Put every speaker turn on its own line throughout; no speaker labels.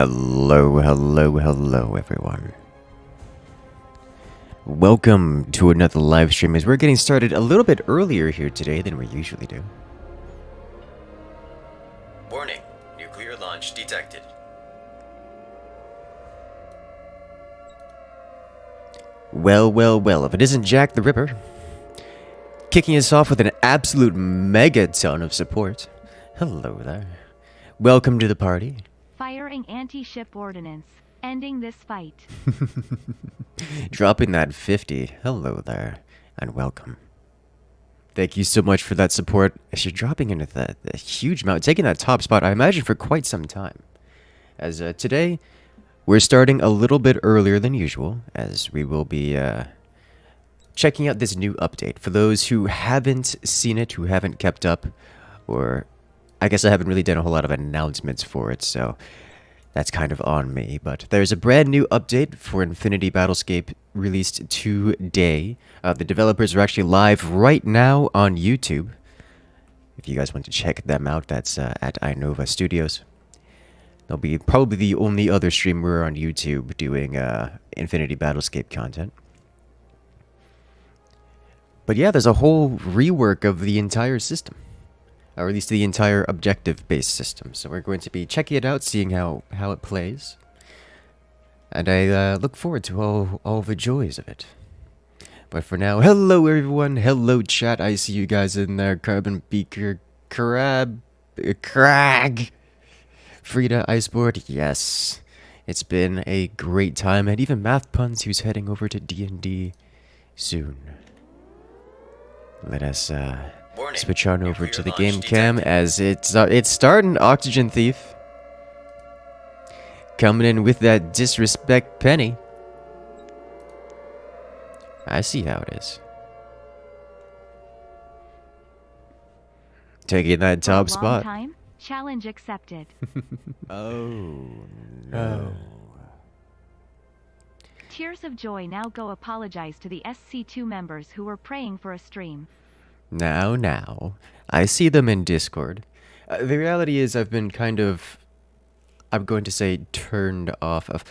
Hello, everyone. Welcome to another live stream as we're getting started a little bit earlier here today than we usually do.
Warning, nuclear launch detected.
Well, if it isn't Jack the Ripper, kicking us off with an absolute megaton of support. Hello there. Welcome to the party.
Firing anti-ship ordnance. Ending this fight.
Dropping that 50. Hello there, and welcome. Thank you so much for that support. As you're dropping into that huge amount, taking that top spot, I imagine for quite some time. As today, we're starting a little bit earlier than usual, as we will be checking out this new update. For those who haven't seen it, who haven't kept up, or I guess I haven't really done a whole lot of announcements for it, so that's kind of on me. But there's a brand new update for Infinity Battlescape released today. The developers are actually live right now on YouTube. If you guys want to check them out, that's at Inova Studios. They'll be probably the only other streamer on YouTube doing Infinity Battlescape content. But yeah, there's a whole rework of the entire system. Or at least the entire objective-based system. So we're going to be checking it out, seeing how it plays. And I look forward to all the joys of it. But for now, hello everyone, hello chat, I see you guys in there, Carbon Beaker, Crag, Frida Iceboard, yes. It's been a great time, and even Math Puns, who's heading over to D&D soon. Let us, switch on over to the game cam as it's starting. Oxygen Thief coming in with that disrespect penny. I see how it is. Taking that top spot.
Time, challenge accepted.
Oh no.
Tears of joy now go apologize to the SC2 members who were praying for a stream.
Now, I see them in Discord. The reality is I've been kind of, I'm going to say, turned off of,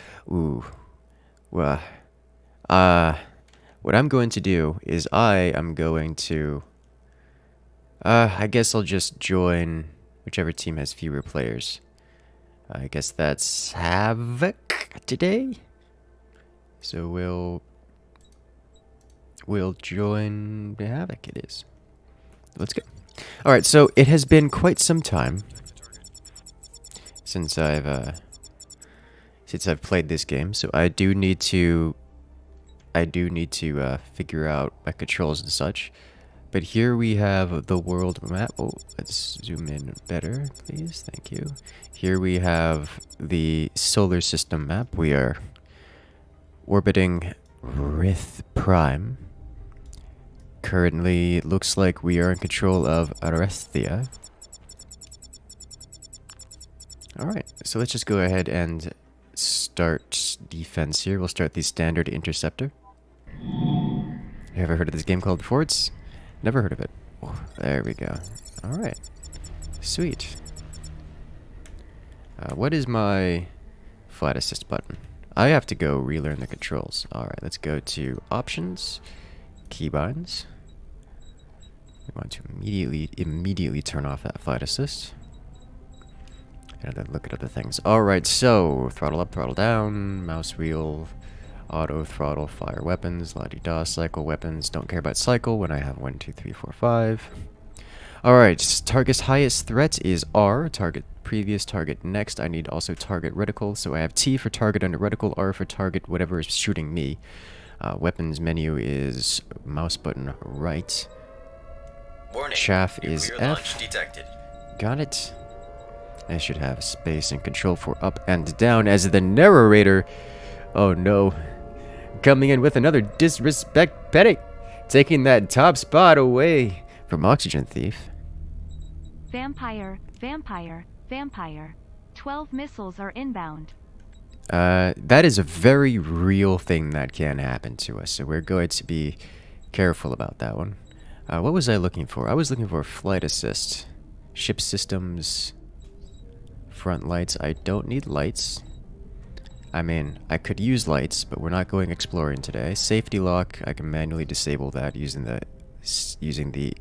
what I'm going to do is I am going to, I guess I'll just join whichever team has fewer players. I guess that's Havoc today. So we'll join Havoc it is. Let's go. Alright, so it has been quite some time since I've played this game, so I do need to figure out my controls and such. But here we have the world map. Oh, let's zoom in better, please. Thank you. Here we have the solar system map. We are orbiting Rith Prime. Currently, it looks like we are in control of Arresthia. Alright, so let's just go ahead and start defense here. We'll start the standard interceptor. You ever heard of this game called before? It's never heard of it. Oh, there we go. Alright. Sweet. What is my flight assist button? I have to go relearn the controls. Alright, let's go to options. Keybinds. We want to immediately turn off that flight assist. And then look at other things. Alright, so throttle up, throttle down, mouse wheel, auto throttle, fire weapons, la-di-da, cycle weapons. Don't care about cycle when I have 1, 2, 3, 4, 5. Alright, target's highest threat is R, target previous, target next. I need also target reticle, so I have T for target under reticle, R for target whatever is shooting me. Weapons menu is mouse button right.
Warning,
Chaff is
launch
F.
detected.
Got it. I should have space and control for up and down as the narrator. Oh no. Coming in with another disrespect penny. Taking that top spot away from Oxygen Thief.
Vampire. 12 missiles are inbound.
That is a very real thing that can happen to us, so we're going to be careful about that one. What was I looking for? I was looking for flight assist. Ship systems. Front lights. I don't need lights. I mean, I could use lights, but we're not going exploring today. Safety lock, I can manually disable that using the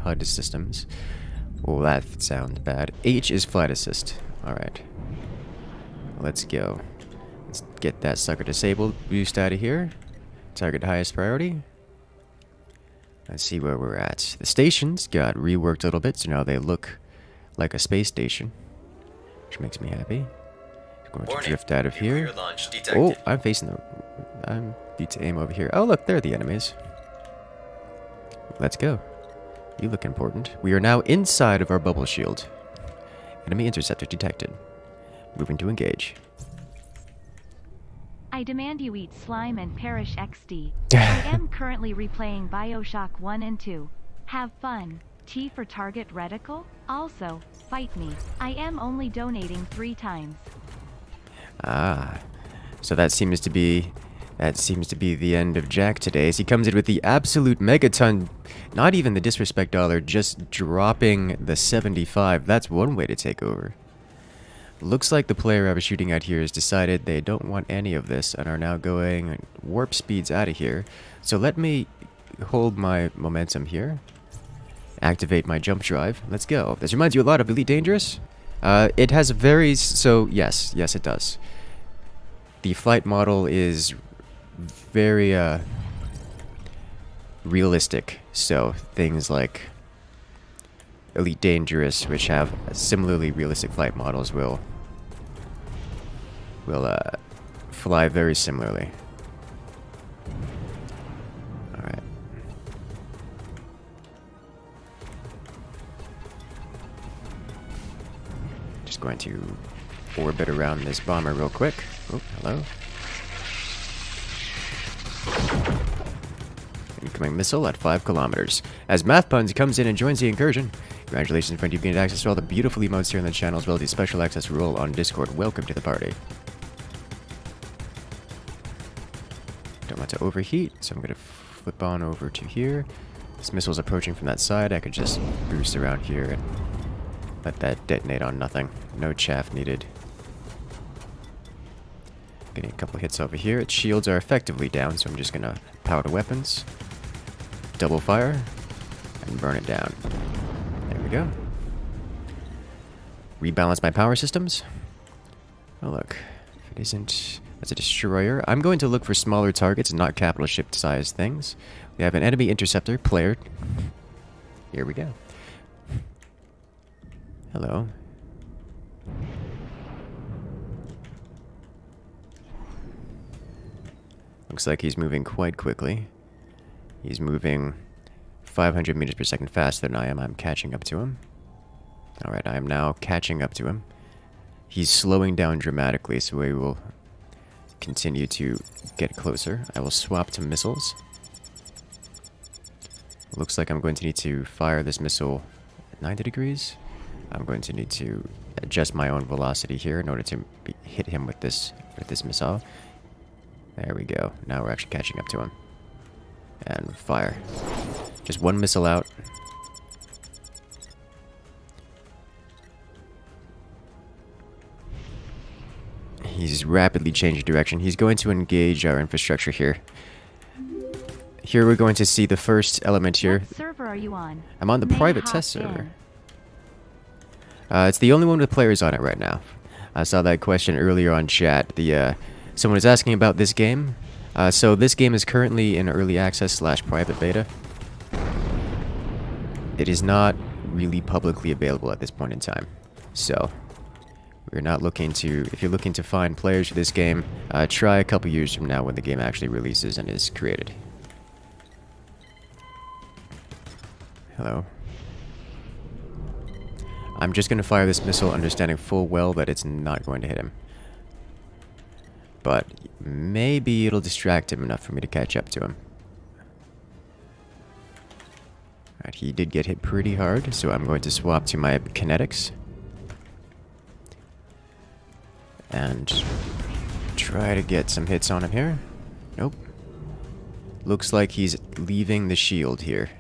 HUD systems. Oh, that sounds bad. H is flight assist. Alright. Let's go. Let's get that sucker disabled. Boost out of here. Target highest priority. Let's see where we're at. The stations got reworked a little bit, so now they look like a space station, which makes me happy. Going to drift out of here. Oh, I'm facing the... I'm need to aim over here. Oh, look, there are the enemies. Let's go. You look important. We are now inside of our bubble shield. Enemy interceptor detected. Moving to engage.
I demand you eat slime and perish XD. I am currently replaying Bioshock 1 and 2. Have fun. T for target reticle. Also, fight me. I am only donating 3 times.
Ah. So that seems to be the end of Jack today, as he comes in with the absolute megaton, not even the disrespect dollar, just dropping the 75. That's one way to take over. Looks like the player I was shooting at here has decided they don't want any of this and are now going warp speeds out of here. So let me hold my momentum here. Activate my jump drive. Let's go. This reminds you a lot of Elite Dangerous. It has a very... So, yes, it does. The flight model is very realistic. So, things like Elite Dangerous, which have similarly realistic flight models, will fly very similarly. Alright. Just going to orbit around this bomber real quick. Oh, hello. Incoming missile at 5 kilometers. As Math Puns comes in and joins the incursion. Congratulations, friend, you've gained access to all the beautiful emotes here in the channel, as well as the special access role on Discord. Welcome to the party. Don't want to overheat, so I'm going to flip on over to here. This missile's approaching from that side. I could just boost around here and let that detonate on nothing. No chaff needed. Getting a couple hits over here. Its shields are effectively down, so I'm just going to power to weapons. Double fire. And burn it down. There we go. Rebalance my power systems. Oh, look. If it isn't... That's a destroyer. I'm going to look for smaller targets and not capital ship-sized things. We have an enemy interceptor, player. Here we go. Hello. Looks like he's moving quite quickly. He's moving 500 meters per second faster than I am. I'm catching up to him. Alright, I am now catching up to him. He's slowing down dramatically, so we will continue to get closer. I will swap to missiles. Looks like I'm going to need to fire this missile at 90 degrees. I'm going to need to adjust my own velocity here in order to hit him with this missile. There we go. Now we're actually catching up to him. And fire. Just one missile out. He's rapidly changing direction. He's going to engage our infrastructure here. Here we're going to see the first element here.
What server are you on?
I'm on the private test server. It's the only one with players on it right now. I saw that question earlier on chat. Someone was asking about this game. So this game is currently in early access / private beta. It is not really publicly available at this point in time. So we're not looking to... If you're looking to find players for this game, try a couple years from now when the game actually releases and is created. Hello. I'm just going to fire this missile, understanding full well that it's not going to hit him. But maybe it'll distract him enough for me to catch up to him. Alright, he did get hit pretty hard, so I'm going to swap to my kinetics. And try to get some hits on him here. Nope. Looks like he's leaving the shield here,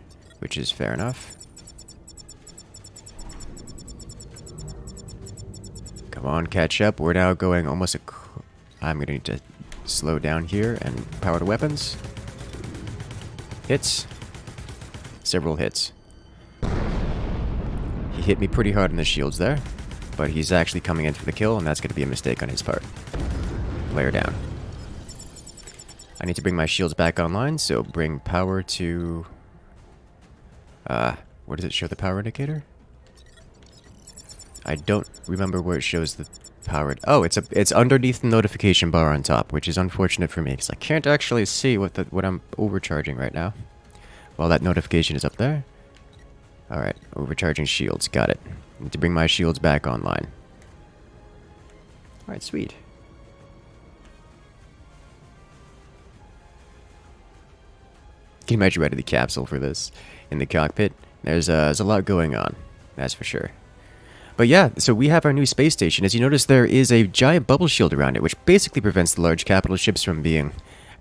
which is fair enough. Come on, catch up. We're now going almost I'm gonna need to slow down here and power the weapons. Hits. Several hits. He hit me pretty hard in the shields there, but he's actually coming in for the kill, and that's gonna be a mistake on his part. Player down. I need to bring my shields back online, so bring power to... where does it show the power indicator? I don't remember where it shows the power... Oh, it's underneath the notification bar on top, which is unfortunate for me, because I can't actually see what I'm overcharging right now. Well, that notification is up there. Alright, overcharging shields, got it. Need to bring my shields back online. Alright, sweet. Can you imagine riding the capsule for this in the cockpit? There's a lot going on, that's for sure. But yeah, so we have our new space station. As you notice, there is a giant bubble shield around it, which basically prevents the large capital ships from being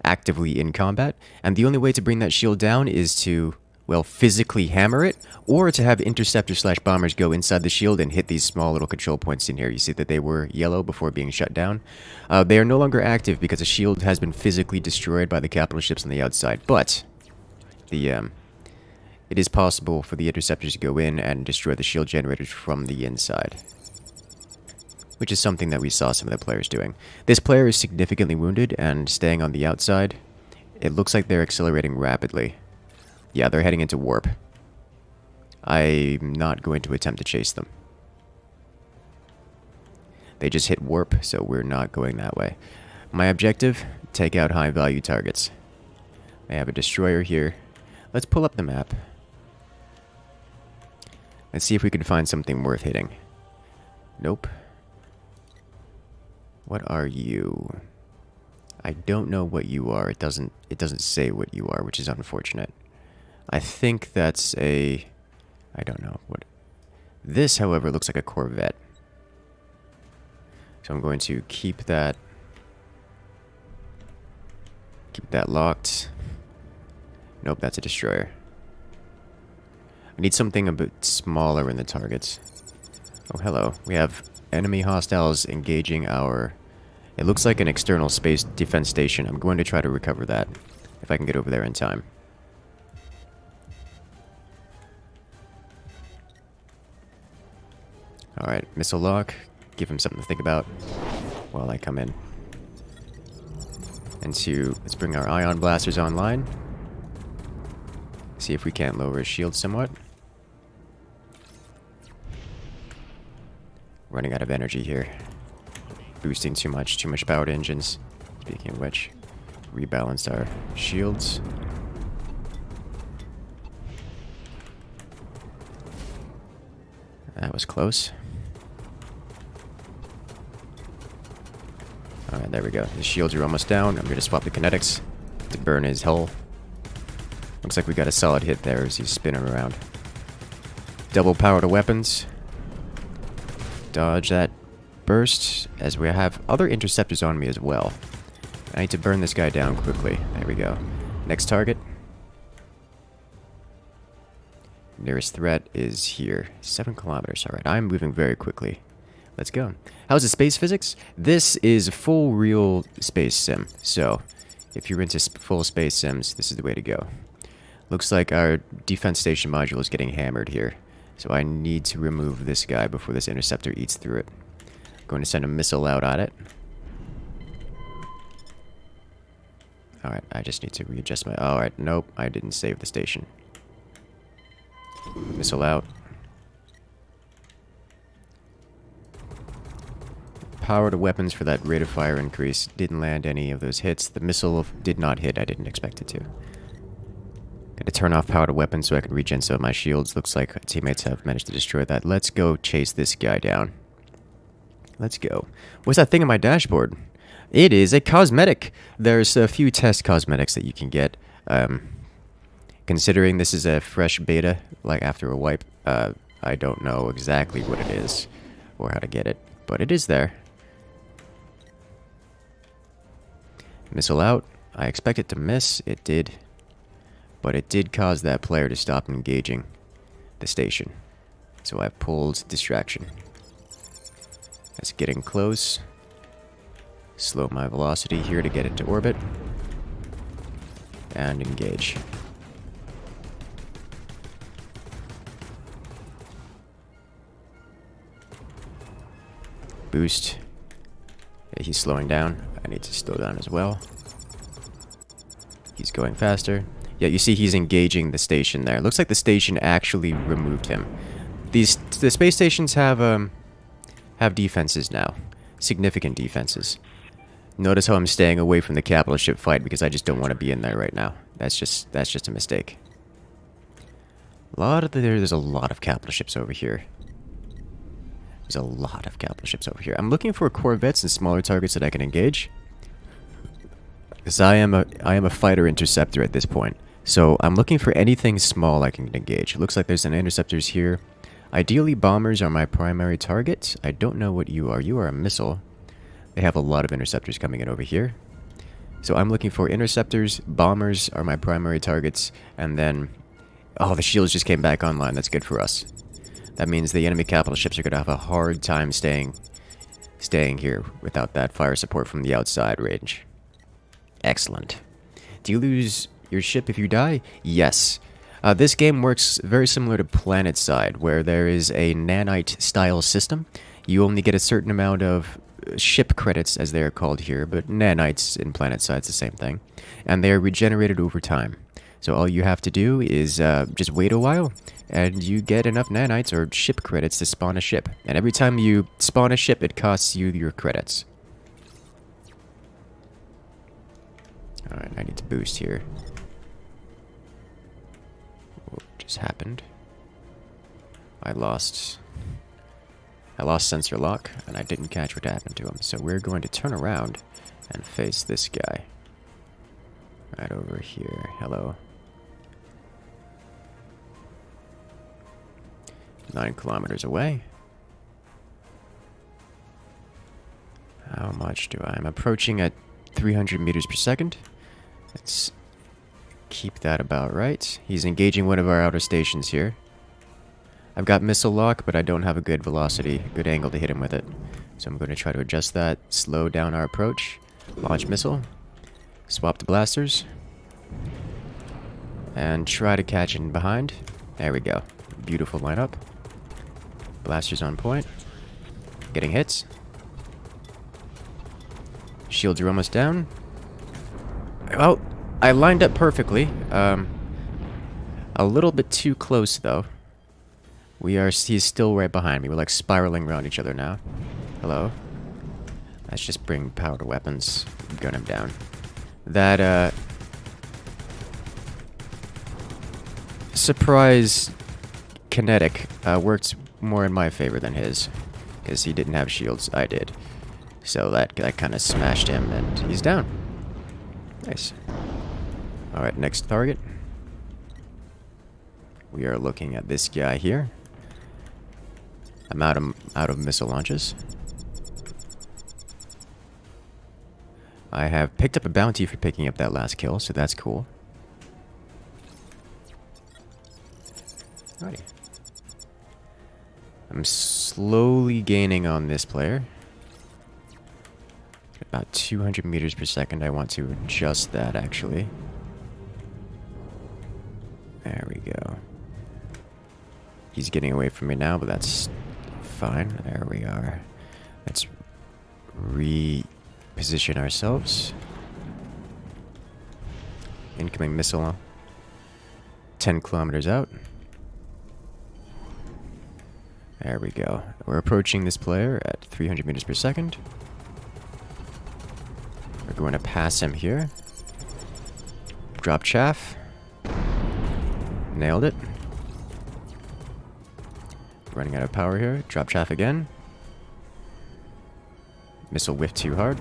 actively in combat. And the only way to bring that shield down is to, well, physically hammer it, or to have interceptors/bombers go inside the shield and hit these small little control points in here. You see that they were yellow before being shut down. They are no longer active because the shield has been physically destroyed by the capital ships on the outside. But it is possible for the interceptors to go in and destroy the shield generators from the inside, which is something that we saw some of the players doing. This player is significantly wounded and staying on the outside. It looks like they're accelerating rapidly. Yeah, they're heading into warp. I'm not going to attempt to chase them. They just hit warp, so we're not going that way. My objective, take out high-value targets. I have a destroyer here. Let's pull up the map. Let's see if we can find something worth hitting. Nope. What are you? I don't know what you are. It doesn't say what you are, which is unfortunate. I think that's a... I don't know what... This, however, looks like a Corvette. So I'm going to keep that locked. Nope, that's a destroyer. I need something a bit smaller in the targets. Oh, hello. We have enemy hostiles engaging our... It looks like an external space defense station. I'm going to try to recover that, if I can get over there in time. Alright, missile lock. Give him something to think about while I come in. And let's bring our ion blasters online. See if we can't lower his shield somewhat. Running out of energy here. Boosting too much powered engines. Speaking of which, rebalanced our shields. That was close. Alright, there we go. The shields are almost down. I'm going to swap the kinetics to burn his hull. Looks like we got a solid hit there as he's spinning around. Double power to weapons. Dodge that burst, as we have other interceptors on me as well. I need to burn this guy down quickly. There we go. Next target. Nearest threat is here. 7 kilometers. Alright, I'm moving very quickly. Let's go. How's the space physics? This is full real space sim. So, if you're into full space sims, this is the way to go. Looks like our defense station module is getting hammered here. So I need to remove this guy before this interceptor eats through it. I'm going to send a missile out at it. Alright, I just need to readjust my... Alright, nope, I didn't save the station. Missile out. Power to weapons for that rate of fire increase. Didn't land any of those hits. The missile did not hit. I didn't expect it to. Got to turn off power to weapons so I can regen some of my shields. Looks like teammates have managed to destroy that. Let's go chase this guy down. Let's go. What's that thing on my dashboard? It is a cosmetic. There's a few test cosmetics that you can get. Considering this is a fresh beta, like after a wipe, I don't know exactly what it is or how to get it, but it is there. Missile out. I expect it to miss. It did. But it did cause that player to stop engaging the station. So I've pulled distraction. That's getting close. Slow my velocity here to get into orbit. And engage. Boost. Yeah, he's slowing down. I need to slow down as well. He's going faster. Yeah, you see he's engaging the station there. Looks like the station actually removed him. The space stations have defenses now. Significant defenses. Notice how I'm staying away from the capital ship fight because I just don't want to be in there right now. That's just a mistake. There's a lot of capital ships over here. There's a lot of capital ships over here. I'm looking for corvettes and smaller targets that I can engage. Because I am a fighter interceptor at this point. So I'm looking for anything small I can engage. It looks like there's an interceptors here. Ideally, bombers are my primary target. I don't know what you are. You are a missile. They have a lot of interceptors coming in over here. So I'm looking for interceptors. Bombers are my primary targets. And then... oh, the shields just came back online. That's good for us. That means the enemy capital ships are going to have a hard time staying here without that fire support from the outside range. Excellent. Do you lose your ship if you die? Yes. This game works very similar to Planetside, where there is a nanite-style system. You only get a certain amount of ship credits, as they are called here, but nanites in Planetside is the same thing. And they are regenerated over time. So all you have to do is just wait a while, and you get enough nanites or ship credits to spawn a ship. And every time you spawn a ship, it costs you your credits. Alright, I need to boost here. What just happened? I lost sensor lock, and I didn't catch what happened to him. So we're going to turn around and face this guy. Right over here. Hello. 9 kilometers away. How much do I'm approaching at 300 meters per second? Let's keep that about right. He's engaging one of our outer stations here. I've got missile lock, but I don't have a good velocity, good angle to hit him with it. So I'm going to try to adjust that, slow down our approach, launch missile, swap the blasters, and try to catch in behind. There we go. Beautiful lineup. Blasters on point. Getting hits. Shields are almost down. Oh, I lined up perfectly. A little bit too close, though. He's still right behind me. We're like spiraling around each other now. Hello. Let's just bring power to weapons. Gun him down. That, surprise kinetic worked more in my favor than his. Because he didn't have shields. I did. So that kind of smashed him, and he's down. Nice. Alright, next target. We are looking at this guy here. I'm out of missile launches. I have picked up a bounty for picking up that last kill, so that's cool. Alrighty. I'm slowly gaining on this player. About 200 meters per second. I want to adjust that, actually. There we go. He's getting away from me now, but that's fine. There we are. Let's reposition ourselves. Incoming missile. 10 kilometers out. There we go. We're approaching this player at 300 meters per second. We're going to pass him here. Drop chaff. Nailed it. Running out of power here. Drop chaff again. Missile whiffed too hard.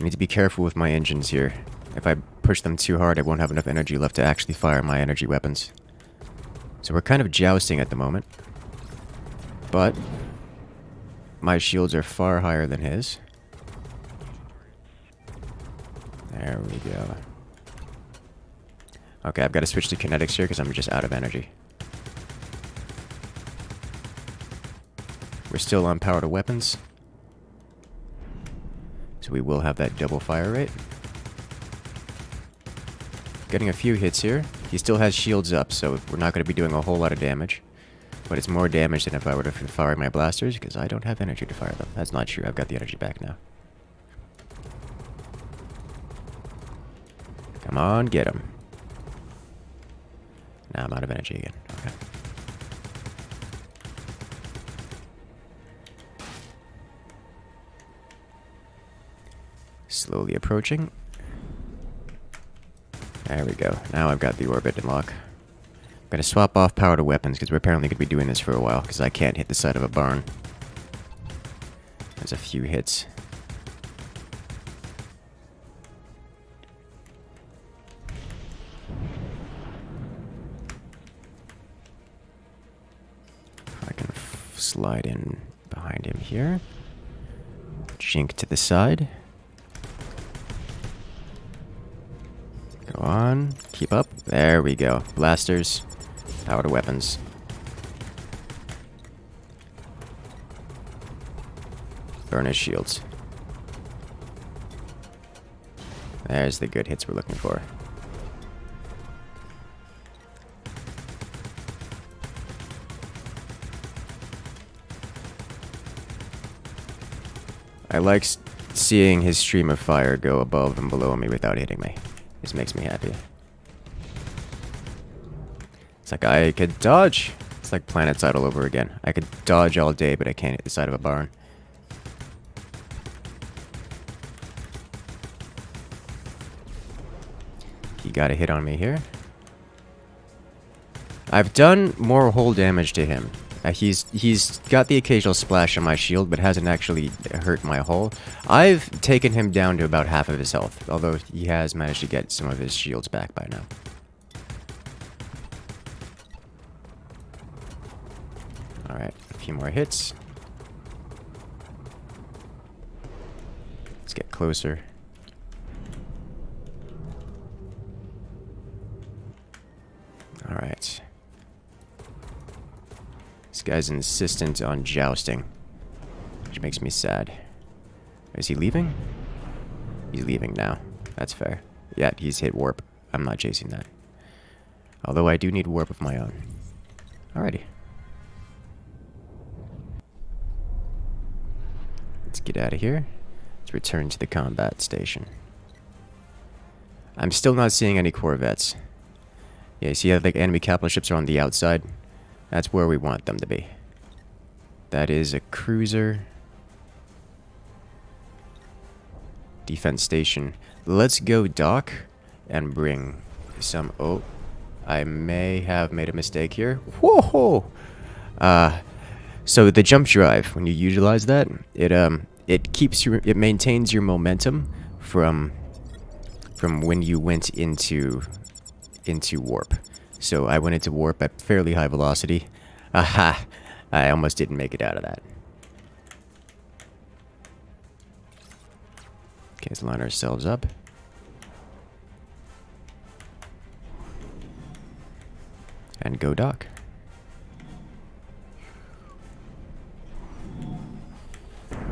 I need to be careful with my engines here. If I push them too hard, I won't have enough energy left to actually fire my energy weapons. So we're kind of jousting at the moment. But my shields are far higher than his. There we go. Okay, I've got to switch to kinetics here because I'm just out of energy. We're still on power to weapons. So we will have that double fire rate. Getting a few hits here. He still has shields up, so we're not going to be doing a whole lot of damage. But it's more damage than if I were to fire my blasters, because I don't have energy to fire them. That's not true. I've got the energy back now. Come on, get him. Now I'm out of energy again. Okay. Slowly approaching. There we go. Now I've got the orbit in lock. I'm going to swap off power to weapons because we're apparently going to be doing this for a while because I can't hit the side of a barn. There's a few hits. I can slide in behind him here. Jink to the side. Go on. Keep up. There we go. Blasters. Power to weapons. Burn his shields. There's the good hits we're looking for. I like seeing his stream of fire go above and below me without hitting me. This makes me happy. It's like I could dodge. It's like Planetside all over again. I could dodge all day, but I can't hit the side of a barn. He got a hit on me here. I've done more hull damage to him. He's got the occasional splash on my shield, but hasn't actually hurt my hull. I've taken him down to about half of his health, although he has managed to get some of his shields back by now. Alright, a few more hits. Let's get closer. Alright. This guy's insistent on jousting, which makes me sad. Is he leaving? He's leaving now. That's fair. Yeah, he's hit warp. I'm not chasing that. Although I do need warp of my own. Alrighty. Let's get out of here. Let's return to the combat station. I'm still not seeing any corvettes. Yeah, you see how the enemy capital ships are on the outside? That's where we want them to be. That is a cruiser. Defense station. Let's go dock and bring some... Oh, I may have made a mistake here. Whoa! So the jump drive, when you utilize that, it keeps your... It maintains your momentum from when you went into warp. So I went into warp at fairly high velocity. Aha! I almost didn't make it out of that. Okay, let's line ourselves up. And go dock.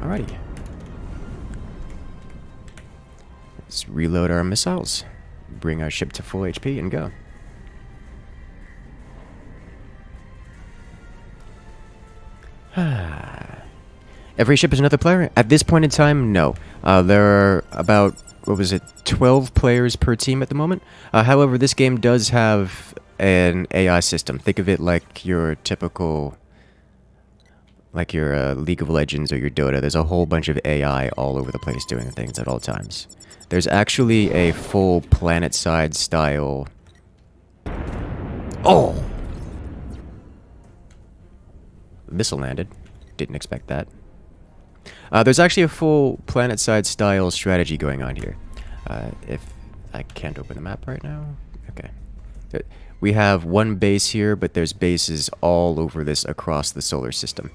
Alrighty. Let's reload our missiles. Bring our ship to full HP and go. Every ship is another player? At this point in time, no. There are about, 12 players per team at the moment. However, this game does have an AI system. Think of it like your typical... like your League of Legends or your Dota. There's a whole bunch of AI all over the place doing things at all times. There's actually a full Planetside style... Oh! Missile landed. Didn't expect that. There's actually a full Planetside style strategy going on here. If I can't open the map right now. Okay. We have one base here, but there's bases all over this across the solar system.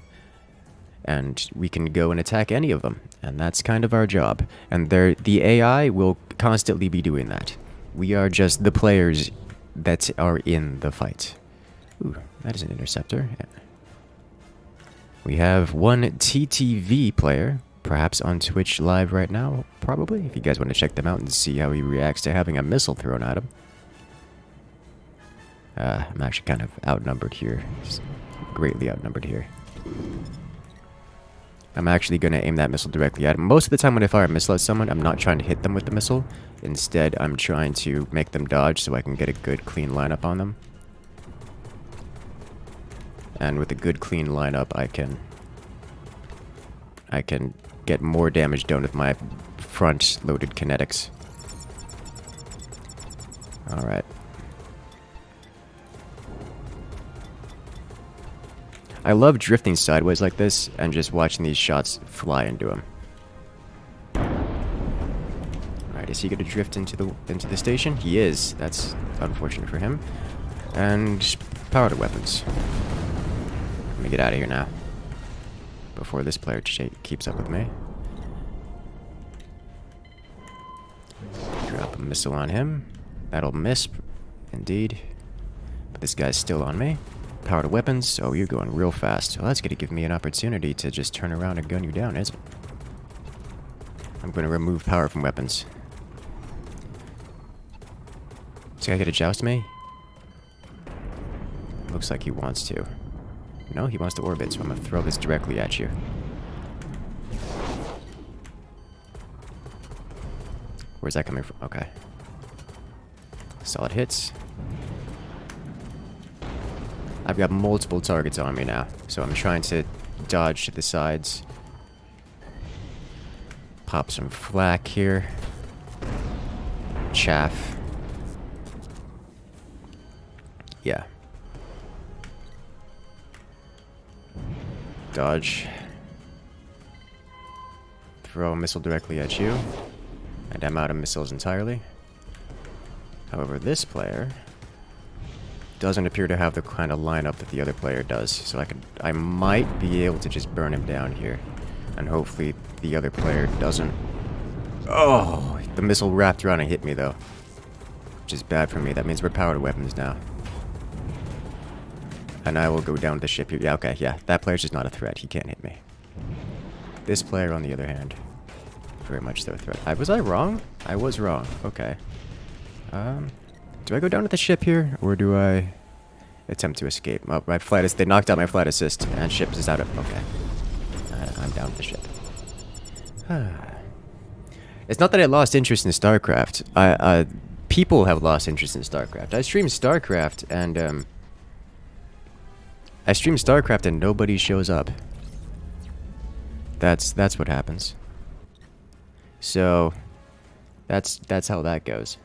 And we can go and attack any of them. And that's kind of our job. And the AI will constantly be doing that. We are just the players that are in the fight. Ooh, that is an interceptor. We have one TTV player, perhaps on Twitch live right now, probably, if you guys want to check them out and see how he reacts to having a missile thrown at him. I'm actually kind of outnumbered here. Just greatly outnumbered here. I'm actually going to aim that missile directly at him. Most of the time when I fire a missile at someone, I'm not trying to hit them with the missile. Instead, I'm trying to make them dodge so I can get a good, clean lineup on them. And with a good, clean lineup, I can get more damage done with my front-loaded kinetics. Alright. I love drifting sideways like this and just watching these shots fly into him. Alright, is he gonna drift into the station? He is. That's unfortunate for him. And power to weapons. Let me get out of here now. Before this player keeps up with me. Drop a missile on him. That'll miss. Indeed. But this guy's still on me. Power to weapons. Oh, you're going real fast. Well, that's going to give me an opportunity to just turn around and gun you down, isn't it? I'm going to remove power from weapons. This guy going to joust me? Looks like he wants to. No, he wants to orbit, so I'm going to throw this directly at you. Where's that coming from? Okay. Solid hits. I've got multiple targets on me now, so I'm trying to dodge to the sides. Pop some flak here. Chaff. Yeah. Dodge. Throw a missile directly at you. And I'm out of missiles entirely. However, this player doesn't appear to have the kind of lineup that the other player does. So I might be able to just burn him down here. And hopefully the other player doesn't. Oh, the missile wrapped around and hit me though. Which is bad for me. That means we're powered weapons now. And I will go down the ship here. Yeah, okay, yeah. That player's just not a threat. He can't hit me. This player, on the other hand, very much so a threat. Was I wrong? I was wrong. Okay. Do I go down to the ship here, or do I attempt to escape? Oh, my flight they knocked out my flight assist, and ship is out of... Okay. I'm down with the ship. It's not that I lost interest in StarCraft. People have lost interest in StarCraft. I stream StarCraft, and nobody shows up. That's what happens. So, that's how that goes.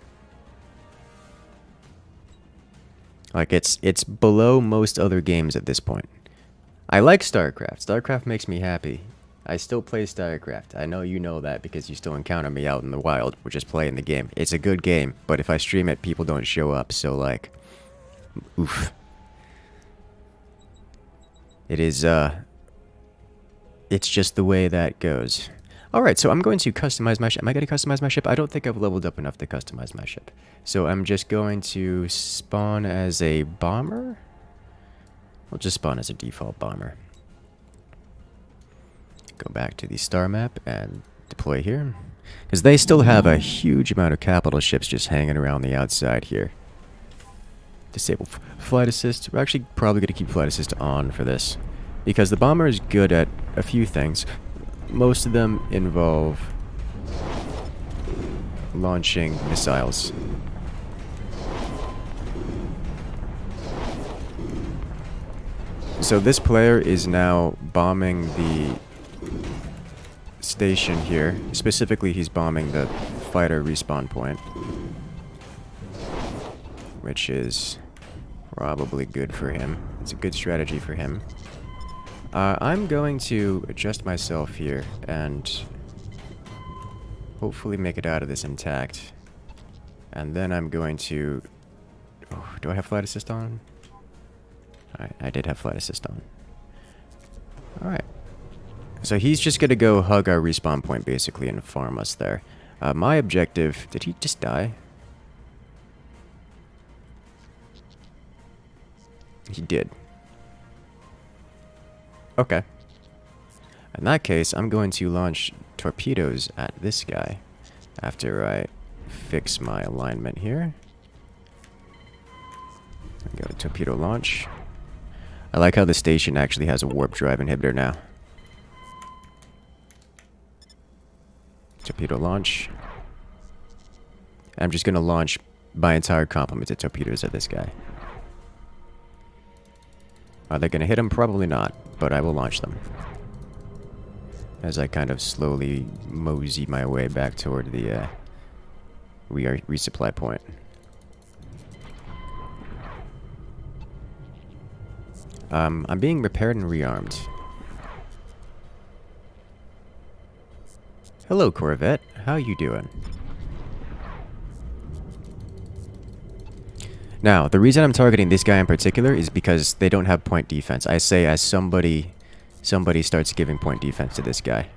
Like, it's below most other games at this point. I like StarCraft. StarCraft makes me happy. I still play StarCraft. I know you know that because you still encounter me out in the wild. We're just playing the game. It's a good game, but if I stream it, people don't show up. So, like, oof. It is, it's just the way that goes. Alright, so I'm going to customize my ship. Am I going to customize my ship? I don't think I've leveled up enough to customize my ship. So I'm just going to spawn as a bomber. I'll just spawn as a default bomber. Go back to the star map and deploy here. Because they still have a huge amount of capital ships just hanging around the outside here. Disable flight assist. We're actually probably going to keep flight assist on for this. Because the bomber is good at a few things. Most of them involve launching missiles. So this player is now bombing the station here. Specifically, he's bombing the fighter respawn point. Which is probably good for him. It's a good strategy for him. I'm going to adjust myself here and hopefully make it out of this intact. And then I'm going to... Oh, do I have flight assist on? I did have flight assist on. Alright. So he's just going to go hug our respawn point basically and farm us there. My objective... Did he just die? He did. Okay. In that case, I'm going to launch torpedoes at this guy after I fix my alignment here. Go to torpedo launch. I like how the station actually has a warp drive inhibitor now. Torpedo launch. I'm just going to launch my entire complement of torpedoes at this guy. Are they going to hit him? Probably not, but I will launch them. As I kind of slowly mosey my way back toward the resupply point. I'm being repaired and rearmed. Hello, Corvette. How you doing? Now, the reason I'm targeting this guy in particular is because they don't have point defense. I say as somebody starts giving point defense to this guy.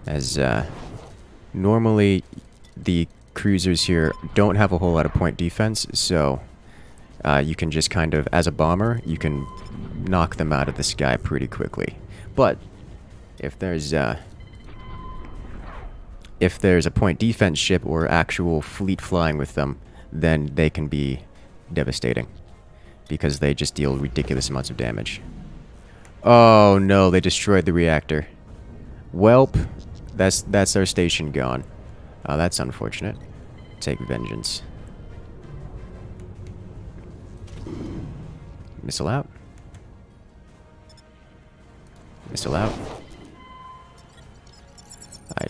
As normally the cruisers here don't have a whole lot of point defense, so you can just kind of, as a bomber, you can knock them out of the sky pretty quickly. But if there's a point defense ship or actual fleet flying with them, then they can be devastating because they just deal ridiculous amounts of damage. Oh no, they destroyed the reactor. Welp, that's our station gone. That's unfortunate. Take vengeance. Missile out. Missile out.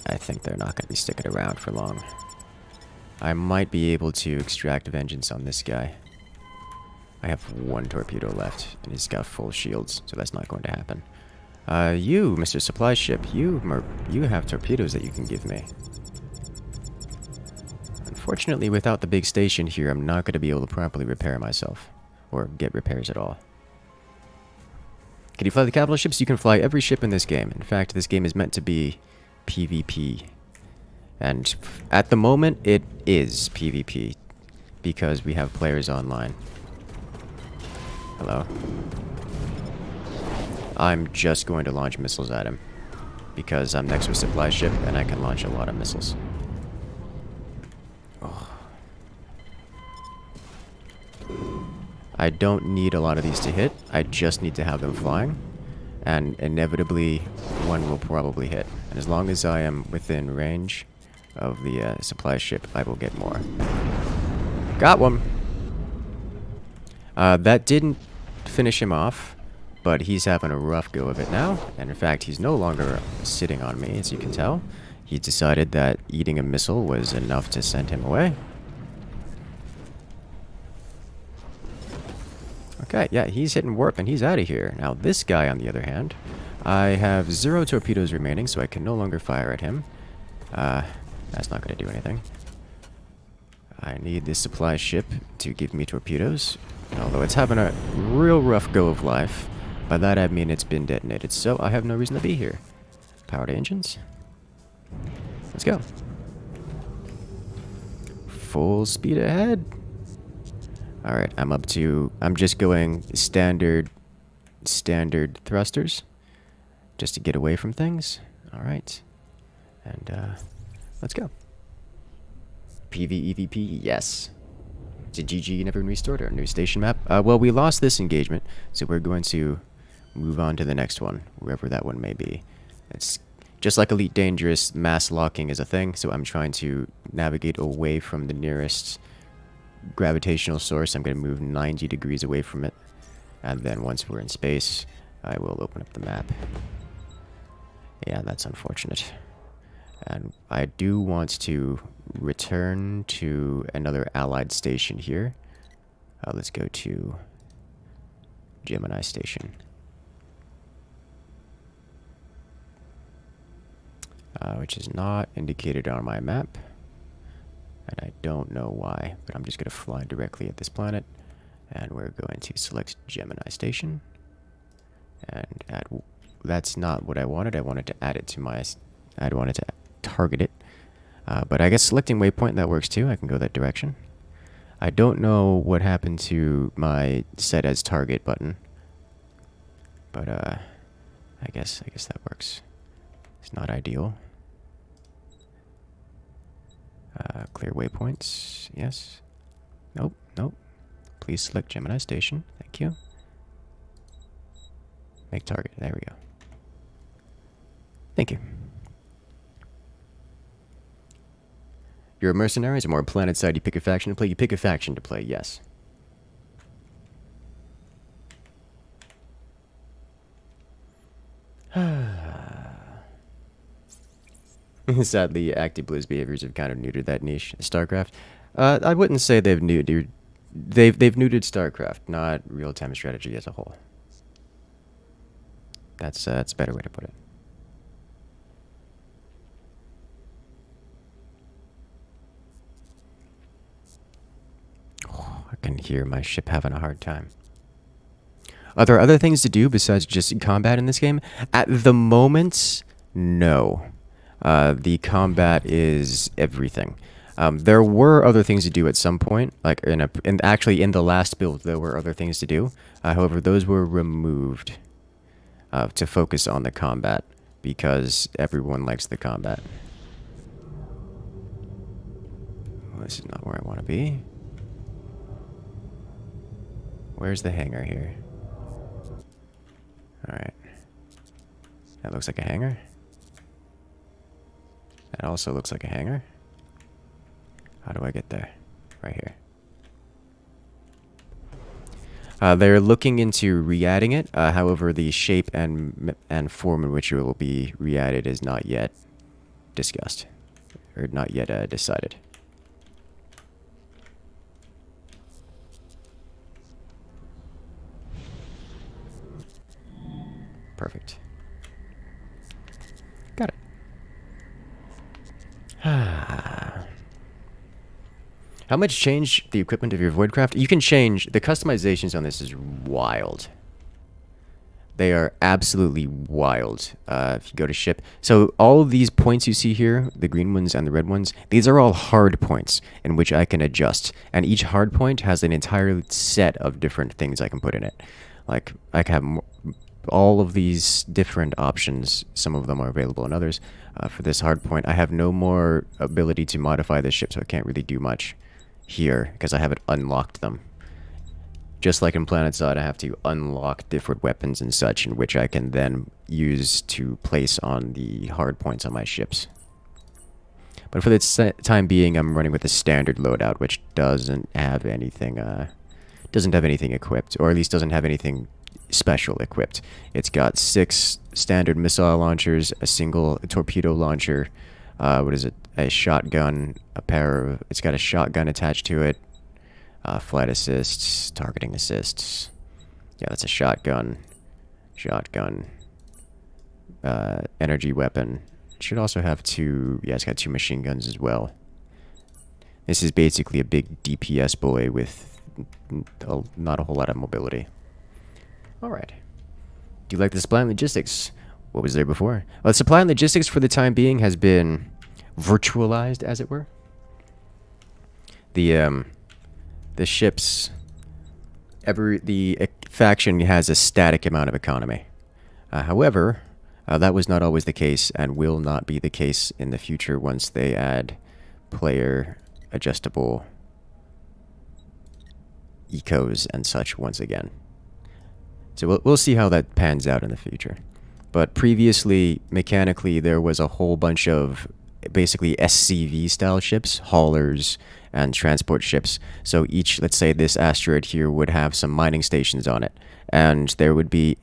I think they're not going to be sticking around for long. I might be able to extract vengeance on this guy. I have one torpedo left, and he's got full shields, so that's not going to happen. You, Mr. Supply Ship, you have torpedoes that you can give me. Unfortunately, without the big station here, I'm not going to be able to properly repair myself, or get repairs at all. Can you fly the capital ships? You can fly every ship in this game. In fact, this game is meant to be PvP. And at the moment, it is PvP, because we have players online. Hello. I'm just going to launch missiles at him, because I'm next to a supply ship, and I can launch a lot of missiles. Oh. I don't need a lot of these to hit, I just need to have them flying, and inevitably one will probably hit. And as long as I am within range of the supply ship, I will get more. Got one! That didn't finish him off, but he's having a rough go of it now, and in fact he's no longer sitting on me, as you can tell. He decided that eating a missile was enough to send him away. Okay, yeah, he's hitting warp and he's out of here. Now this guy, on the other hand, I have 0 torpedoes remaining, so I can no longer fire at him. That's not going to do anything. I need this supply ship to give me torpedoes, although it's having a real rough go of life. By that I mean it's been detonated, so I have no reason to be here. Power to engines. Let's go. Full speed ahead. Alright, I'm just going standard thrusters, just to get away from things. Alright. And, let's go. PvEVP, yes. Did GG never been restored, or a new station map? Well, we lost this engagement, so we're going to move on to the next one, wherever that one may be. It's just like Elite Dangerous, mass locking is a thing, so I'm trying to navigate away from the nearest gravitational source. I'm going to move 90 degrees away from it, and then once we're in space, I will open up the map. Yeah, that's unfortunate. And I do want to return to another allied station here. Let's go to Gemini Station. Which is not indicated on my map. And I don't know why, but I'm just going to fly directly at this planet. And we're going to select Gemini Station. And that's not what I wanted. I wanted to add it to my... I wanted to target it. But I guess selecting waypoint, that works too. I can go that direction. I don't know what happened to my set as target button. But I guess that works. It's not ideal. Clear waypoints. Yes. Nope, nope. Please select Gemini Station. Thank you. Make target. There we go. Thank you. You're a mercenary, so more Planetside. You pick a faction to play. You pick a faction to play, yes. Sadly, ActiBlizz's behaviors have kind of neutered that niche. StarCraft, I wouldn't say they've neutered. They've neutered StarCraft, not real-time strategy as a whole. That's a better way to put it. Oh, I can hear my ship having a hard time. Are there other things to do besides just combat in this game? At the moment, no. The combat is everything. There were other things to do at some point, like actually in the last build, there were other things to do. However, those were removed to focus on the combat because everyone likes the combat. Well, this is not where I want to be. Where's the hangar here? Alright. That looks like a hangar. That also looks like a hangar. How do I get there? Right here. They're looking into re-adding it. However, the shape and form in which it will be re-added is not yet discussed. Or not yet decided. Perfect. Got it. How much change the equipment of your Voidcraft? You can change. The customizations on this is wild. They are absolutely wild. If you go to ship. So all of these points you see here, the green ones and the red ones, these are all hard points in which I can adjust. And each hard point has an entire set of different things I can put in it. Like, I can have all of these different options. Some of them are available in others. For this hard point, I have no more ability to modify this ship, so I can't really do much here because I haven't unlocked them. Just like in Planetside, I have to unlock different weapons and such, in which I can then use to place on the hard points on my ships. But for the time being, I'm running with a standard loadout, which doesn't have anything equipped, or at least doesn't have anything special equipped. It's got 6 standard missile launchers, a single torpedo launcher, a shotgun, it's got a shotgun attached to it, flight assists, targeting assists. Yeah, that's a shotgun, energy weapon. It should also have 2, yeah, it's got 2 machine guns as well. This is basically a big DPS boy with not a whole lot of mobility. Alright. Do you like the supply and logistics? What was there before? Well, the supply and logistics for the time being has been virtualized, as it were. The ships, the faction has a static amount of economy. However, that was not always the case and will not be the case in the future once they add player adjustable ecos and such once again. So we'll see how that pans out in the future. But previously, mechanically, there was a whole bunch of basically SCV style ships, haulers, and transport ships. So each, let's say this asteroid here would have some mining stations on it. And there would be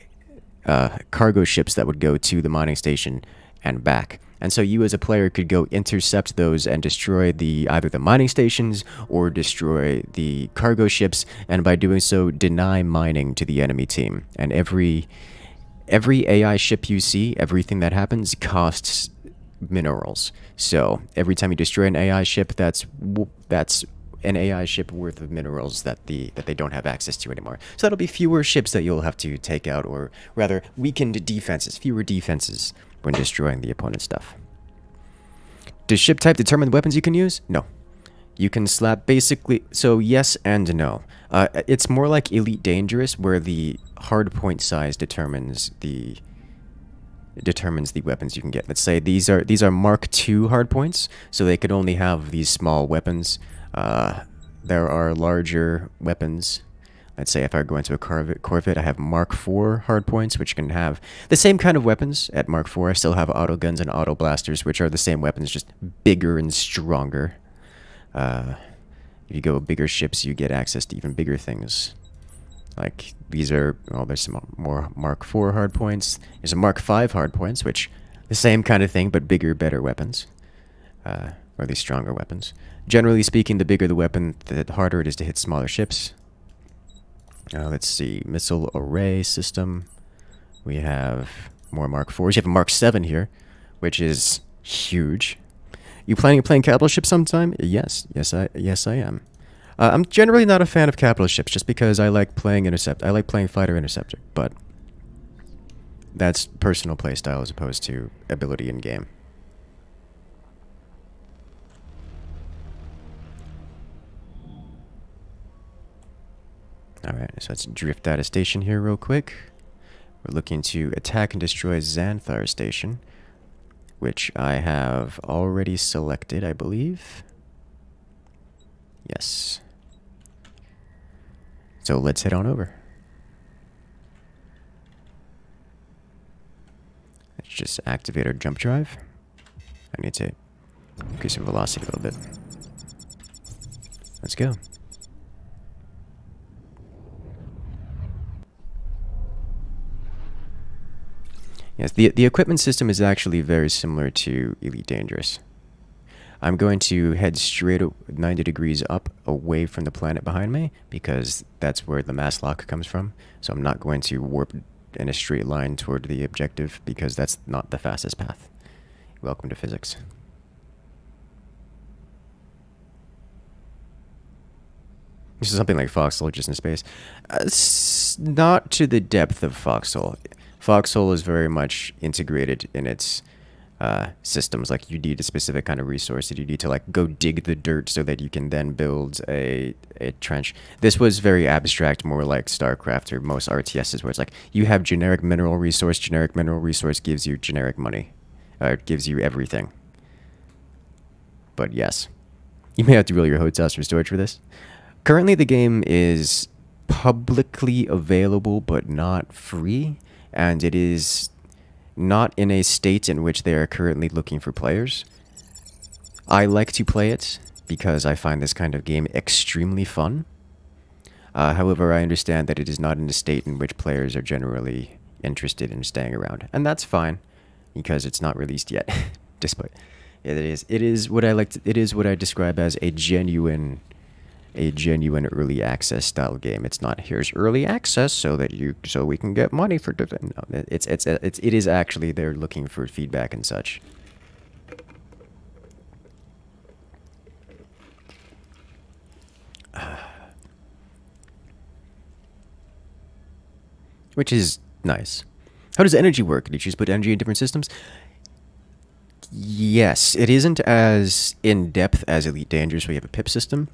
cargo ships that would go to the mining station and back. And so you as a player could go intercept those and destroy either the mining stations or destroy the cargo ships, and by doing so deny mining to the enemy team. And every AI ship you see, everything that happens costs minerals. So every time you destroy an AI ship, that's an AI ship worth of minerals that they don't have access to anymore. So that'll be fewer ships that you'll have to take out, or rather weakened defenses, fewer defenses when destroying the opponent's stuff. Does ship type determine the weapons you can use? No. You can slap basically, so yes and no. It's more like Elite Dangerous, where the hard point size determines the weapons you can get. Let's say these are Mark II hard points, so they could only have these small weapons. There are larger weapons. Let's say if I go into a Corvette, I have Mark IV hard points, which can have the same kind of weapons at Mark IV. I still have auto guns and auto blasters, which are the same weapons, just bigger and stronger. If you go bigger ships, you get access to even bigger things. Like, these are, well, there's some more Mark IV hard points. There's a Mark V hard points, which, the same kind of thing, but bigger, better weapons. Or these stronger weapons. Generally speaking, the bigger the weapon, the harder it is to hit smaller ships. Let's see, missile array system. We have more Mark IVs. You have a Mark VII here, which is huge. You planning on playing capital ships sometime? Yes, I am. I'm generally not a fan of capital ships, just because I like playing I like playing fighter interceptor, but that's personal playstyle as opposed to ability in game. Alright, so let's drift out of station here real quick. We're looking to attack and destroy Xanthar Station, which I have already selected, I believe. Yes. So let's head on over. Let's just activate our jump drive. I need to increase our velocity a little bit. Let's go. Yes, the equipment system is actually very similar to Elite Dangerous. I'm going to head straight 90 degrees up away from the planet behind me, because that's where the mass lock comes from. So I'm not going to warp in a straight line toward the objective, because that's not the fastest path. Welcome to physics. This is something like Foxhole, just in space. Not to the depth of Foxhole. Foxhole is very much integrated in its systems. Like, you need a specific kind of resource that you need to, like, go dig the dirt so that you can then build a trench. This was very abstract, more like StarCraft or most RTSs, where it's like, you have generic mineral resource gives you generic money. It gives you everything. But yes, you may have to roll your hotels for storage for this. Currently, the game is publicly available, but not free. And it is not in a state in which they are currently looking for players. I like to play it because I find this kind of game extremely fun. However, I understand that it is not in a state in which players are generally interested in staying around. And that's fine, because it's not released yet. Despite it is what I describe as a genuine early access style game. It's not, here's early access so we can get money for no, it is actually, they're looking for feedback and such. Which is nice. How does energy work? Did you just put energy in different systems? Yes, it isn't as in-depth as Elite Dangerous, where you have a pip system.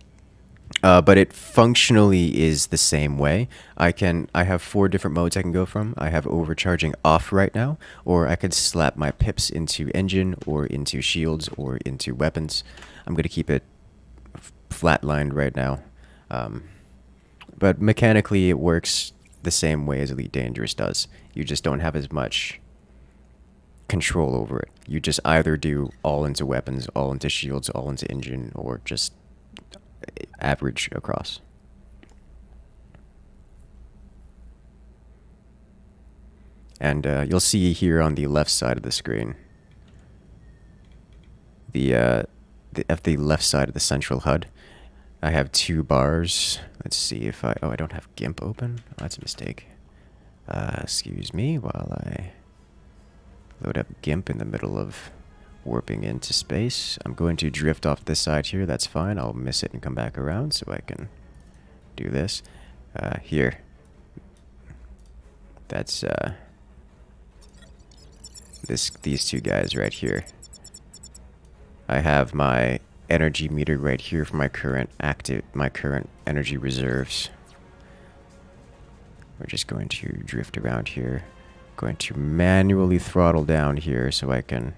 But it functionally is the same way. I have 4 different modes I can go from. I have overcharging off right now, or I could slap my pips into engine, or into shields, or into weapons. I'm going to keep it flatlined right now. But mechanically it works the same way as Elite Dangerous does. You just don't have as much control over it. You just either do all into weapons, all into shields, all into engine, or just average across. And you'll see here on the left side of the screen, at the left side of the central HUD, I have 2 bars. Let's see if I don't have GIMP open. Oh, that's a mistake. Excuse me while I load up GIMP in the middle of warping into space. I'm going to drift off this side here. That's fine. I'll miss it and come back around so I can do this. Here. That's these 2 guys right here. I have my energy meter right here for my current energy reserves. We're just going to drift around here. Going to manually throttle down here so I can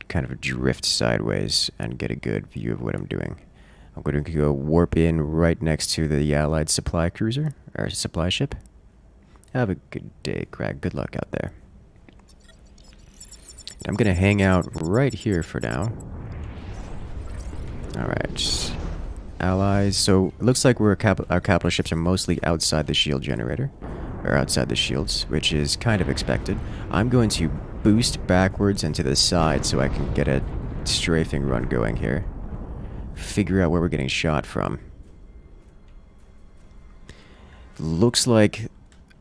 kind of drift sideways and get a good view of what I'm doing. I'm going to go warp in right next to the Allied supply cruiser, or supply ship. Have a good day, Craig. Good luck out there. I'm going to hang out right here for now. Alright. Allies. So, it looks like our capital ships are mostly outside the shield generator. Or outside the shields, which is kind of expected. I'm going to boost backwards and to the side so I can get a strafing run going here. Figure out where we're getting shot from. Looks like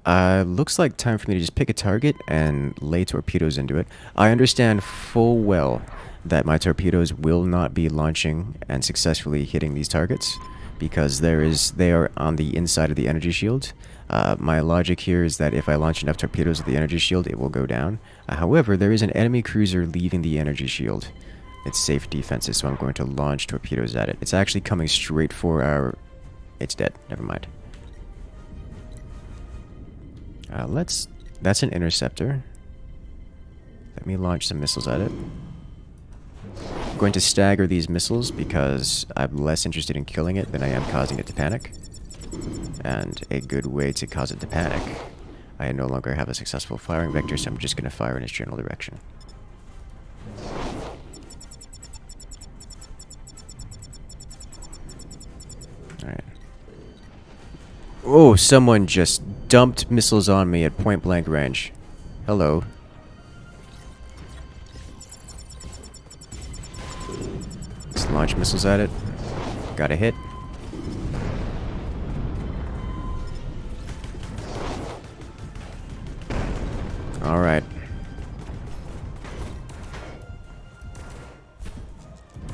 time for me to just pick a target and lay torpedoes into it. I understand full well that my torpedoes will not be launching and successfully hitting these targets because they are on the inside of the energy shield. My logic here is that if I launch enough torpedoes at the energy shield, it will go down. However, there is an enemy cruiser leaving the energy shield. It's safe defenses, so I'm going to launch torpedoes at it. It's actually coming straight for our... It's dead. Never mind. That's an interceptor. Let me launch some missiles at it. I'm going to stagger these missiles because I'm less interested in killing it than I am causing it to panic. And a good way to cause it to panic, I no longer have a successful firing vector, so I'm just going to fire in its general direction. Alright. Oh, someone just dumped missiles on me at point blank range. Hello. Let's launch missiles at it. Got a hit. Alright.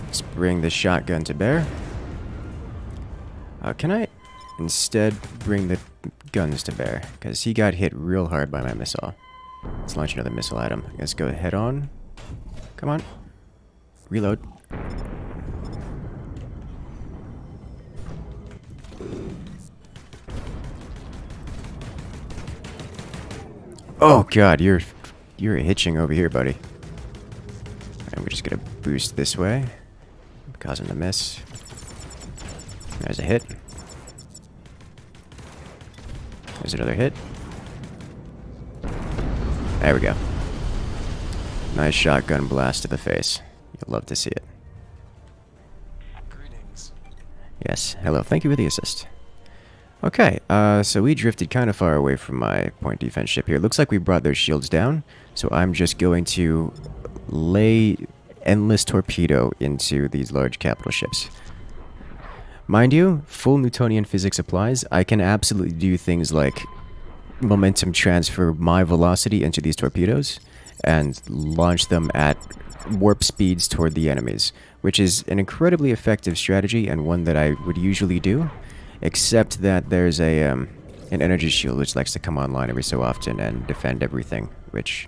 Let's bring the shotgun to bear. Can I instead bring the guns to bear? Because he got hit real hard by my missile. Let's launch another missile at him. Let's go head on. Come on. Reload. Oh god, you're hitching over here, buddy. And we're just gonna boost this way, cause him to miss. There's a hit. There's another hit. There we go. Nice shotgun blast to the face. You'll love to see it.
Greetings.
Yes, hello. Thank you for the assist. Okay, so we drifted kind of far away from my point defense ship here. Looks like we brought their shields down, so I'm just going to lay endless torpedo into these large capital ships. Mind you, full Newtonian physics applies. I can absolutely do things like momentum transfer my velocity into these torpedoes and launch them at warp speeds toward the enemies, which is an incredibly effective strategy and one that I would usually do. Except that there's an energy shield which likes to come online every so often and defend everything, which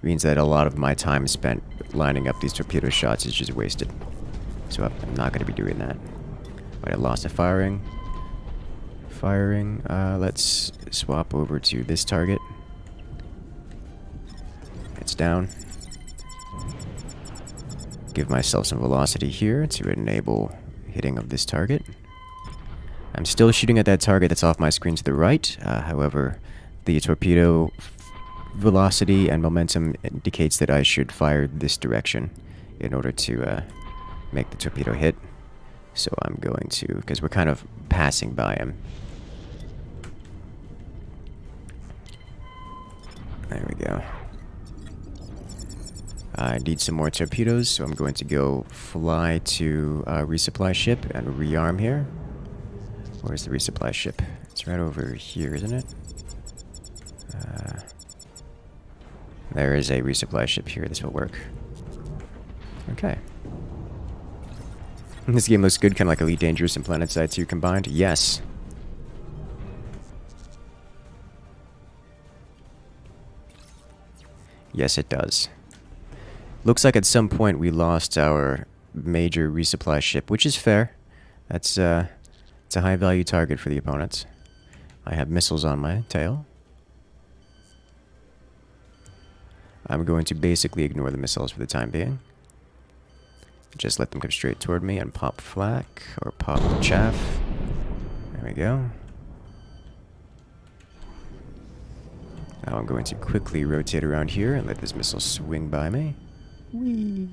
means that a lot of my time spent lining up these torpedo shots is just wasted. So I'm not going to be doing that. But I lost a firing. Let's swap over to this target. It's down. Give myself some velocity here to enable hitting of this target. I'm still shooting at that target that's off my screen to the right. However, the torpedo velocity and momentum indicates that I should fire this direction in order to make the torpedo hit. So I'm going to, because we're kind of passing by him. There we go. I need some more torpedoes, so I'm going to go fly to a resupply ship and rearm here. Where's the resupply ship? It's right over here, isn't it? There is a resupply ship here. This will work. Okay. This game looks good, kind of like Elite Dangerous and Planetside 2 combined. Yes. Yes, it does. Looks like at some point we lost our major resupply ship, which is fair. That's it's a high value target for the opponents. I have missiles on my tail. I'm going to basically ignore the missiles for the time being. Just let them come straight toward me and pop flak or pop chaff. There we go. Now I'm going to quickly rotate around here and let this missile swing by me. Whee!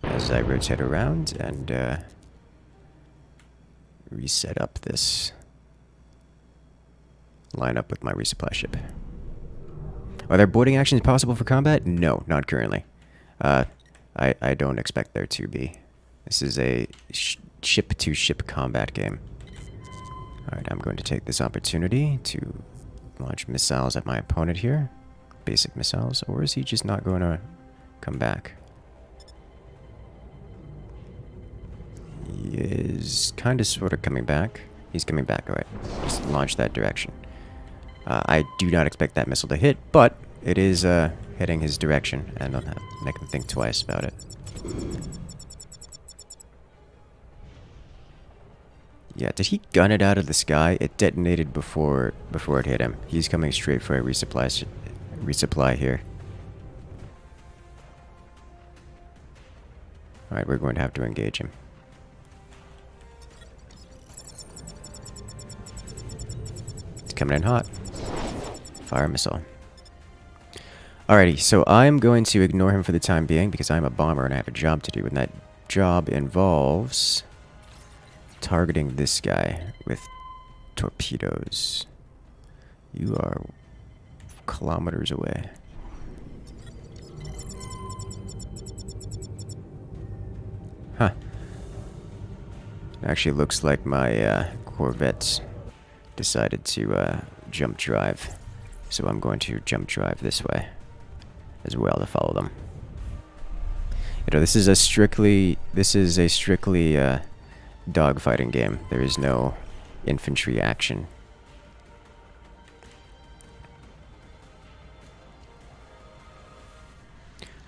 As I rotate around and reset up this line up with my resupply ship. Are there boarding actions possible for combat? No, not currently. I don't expect there to be. This is a ship-to-ship combat game. Alright, I'm going to take this opportunity to launch missiles at my opponent here. Basic missiles. Or is he just not going to come back? He is kind of sort of coming back. He's coming back, alright. Just launch that direction. I do not expect that missile to hit, but it is heading his direction, and I'll make him think twice about it. Yeah, did he gun it out of the sky? It detonated before it hit him. He's coming straight for a resupply here. Alright, we're going to have to engage him. It's coming in hot. Fire missile. Alrighty, so I'm going to ignore him for the time being because I'm a bomber and I have a job to do, and that job involves targeting this guy with torpedoes. You are kilometers away. Huh. Actually looks like my Corvette decided to jump drive. So I'm going to jump drive this way as well to follow them. You know, this is a strictly dogfighting game. There is no infantry action.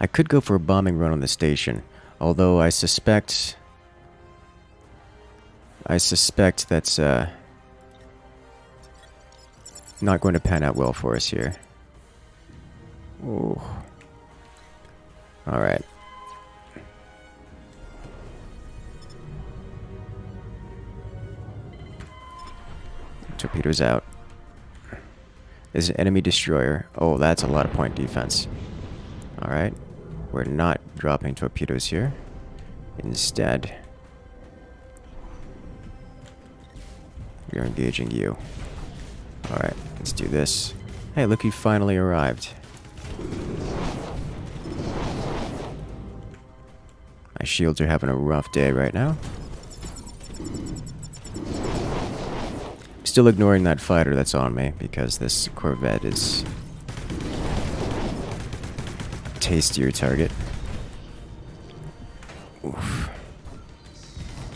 I could go for a bombing run on the station, although I suspect that's not going to pan out well for us here. Ooh. Alright. Torpedoes out. There's an enemy destroyer. Oh, that's a lot of point defense. Alright. We're not dropping torpedoes here. Instead, we're engaging you. Alright, let's do this. Hey, look, you finally arrived. My shields are having a rough day right now. Still ignoring that fighter that's on me because this Corvette is a tastier target. Oof.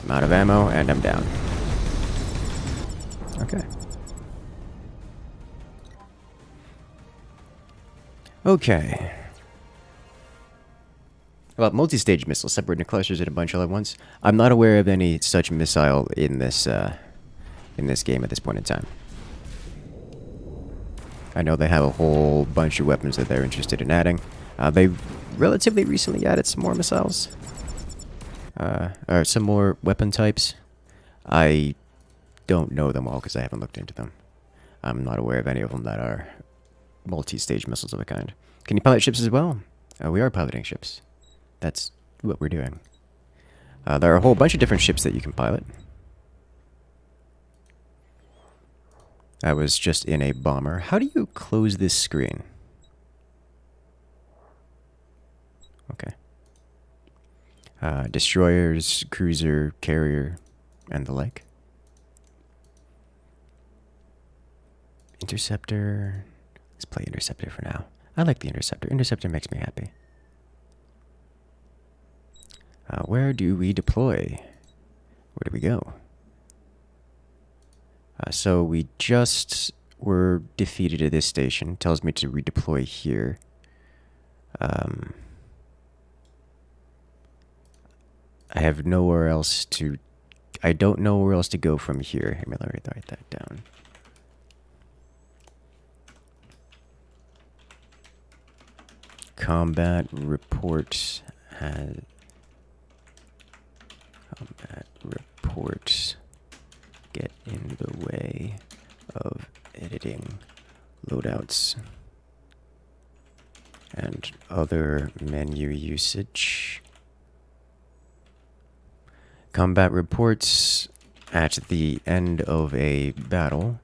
I'm out of ammo and I'm down. Okay. Okay. About multi-stage missiles separating clusters in a bunch all at once. I'm not aware of any such missile in this game at this point in time. I know they have a whole bunch of weapons that they're interested in adding. They relatively recently added some more missiles. Or some more weapon types. I don't know them all because I haven't looked into them. I'm not aware of any of them that are multi-stage missiles of a kind. Can you pilot ships as well? We are piloting ships. That's what we're doing. There are a whole bunch of different ships that you can pilot. I was just in a bomber. How do you close this screen? Okay. Destroyers, cruiser, carrier, and the like. Interceptor. Let's play Interceptor for now. I like the Interceptor. Interceptor makes me happy. Where do we deploy? Where do we go? So we just were defeated at this station. Tells me to redeploy here. I have nowhere else to... I don't know where else to go from here. Let me write that down. Combat reports has... Combat reports get in the way of editing loadouts and other menu usage. Combat reports at the end of a battle.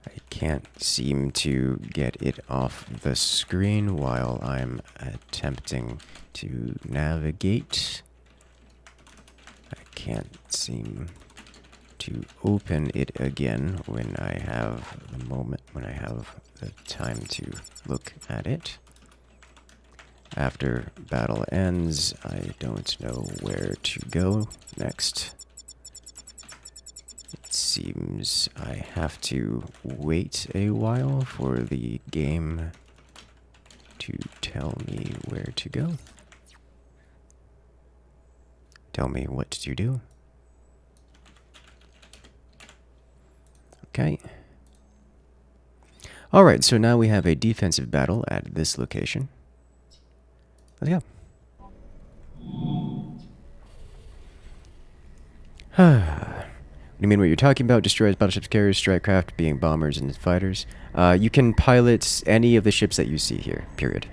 I can't seem to get it off the screen while I'm attempting to navigate. I can't seem to open it again when I have the time to look at it. After battle ends, I don't know where to go next. It seems I have to wait a while for the game to tell me where to go. Tell me what to do. Okay. Alright, so now we have a defensive battle at this location. Let's go. What do you mean what you're talking about? Destroys battleships, carriers, strike craft, being bombers and fighters. You can pilot any of the ships that you see here, period.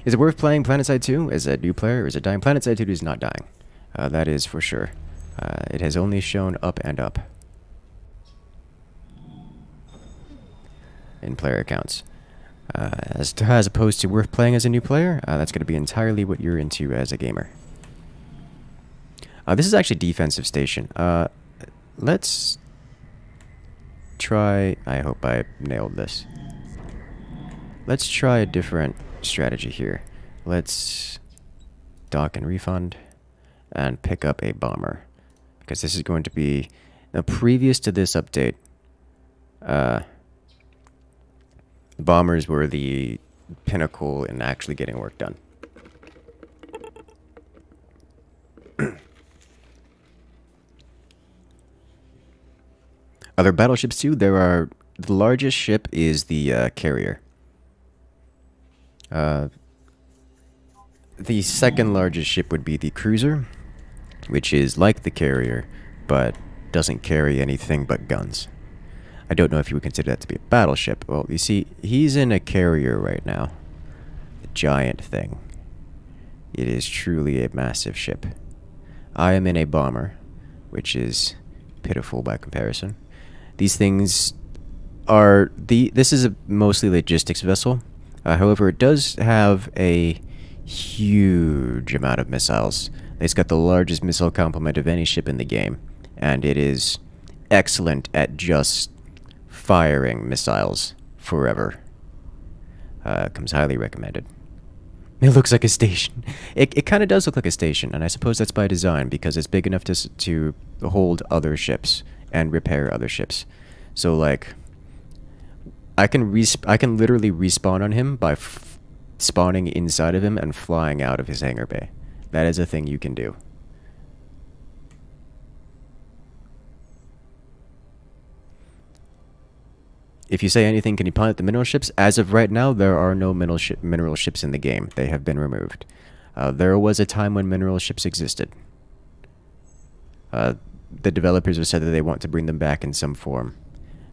Is it worth playing Planetside 2 as a new player, or is it dying? Planetside 2 is not dying. That is for sure. It has only shown up and up in player accounts. As opposed to worth playing as a new player, that's going to be entirely what you're into as a gamer. This is actually defensive station. Let's try... I hope I nailed this. Let's try a different strategy here. Let's dock and refund and pick up a bomber. Because this is going to be... Now, previous to this update, bombers were the pinnacle in actually getting work done. Other battleships too. The largest ship is the carrier. The second largest ship would be the cruiser, which is like the carrier, but doesn't carry anything but guns. I don't know if you would consider that to be a battleship. Well, you see, he's in a carrier right now. A giant thing. It is truly a massive ship. I am in a bomber, which is pitiful by comparison. These things are... This is a mostly logistics vessel. However, it does have a huge amount of missiles. It's got the largest missile complement of any ship in the game. And it is excellent at just firing missiles forever. Comes highly recommended. It looks like a station. It kind of does look like a station, and I suppose that's by design because it's big enough to hold other ships and repair other ships. So like, I can literally respawn on him by spawning inside of him and flying out of his hangar bay. That is a thing you can do. If you say anything, can you pilot the mineral ships? As of right now, there are no mineral ships in the game. They have been removed. There was a time when mineral ships existed. The developers have said that they want to bring them back in some form.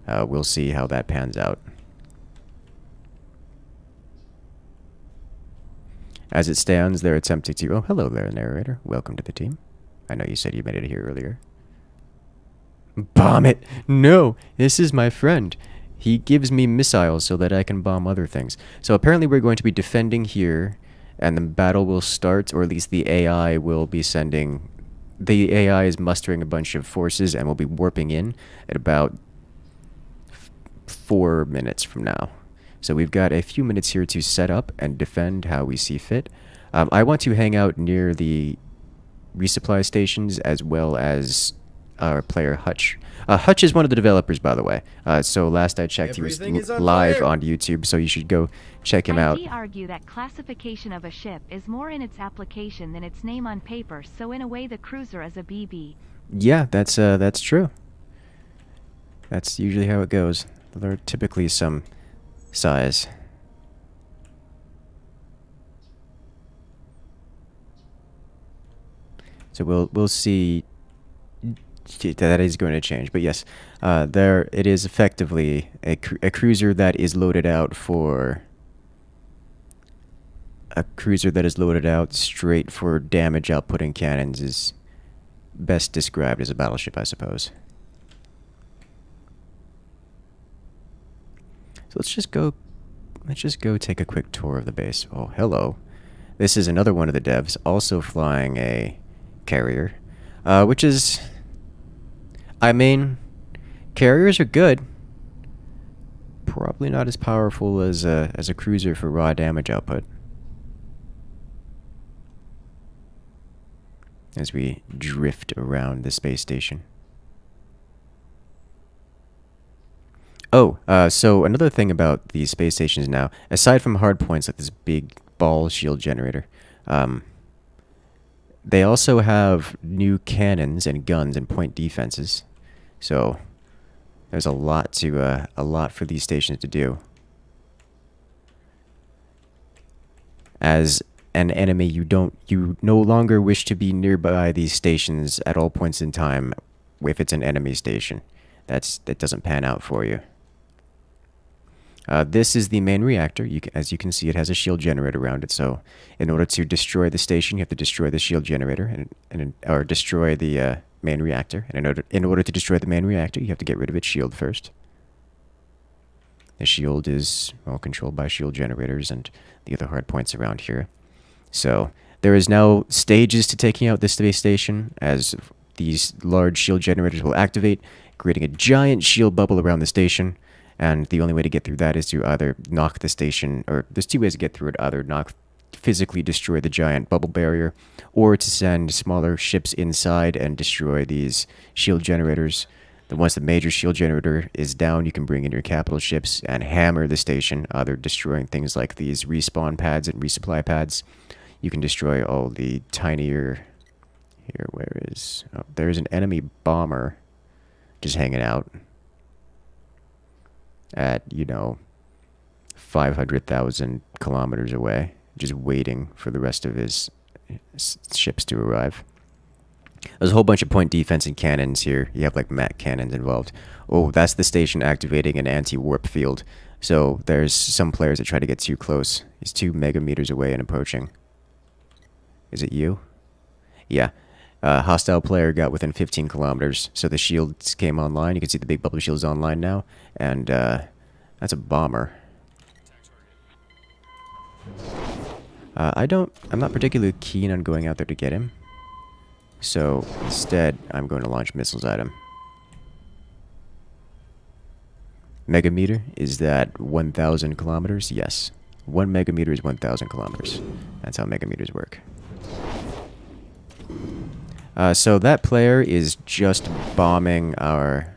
We'll see how that pans out. As it stands, they're attempting to... Oh, hello there, narrator. Welcome to the team. I know you said you made it here earlier. Bomb it! No! This is my friend. He gives me missiles so that I can bomb other things. So apparently we're going to be defending here, and the battle will start, or at least the AI will be sending... The AI is mustering a bunch of forces and will be warping in at about 4 minutes from now. So we've got a few minutes here to set up and defend how we see fit. I want to hang out near the resupply stations as well as our player Hutch. Hutch is one of the developers, by the way. So last I checked,
Everything
he
is
was
on
live
fire.
on YouTube, so you should go check him out.
I argue that classification of a ship is more in its application than its name on paper, so in a way the cruiser is a BB.
Yeah, that's true. That's usually how it goes. There are typically some size. So we'll see. That is going to change, but yes, there it is effectively a cruiser that is loaded out for a cruiser that is loaded out straight for damage outputting cannons is best described as a battleship, I suppose. So let's just go take a quick tour of the base. Oh, hello. This is another one of the devs, also flying a carrier, which is, I mean, carriers are good. Probably not as powerful as a cruiser for raw damage output. As we drift around the space station. Oh, so another thing about these space stations now, aside from hard points like this big ball shield generator, they also have new cannons and guns and point defenses. So there's a lot for these stations to do. As an enemy, you no longer wish to be nearby these stations at all points in time if it's an enemy station. That doesn't pan out for you. This is the main reactor. As you can see, it has a shield generator around it. So, in order to destroy the station, you have to destroy the shield generator, or destroy the main reactor. And in order to destroy the main reactor, you have to get rid of its shield first. The shield is well controlled by shield generators and the other hard points around here. So there is now stages to taking out this space station, as these large shield generators will activate, creating a giant shield bubble around the station. And the only way to get through that is to either knock the station, or there's two ways to get through it: either physically destroy the giant bubble barrier, or to send smaller ships inside and destroy these shield generators. Then once the major shield generator is down, you can bring in your capital ships and hammer the station, either destroying things like these respawn pads and resupply pads. You can destroy all the tinier... Here, where is... Oh, there's an enemy bomber just hanging out at, 500,000 kilometers away, just waiting for the rest of his ships to arrive. There's a whole bunch of point defense and cannons here. You have like MAC cannons involved. Oh, that's the station activating an anti-warp field. So there's some players that try to get too close. He's 2 megameters away and approaching. Is it you? Yeah. Hostile player got within 15 kilometers, so the shields came online. You can see the big bubble shields online now, and that's a bomber. I'm not particularly keen on going out there to get him, so instead I'm going to launch missiles at him. Megameter, is that 1,000 kilometers? Yes. 1 megameter is 1,000 kilometers. That's how megameters work. So that player is just bombing our...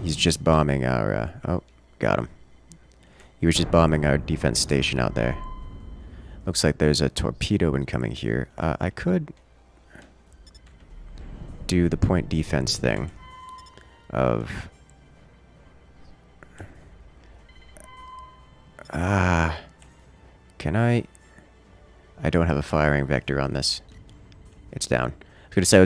He's just bombing our... oh, got him. He was just bombing our defense station out there. Looks like there's a torpedo incoming here. I could do the point defense thing of... can I don't have a firing vector on this. It's down. I was going to say I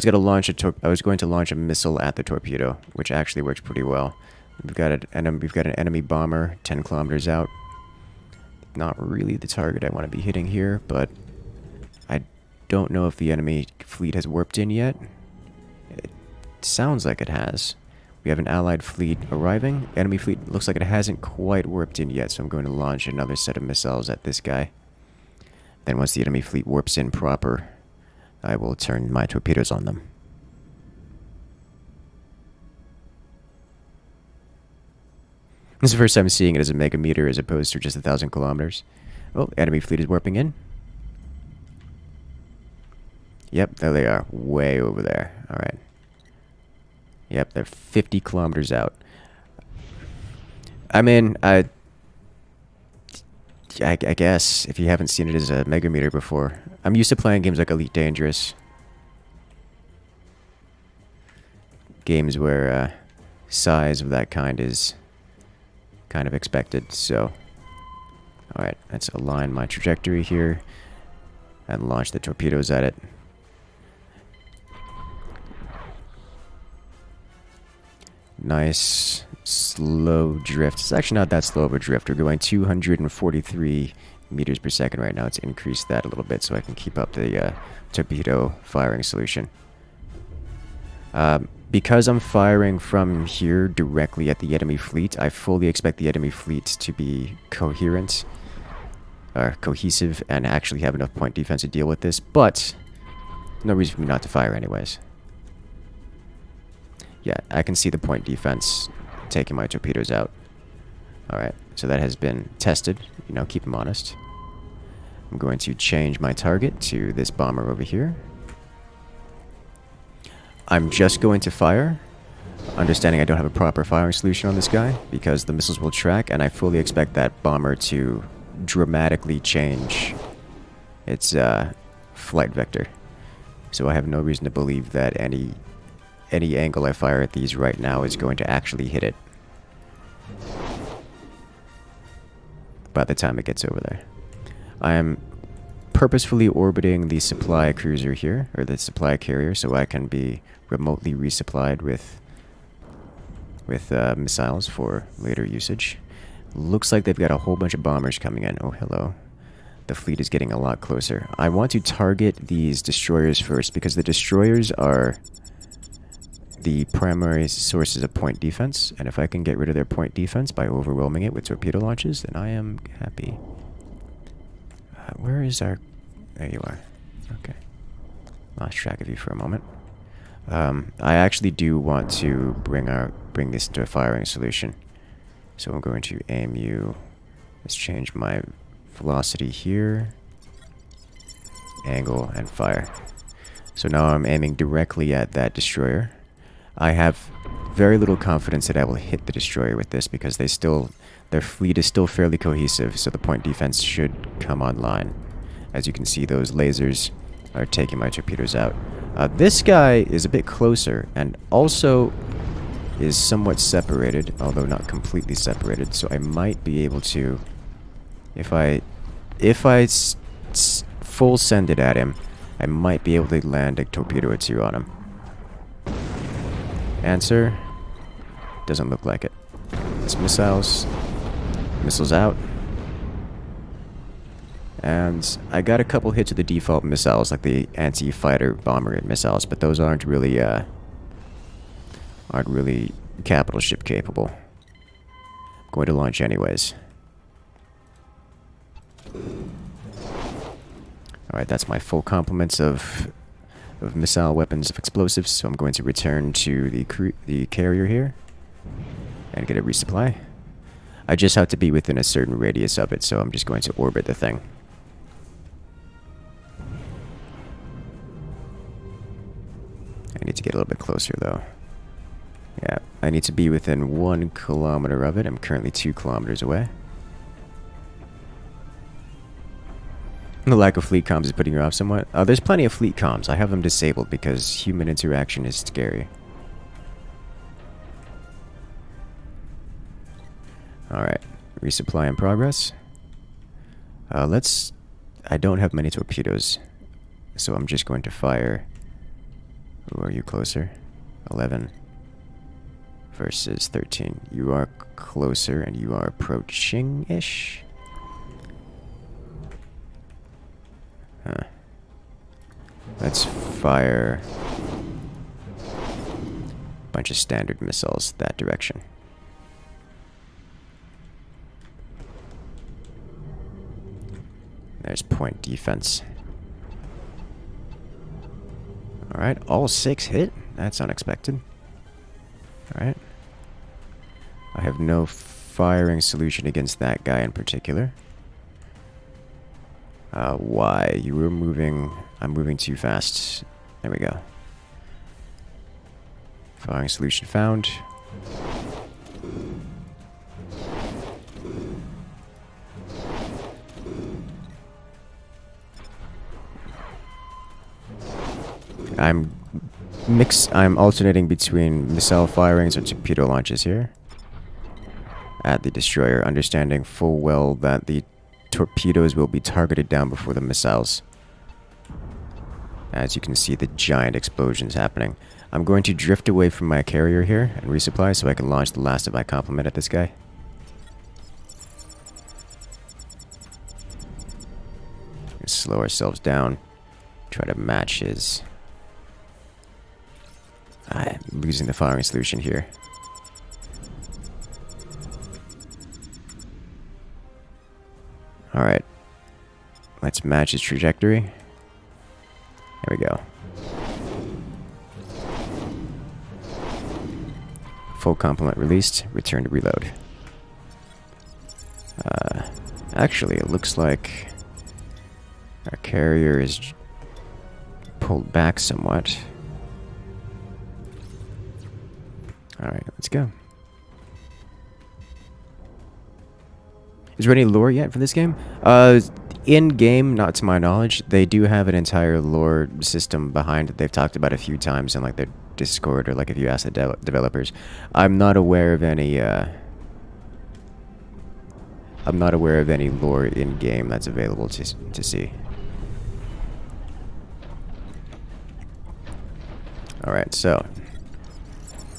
was going to launch a missile at the torpedo, which actually works pretty well. We've got an enemy bomber 10 kilometers out. Not really the target I want to be hitting here, but I don't know if the enemy fleet has warped in yet. It sounds like it has. We have an allied fleet arriving. Enemy fleet looks like it hasn't quite warped in yet, so I'm going to launch another set of missiles at this guy. Then once the enemy fleet warps in proper, I will turn my torpedoes on them. This is the first time seeing it as a megameter as opposed to just 1,000 kilometers. Oh, enemy fleet is warping in. Yep, there they are. Way over there. Alright. Yep, they're 50 kilometers out. I mean, I guess if you haven't seen it as a megameter before, I'm used to playing games like Elite Dangerous. Games where size of that kind is kind of expected, so... Alright, let's align my trajectory here and launch the torpedoes at it. Nice slow drift. It's actually not that slow of a drift. We're going 243 meters per second right now. Let's increase that a little bit so I can keep up the torpedo firing solution. Because I'm firing from here directly at the enemy fleet, I fully expect the enemy fleet to be coherent, or cohesive, and actually have enough point defense to deal with this, but no reason for me not to fire anyways. Yeah, I can see the point defense taking my torpedoes out. Alright, so that has been tested. You know, keep them honest. I'm going to change my target to this bomber over here. I'm just going to fire, understanding I don't have a proper firing solution on this guy, because the missiles will track, and I fully expect that bomber to dramatically change its flight vector. So I have no reason to believe that any angle I fire at these right now is going to actually hit it by the time it gets over there. I am purposefully orbiting the supply cruiser here, or the supply carrier, so I can be remotely resupplied with missiles for later usage. Looks like they've got a whole bunch of bombers coming in. Oh, hello. The fleet is getting a lot closer. I want to target these destroyers first, because the destroyers are the primary sources of point defense, and if I can get rid of their point defense by overwhelming it with torpedo launches, then I am happy. Where is our... There you are. Okay. Lost track of you for a moment. I actually do want to bring this to a firing solution. So I'm going to aim you... Let's change my velocity here. Angle and fire. So now I'm aiming directly at that destroyer. I have very little confidence that I will hit the destroyer with this, because their fleet is still fairly cohesive, so the point defense should come online. As you can see, those lasers are taking my torpedoes out. This guy is a bit closer, and also is somewhat separated, although not completely separated, so I might be able to... If I full send it at him, I might be able to land a torpedo or two on him. Answer: doesn't look like it. It's missiles. Missiles out. And I got a couple hits of the default missiles, like the anti-fighter bomber missiles, but those aren't really capital ship capable. I'm going to launch anyways. Alright, that's my full complements of missile weapons of explosives, so I'm going to return to the carrier here and get a resupply. I just have to be within a certain radius of it, so I'm just going to orbit the thing. I need to get a little bit closer though. Yeah, I need to be within 1 kilometer of it. I'm currently 2 kilometers away. The lack of fleet comms is putting you off somewhat. There's plenty of fleet comms. I have them disabled because human interaction is scary. Alright, resupply in progress. I don't have many torpedoes, so I'm just going to fire. Ooh, are you closer? 11 versus 13. You are closer and you are approaching-ish. Huh. Let's fire a bunch of standard missiles that direction. There's point defense. Alright, all 6 hit. That's unexpected. Alright. I have no firing solution against that guy in particular. Why? You were moving... I'm moving too fast. There we go. Firing solution found. I'm alternating between missile firings or torpedo launches here at the destroyer, understanding full well that the torpedoes will be targeted down before the missiles. As you can see, the giant explosions happening. I'm going to drift away from my carrier here and resupply so I can launch the last of my complement at this guy. Slow ourselves down. Try to match his... I'm losing the firing solution here. Alright. Let's match his trajectory. There we go. Full complement released. Return to reload. Actually, it looks like our carrier is pulled back somewhat. Alright, let's go. Is there any lore yet for this game? In-game, not to my knowledge. They do have an entire lore system behind it. They've talked about a few times in like their Discord or like if you ask the developers. I'm not aware of any lore in-game that's available to see. Alright, so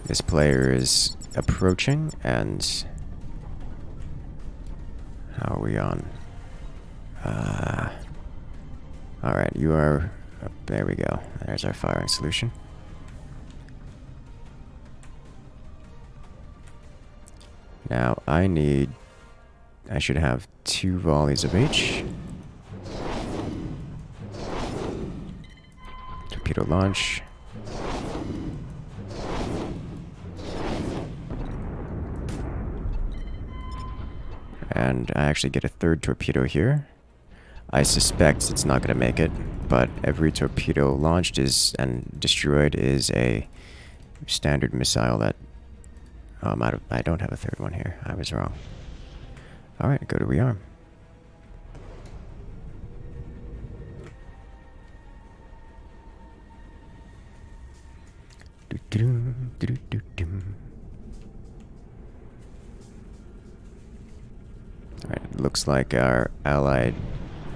this player is approaching, and how are we on? Alright, you are... there we go. There's our firing solution. Now, I should have 2 volleys of H. Torpedo launch. And I actually get a 3rd torpedo here. I suspect it's not going to make it, but every torpedo launched and destroyed is a standard missile that... I don't have a 3rd one here. I was wrong. Alright, go to rearm. Alright, looks like our allied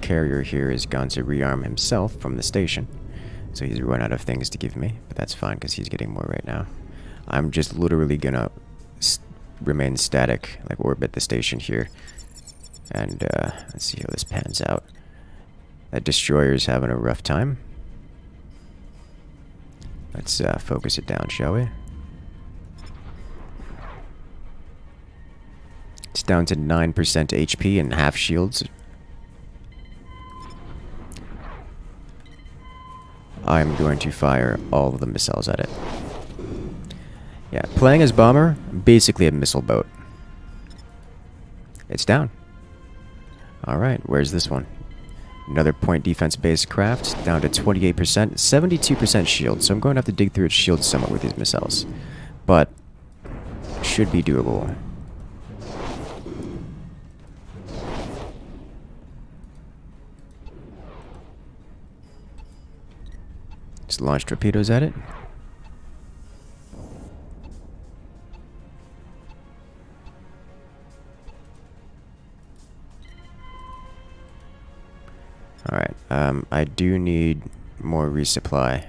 carrier here has gone to rearm himself from the station. So he's run out of things to give me, but that's fine because he's getting more right now. I'm just literally gonna remain static, like orbit the station here. And let's see how this pans out. That destroyer's having a rough time. Let's focus it down, shall we? It's down to 9% HP and half shields. I'm going to fire all of the missiles at it. Yeah, playing as bomber, basically a missile boat. It's down. Alright, where's this one? Another point defense based craft, down to 28%, 72% shield, so I'm going to have to dig through its shield somewhat with these missiles. But, should be doable. Just launch torpedoes at it. Alright, I do need more resupply.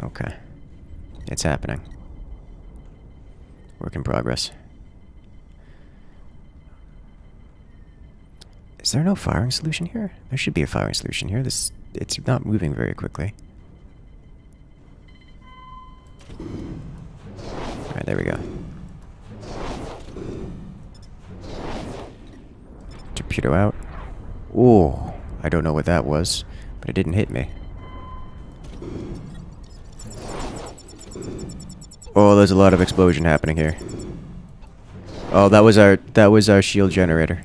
Okay. It's happening. Work in progress. Is there no firing solution here? There should be a firing solution here. It's not moving very quickly. Alright, there we go. Torpedo out. Oh, I don't know what that was, but it didn't hit me. Oh, there's a lot of explosion happening here. Oh, that was our shield generator.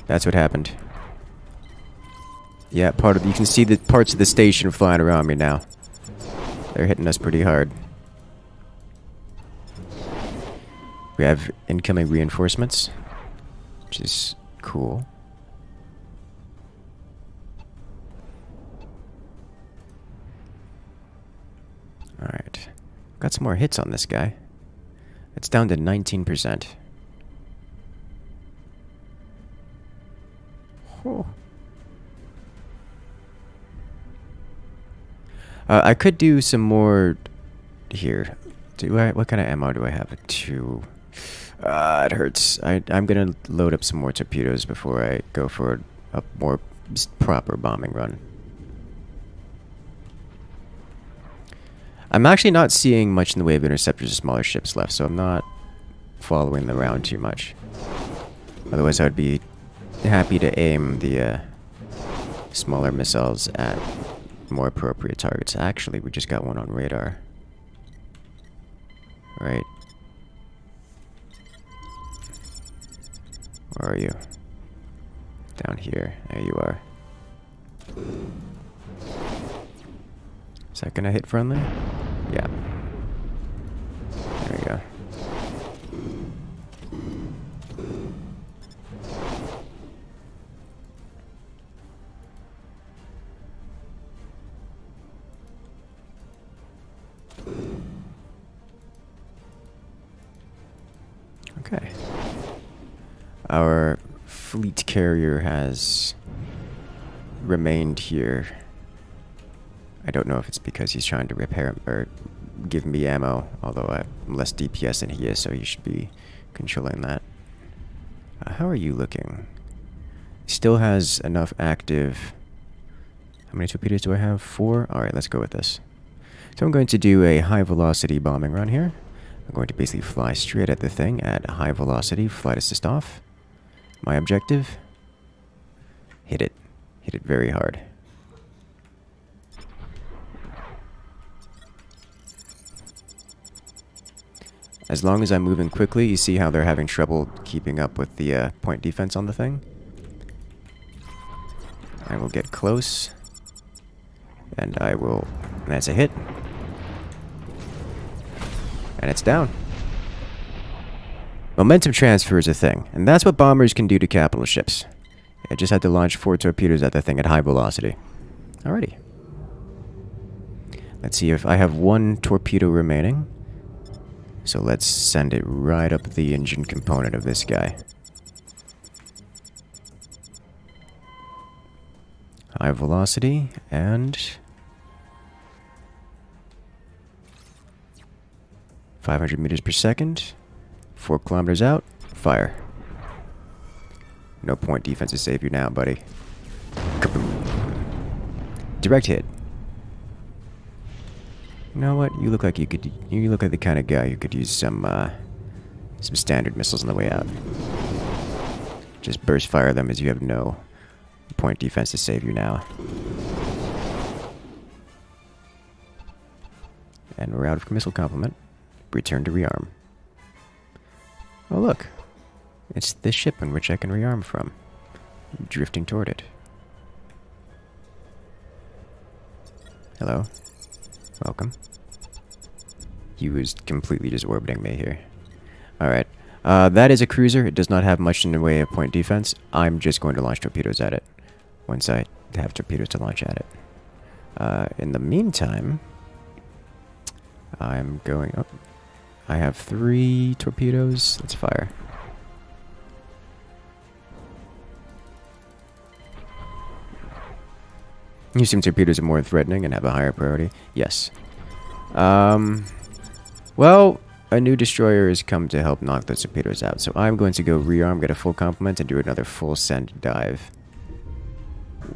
That's what happened. Yeah, you can see the parts of the station flying around me now. They're hitting us pretty hard. We have incoming reinforcements, which is cool. Alright. Got some more hits on this guy. It's down to 19%. Oh. I could do some more here. What kind of ammo do I have? Two. It hurts. I'm gonna load up some more torpedoes before I go for a more proper bombing run. I'm actually not seeing much in the way of interceptors or smaller ships left, so I'm not following them around too much. Otherwise, I would be happy to aim the smaller missiles at more appropriate targets. Actually, we just got one on radar. Right. Where are you? Down here. There you are. Is that gonna hit friendly? Yeah. There we go. Okay. Our fleet carrier has remained here. I don't know if it's because he's trying to repair or give me ammo, although I'm less DPS than he is, so he should be controlling that. How are you looking? Still has enough active. How many torpedoes do I have? 4? Alright, let's go with this. So I'm going to do a high velocity bombing run here. I'm going to basically fly straight at the thing at high velocity, flight assist off. My objective? Hit it. Hit it very hard. As long as I'm moving quickly, you see how they're having trouble keeping up with the point defense on the thing. I will get close. And I will... And that's a hit. And it's down. Momentum transfer is a thing, and that's what bombers can do to capital ships. I just had to launch 4 torpedoes at the thing at high velocity. Alrighty. Let's see if I have 1 torpedo remaining. So let's send it right up the engine component of this guy. High velocity, and 500 meters per second. 4 kilometers out. Fire. No point defense to save you now, buddy. Kaboom. Direct hit. You know what? You look like you could. You look like the kind of guy who could use some standard missiles on the way out. Just burst fire them as you have no point defense to save you now. And we're out of missile complement. Return to rearm. Oh look, it's this ship in which I can rearm from. Drifting toward it. Hello. Welcome. He was completely just orbiting me here. Alright. That is a cruiser. It does not have much in the way of point defense. I'm just going to launch torpedoes at it. Once I have torpedoes to launch at it. In the meantime, I'm going up. I have 3 torpedoes. Let's fire. You assume torpedoes are more threatening and have a higher priority? Yes. Well, a new destroyer has come to help knock the torpedoes out, so I'm going to go rearm, get a full complement, and do another full send dive.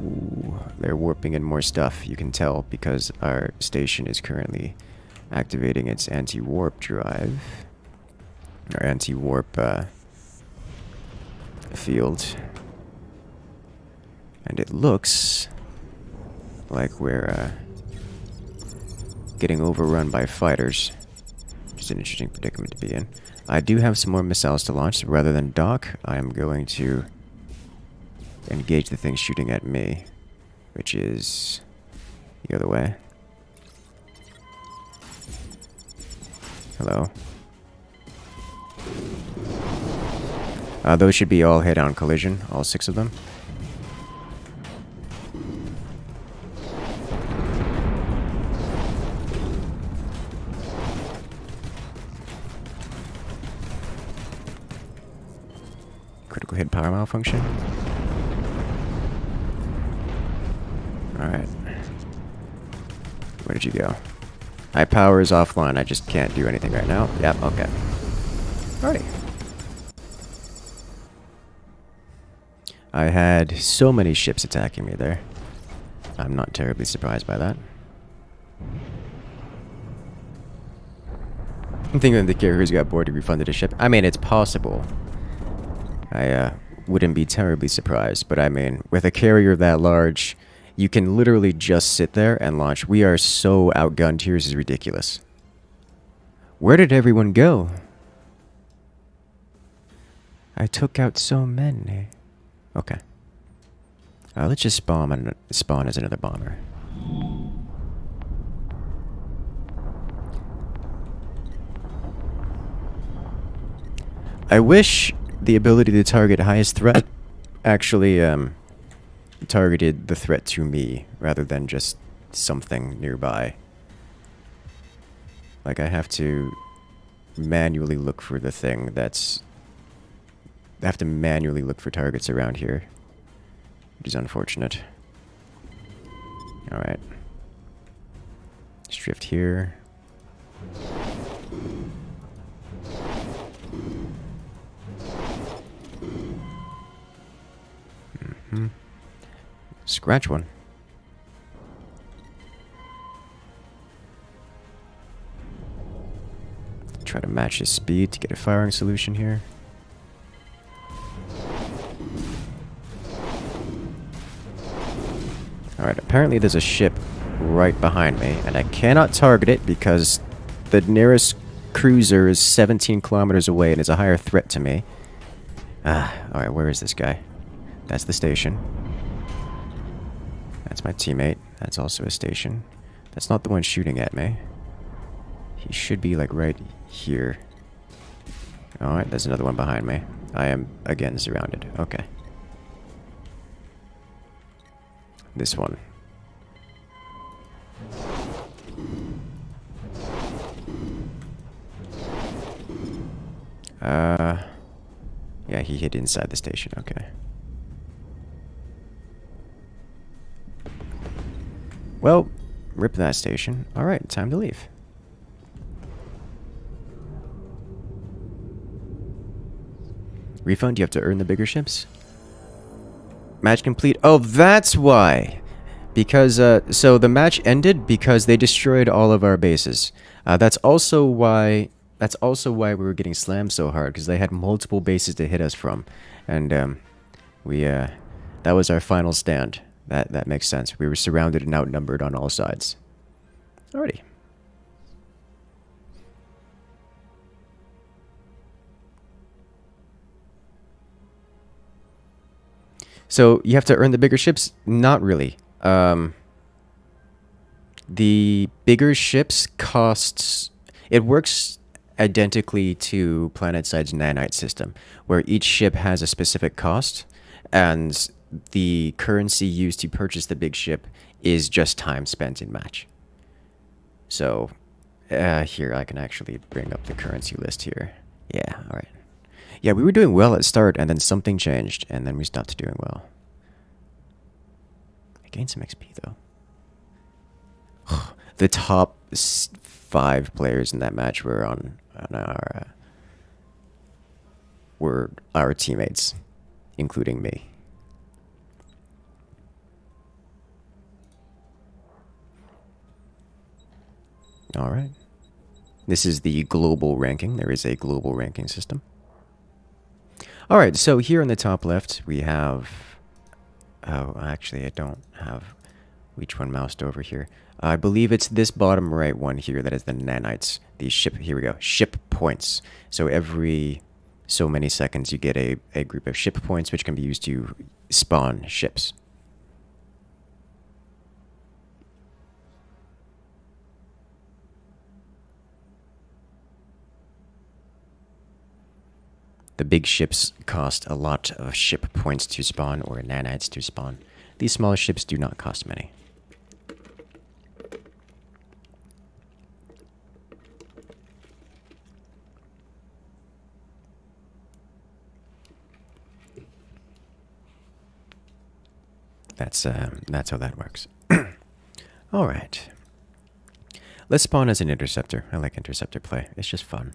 Ooh, they're warping in more stuff, you can tell, because our station is currently activating its anti-warp drive. Or anti-warp field. And it looks like we're getting overrun by fighters. Which is an interesting predicament to be in. I do have some more missiles to launch, so rather than dock, I'm going to engage the thing shooting at me, which is the other way. Hello. Those should be all head-on collision, all 6 of them. Critical hit power malfunction. Alright. Where did you go? High power is offline. I just can't do anything right now. Yep, okay. Alrighty. I had so many ships attacking me there. I'm not terribly surprised by that. I'm thinking the carriers got bored and refunded a ship. I mean, it's possible. I wouldn't be terribly surprised, but I mean, with a carrier that large, you can literally just sit there and launch. We are so outgunned here, this is ridiculous. Where did everyone go? I took out so many. Okay. Let's just spawn as another bomber. I wish the ability to target highest threat actually targeted the threat to me rather than just something nearby. Like I have to manually look for the thing that's... I have to manually look for targets around here, which is unfortunate. Alright. Let's drift here. Scratch one. Try to match his speed to get a firing solution here. Alright, apparently there's a ship right behind me, and I cannot target it because the nearest cruiser is 17 kilometers away and is a higher threat to me. Alright, where is this guy? That's the station. That's my teammate. That's also a station. That's not the one shooting at me. He should be, like, right here. Alright, there's another one behind me. I am, again, surrounded. Okay. This one. Yeah, he hid inside the station. Okay. Well, rip that station. Alright, time to leave. Refund? You have to earn the bigger ships? Match complete. Oh, that's why. Because, so the match ended because they destroyed all of our bases. That's also why we were getting slammed so hard, because they had multiple bases to hit us from. And, that was our final stand. That makes sense. We were surrounded and outnumbered on all sides. Alrighty. So, you have to earn the bigger ships? Not really. The bigger ships costs... It works identically to Planetside's nanite system, where each ship has a specific cost, and the currency used to purchase the big ship is just time spent in match. So, here, I can actually bring up the currency list here. Yeah, alright. Yeah, we were doing well at start, and then something changed, and then we stopped doing well. I gained some XP, though. The top 5 players in that match were on our teammates, including me. Alright. This is the global ranking. There is a global ranking system. Alright, so here on the top left, we have... Oh, actually, I don't have which one moused over here. I believe it's this bottom right one here that is the nanites. The ship... Here we go. Ship points. So every so many seconds, you get a group of ship points, which can be used to spawn ships. The big ships cost a lot of ship points to spawn or nanites to spawn. These smaller ships do not cost many. That's how that works. All right. Let's spawn as an interceptor. I like interceptor play. It's just fun.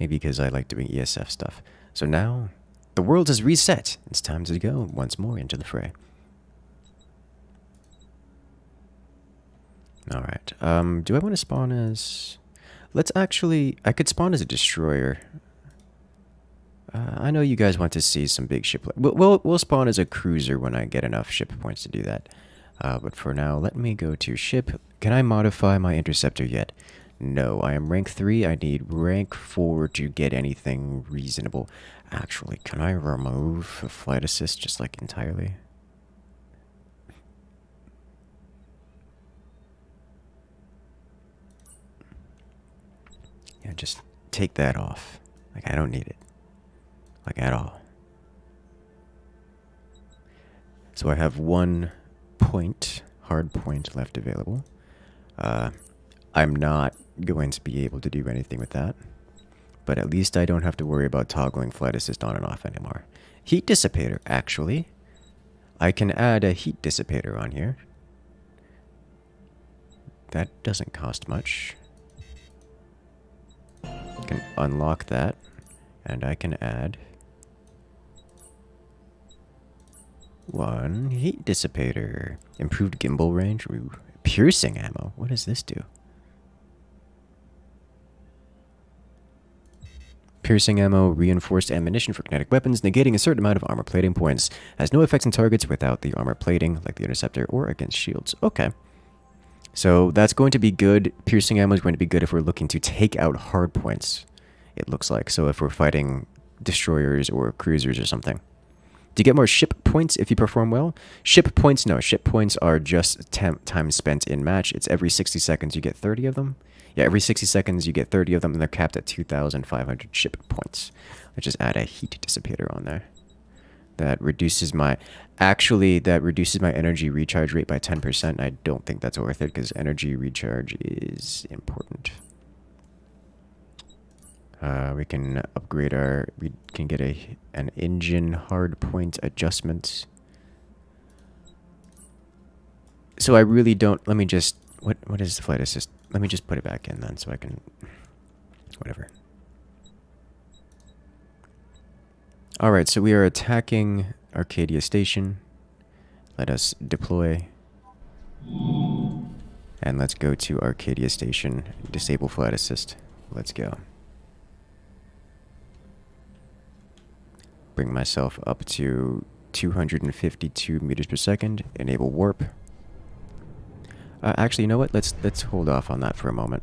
Maybe because I like doing ESF stuff. So now, the world is reset. It's time to go once more into the fray. Alright, do I want to spawn as... Let's actually... I could spawn as a destroyer. I know you guys want to see some big ship... We'll spawn as a cruiser when I get enough ship points to do that. But for now, let me go to ship. Can I modify my interceptor yet? No, I am rank 3. I need rank 4 to get anything reasonable. Actually, can I remove a flight assist just like entirely? Yeah, just take that off. Like, I don't need it. Like, at all. So I have 1 point, hard point left available. I'm not going to be able to do anything with that. But at least I don't have to worry about toggling flight assist on and off anymore. Heat dissipator, actually. I can add a heat dissipator on here. That doesn't cost much. I can unlock that. And I can add 1 heat dissipator. Improved gimbal range. Ooh. Piercing ammo. What does this do? Piercing ammo, reinforced ammunition for kinetic weapons, negating a certain amount of armor plating points. Has no effects on targets without the armor plating, like the interceptor, or against shields. Okay. So that's going to be good. Piercing ammo is going to be good if we're looking to take out hard points, it looks like. So if we're fighting destroyers or cruisers or something. Do you get more ship points if you perform well? Ship points, no. Ship points are just time spent in match. It's every 60 seconds you get 30 of them. Yeah, every 60 seconds you get 30 of them, and they're capped at 2,500 ship points. Let's just add a heat dissipator on there. That reduces my... Actually, that reduces my energy recharge rate by 10%. I don't think that's worth it, because energy recharge is important. We can upgrade our... We can get an engine hard point adjustment. So I really don't... Let me just... What is the flight assist? Let me just put it back in then so I can... Whatever. Alright, so we are attacking Arcadia Station. Let us deploy. And let's go to Arcadia Station. Disable flight assist. Let's go. Bring myself up to 252 meters per second. Enable warp. Actually, you know what? Let's hold off on that for a moment.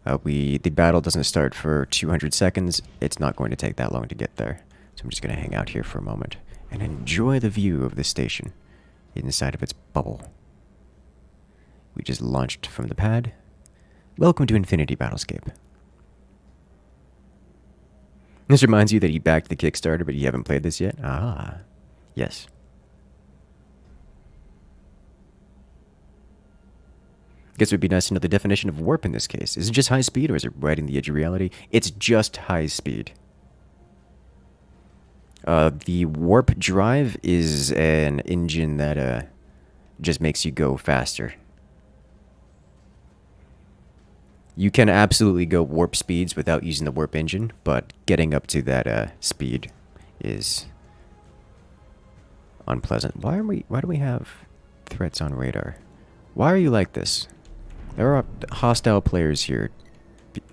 The battle doesn't start for 200 seconds. It's not going to take that long to get there. So I'm just going to hang out here for a moment and enjoy the view of the station inside of its bubble. We just launched from the pad. Welcome to Infinity Battlescape. This reminds you that you backed the Kickstarter, but you haven't played this yet? Ah, yes. Guess it would be nice to know the definition of warp in this case. Is it just high speed, or is it right in the edge of reality? It's just high speed. The warp drive is an engine that just makes you go faster. You can absolutely go warp speeds without using the warp engine, but getting up to that speed is unpleasant. Why do we have threats on radar? Why are you like this? There are hostile players here.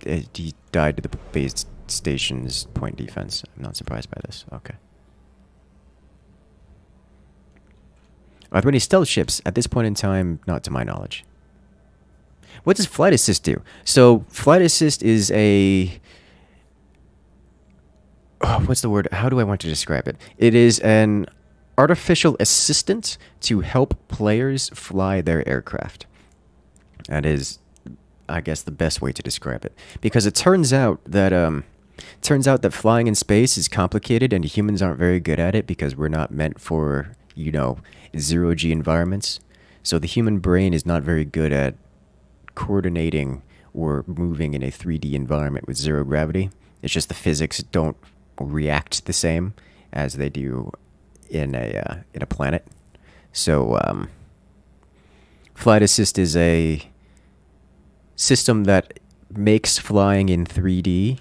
He died to the base station's point defense. I'm not surprised by this. Okay. Are there any stealth ships at this point in time? Not to my knowledge. What does flight assist do? So, flight assist is a... what's the word? How do I want to describe it? It is an artificial assistant to help players fly their aircraft. That is, I guess, the best way to describe it. Because it turns out that Turns out that flying in space is complicated and humans aren't very good at it because we're not meant for, zero-G environments. So the human brain is not very good at coordinating or moving in a 3D environment with zero gravity. It's just the physics don't react the same as they do in a planet. So Flight Assist is a system that makes flying in 3D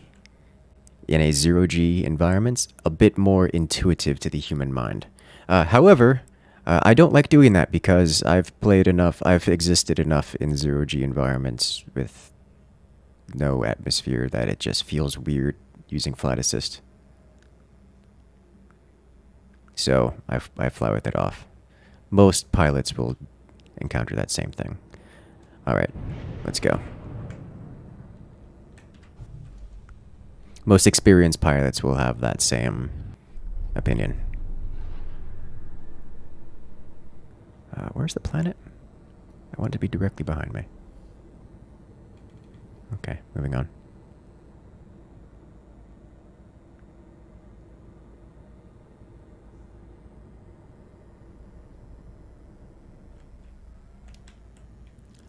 in a zero-G environment a bit more intuitive to the human mind. However, I don't like doing that because I've existed enough in zero-G environments with no atmosphere that it just feels weird using Flight Assist. So I fly with it off. Most pilots will encounter that same thing. Alright, let's go. Most experienced pilots will have that same opinion. Where's the planet? I want it to be directly behind me. Okay, moving on.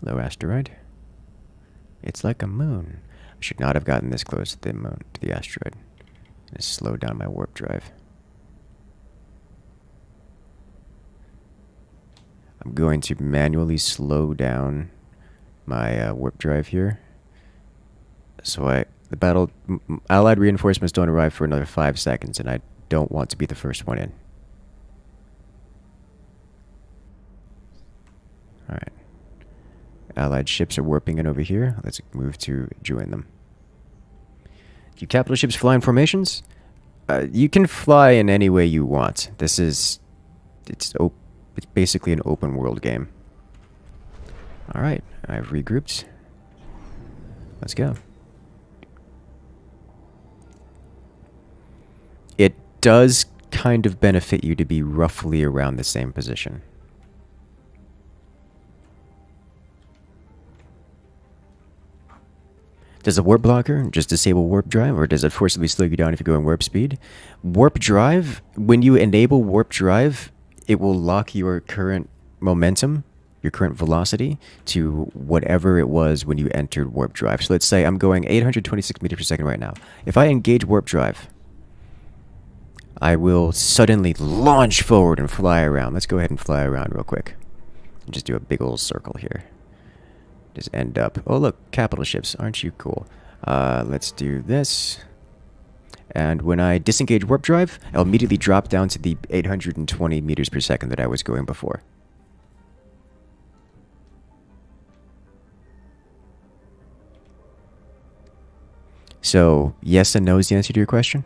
Hello, asteroid. It's like a moon. I should not have gotten this close to the moon, to the asteroid. It slowed down my warp drive. I'm going to manually slow down my warp drive here. So Allied reinforcements don't arrive for another 5 seconds, and I don't want to be the first one in. Alright. Allied ships are warping in over here. Let's move to join them. Do capital ships fly in formations? You can fly in any way you want. It's basically an open world game. Alright, I've regrouped. Let's go. It does kind of benefit you to be roughly around the same position. Does a warp blocker just disable warp drive, or does it forcibly slow you down if you go in warp speed? Warp drive, when you enable warp drive, it will lock your current momentum, your current velocity, to whatever it was when you entered warp drive. So let's say I'm going 826 meters per second right now. If I engage warp drive, I will suddenly launch forward and fly around. Let's go ahead and fly around real quick. And just do a big old circle here. Just end up... Oh, look, capital ships. Aren't you cool? Let's do this. And when I disengage warp drive, I'll immediately drop down to the 820 meters per second that I was going before. So, yes and no is the answer to your question?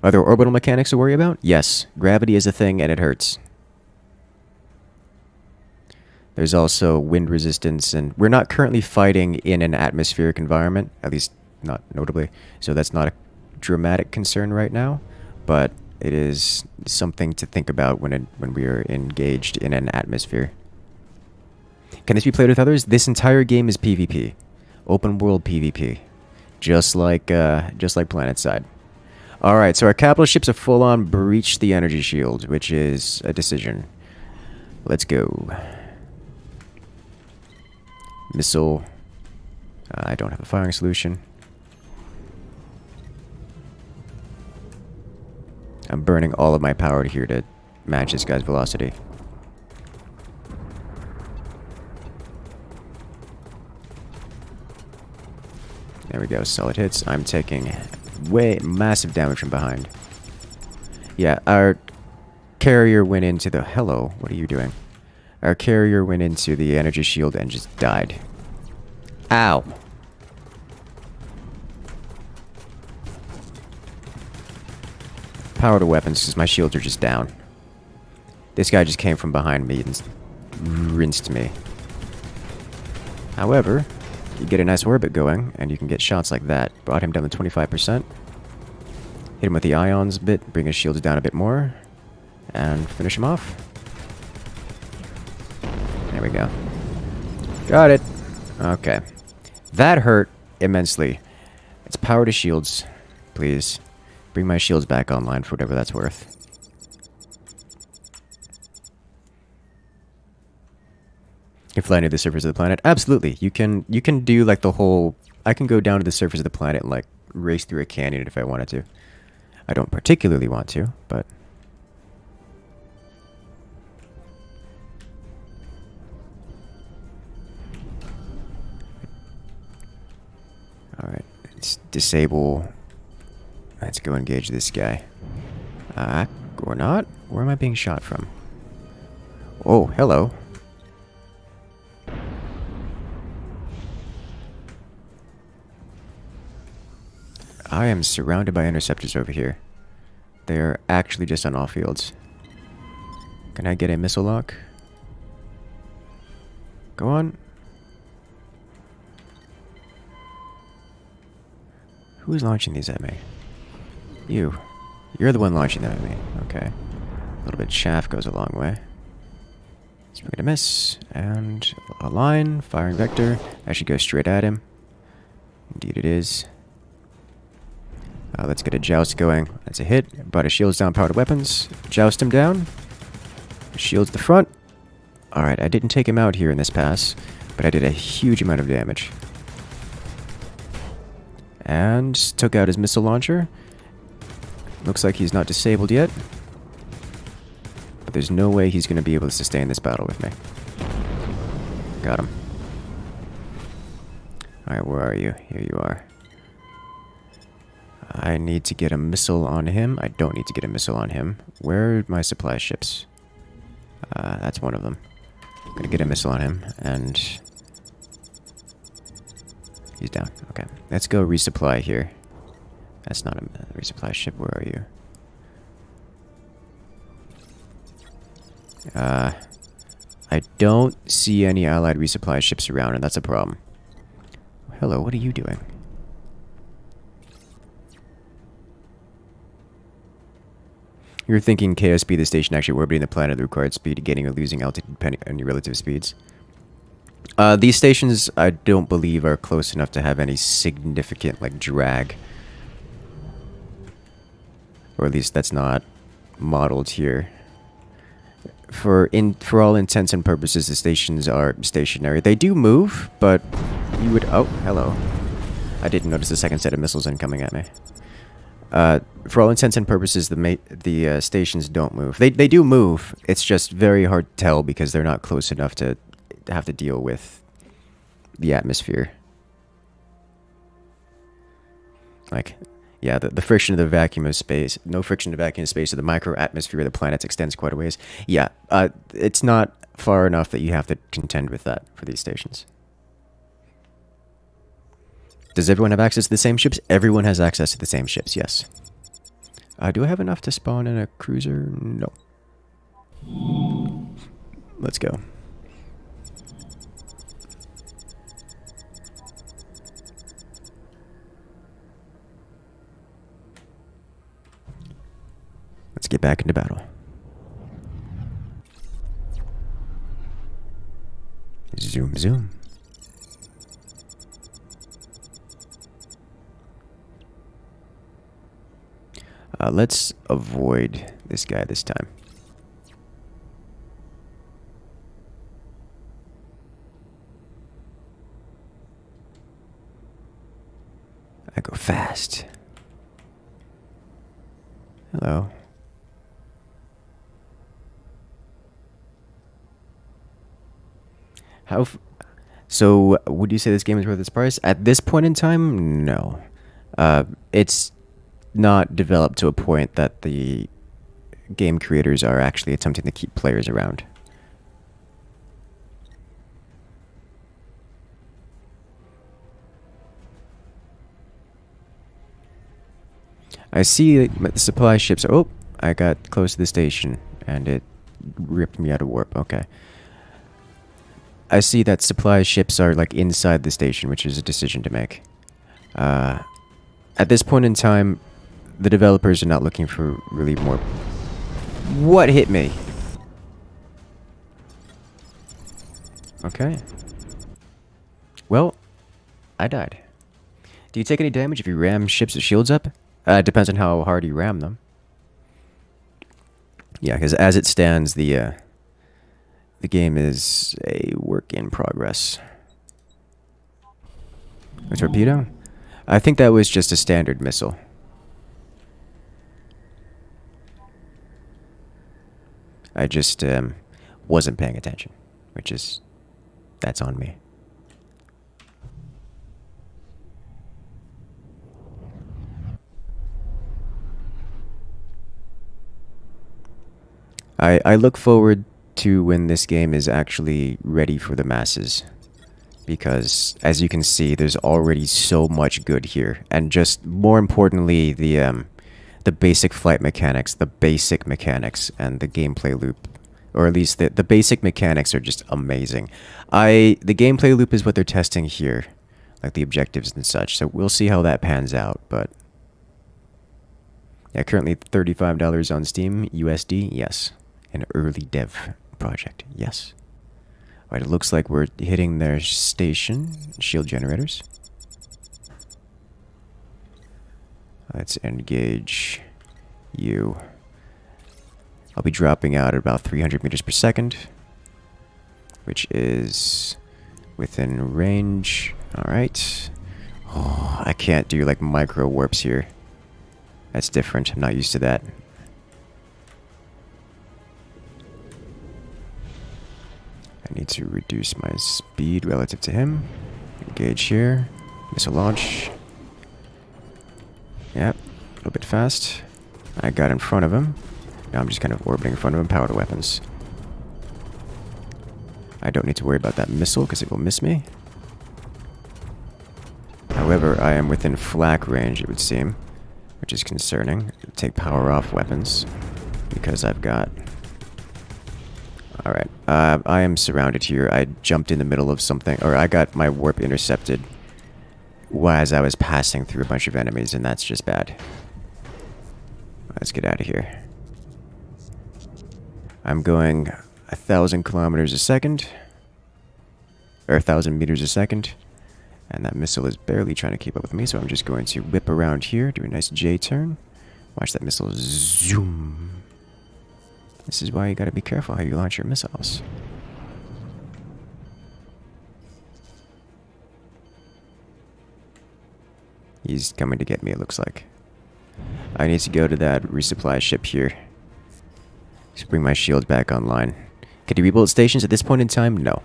Are there orbital mechanics to worry about? Yes. Gravity is a thing and it hurts. There's also wind resistance, and we're not currently fighting in an atmospheric environment, at least not notably, so that's not a dramatic concern right now, but it is something to think about when we are engaged in an atmosphere. Can this be played with others? This entire game is PvP. Open world PvP. Just like Planetside. Alright, so our capital ships have full-on breached the energy shield, which is a decision. Let's go. Missile. I don't have a firing solution. I'm burning all of my power here to match this guy's velocity. There we go, solid hits. I'm taking massive damage from behind. Yeah, our carrier went into the... Hello, what are you doing? Our carrier went into the energy shield and just died. Ow! Power to weapons, because my shields are just down. This guy just came from behind me and rinsed me. However, you get a nice orbit going, and you can get shots like that. Brought him down to 25%. Hit him with the ions a bit, bring his shields down a bit more, and finish him off. There we go. Got it. Okay. That hurt immensely. It's power to shields. Please. Bring my shields back online for whatever that's worth. You can fly near the surface of the planet. Absolutely. You can do like the whole... I can go down to the surface of the planet and like race through a canyon if I wanted to. I don't particularly want to, but... Alright, let's disable... Let's go engage this guy. Or not? Where am I being shot from? Oh, hello. I am surrounded by interceptors over here. They are actually just on all fields. Can I get a missile lock? Go on. Who is launching these at me? You. You're the one launching them at me. Okay. A little bit of chaff goes a long way. So we're gonna miss. And a line. Firing vector. I should go straight at him. Indeed it is. Let's get a joust going. That's a hit. Brought his shields down, powered weapons. Joust him down. Shields the front. Alright, I didn't take him out here in this pass, but I did a huge amount of damage. And took out his missile launcher. Looks like he's not disabled yet. But there's no way he's going to be able to sustain this battle with me. Got him. Alright, where are you? Here you are. I need to get a missile on him. I don't need to get a missile on him. Where are my supply ships? That's one of them. I'm gonna get a missile on him, and... He's down. Okay. Let's go resupply here. That's not a resupply ship. Where are you? I don't see any allied resupply ships around, and that's a problem. Hello, what are you doing? You're thinking KSP, the station actually orbiting the planet at the required speed, gaining or losing altitude depending on your relative speeds. These stations, I don't believe, are close enough to have any significant, like, drag. Or at least that's not modeled here. For all intents and purposes, the stations are stationary. They do move, but you would... Oh, hello. I didn't notice the second set of missiles incoming at me. For all intents and purposes, the stations don't move. They do move. It's just very hard to tell because they're not close enough to have to deal with the atmosphere. Like, yeah, the friction of the vacuum of space, no friction of the vacuum of space, of the micro atmosphere of the planets extends quite a ways. Yeah, it's not far enough that you have to contend with that for these stations. Does everyone have access to the same ships? Everyone has access to the same ships, yes. Do I have enough to spawn in a cruiser? No. Let's go. Let's get back into battle. Zoom, zoom. Let's avoid this guy this time. I go fast. Hello. So, would you say this game is worth its price? At this point in time, no. It's not developed to a point that the game creators are actually attempting to keep players around. I see the supply ships. Oh, I got close to the station and it ripped me out of warp. Okay. I see that supply ships are like inside the station, which is a decision to make. At this point in time, the developers are not looking for really more... What hit me? Okay. Well, I died. Do you take any damage if you ram ships with shields up? It depends on how hard you ram them. Yeah, because as it stands, the game is a work in progress. A torpedo? I think that was just a standard missile. I just wasn't paying attention, which is, that's on me. I look forward to when this game is actually ready for the masses. Because, as you can see, there's already so much good here. And just, more importantly, the basic flight mechanics, the basic mechanics, and the gameplay loop. Or at least, the basic mechanics are just amazing. The gameplay loop is what they're testing here. Like the objectives and such. So we'll see how that pans out, but... Yeah, currently $35 on Steam, USD, yes. An early dev project, yes. Alright, it looks like we're hitting their station. Shield generators. Let's engage you. I'll be dropping out at about 300 meters per second, which is within range. Alright. Oh, I can't do like micro warps here. That's different. I'm not used to that. I need to reduce my speed relative to him. Engage here. Missile launch. Yep. A little bit fast. I got in front of him. Now I'm just kind of orbiting in front of him. Power to weapons. I don't need to worry about that missile because it will miss me. However, I am within flak range, it would seem, which is concerning. Take power off weapons because I've got... Alright, I am surrounded here. I jumped in the middle of something, or I got my warp intercepted as I was passing through a bunch of enemies, and that's just bad. Let's get out of here. I'm going 1,000 kilometers a second, or 1,000 meters a second, and that missile is barely trying to keep up with me, so I'm just going to whip around here, do a nice J-turn. Watch that missile zoom. This is why you gotta be careful how you launch your missiles. He's coming to get me, it looks like. I need to go to that resupply ship here. Just bring my shield back online. Can you rebuild stations at this point in time? No.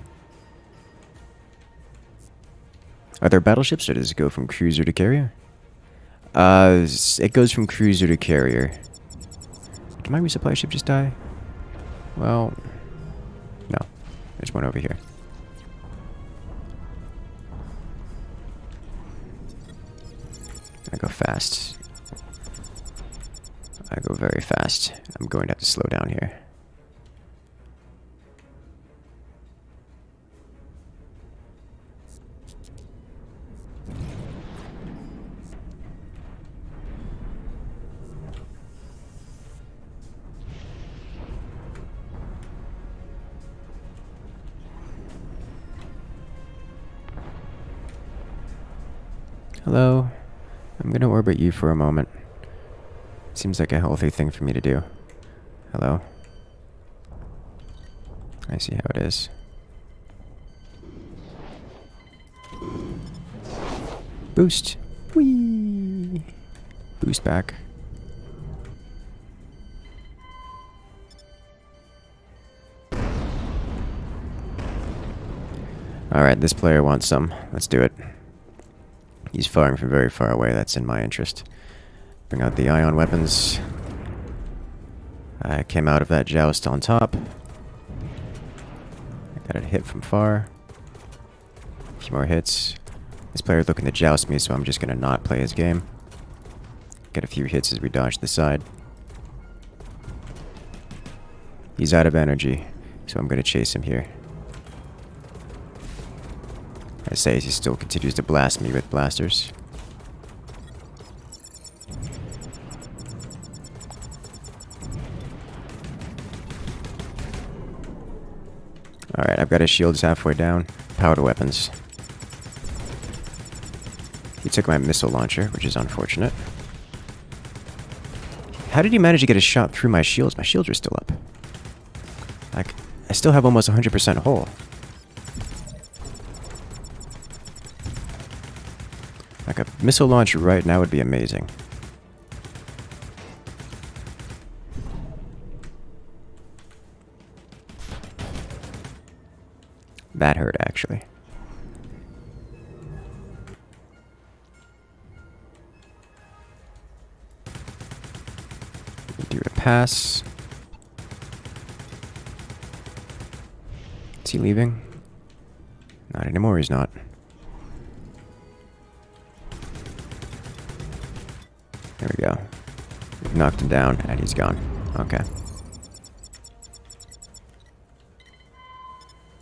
Are there battleships, or does it go from cruiser to carrier? It goes from cruiser to carrier. Did my resupply ship just die? Well, no. There's one over here. I go fast. I go very fast. I'm going to have to slow down here. Hello. I'm gonna orbit you for a moment. Seems like a healthy thing for me to do. Hello. I see how it is. Boost. Whee! Boost back. Alright, this player wants some. Let's do it. He's firing from very far away. That's in my interest. Bring out the ion weapons. I came out of that joust on top. I got a hit from far. A few more hits. This player's looking to joust me, so I'm just going to not play his game. Get a few hits as we dodge the side. He's out of energy, so I'm going to chase him here. I say as he still continues to blast me with blasters. Alright, I've got his shields halfway down. Power to weapons. He Took my missile launcher, which is unfortunate. How did he manage to get a shot through my shields? My shields are still up. Like, I still have almost 100% hull. Like a missile launch right now would be amazing. That hurt, actually. Do a pass. Is he leaving? Not anymore, he's not. There we go. We've knocked him down, and he's gone. Okay.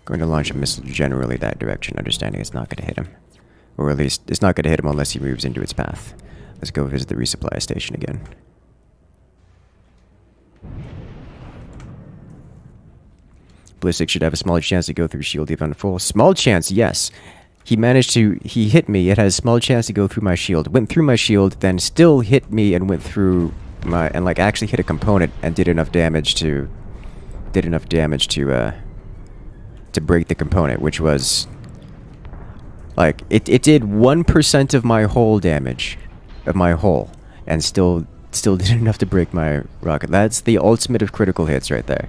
Going to launch a missile generally that direction, understanding it's not going to hit him. Or at least, it's not going to hit him unless he moves into its path. Let's go visit the resupply station again. Ballistic should have a small chance to go through shield even on full. Small chance, yes. He hit me. It has small chance to go through my shield. Went through my shield, then still hit me and went through my, and like actually hit a component and did enough damage to break the component, which was like it did 1% of my hull damage of my hull and still did enough to break my rocket. That's the ultimate of critical hits right there.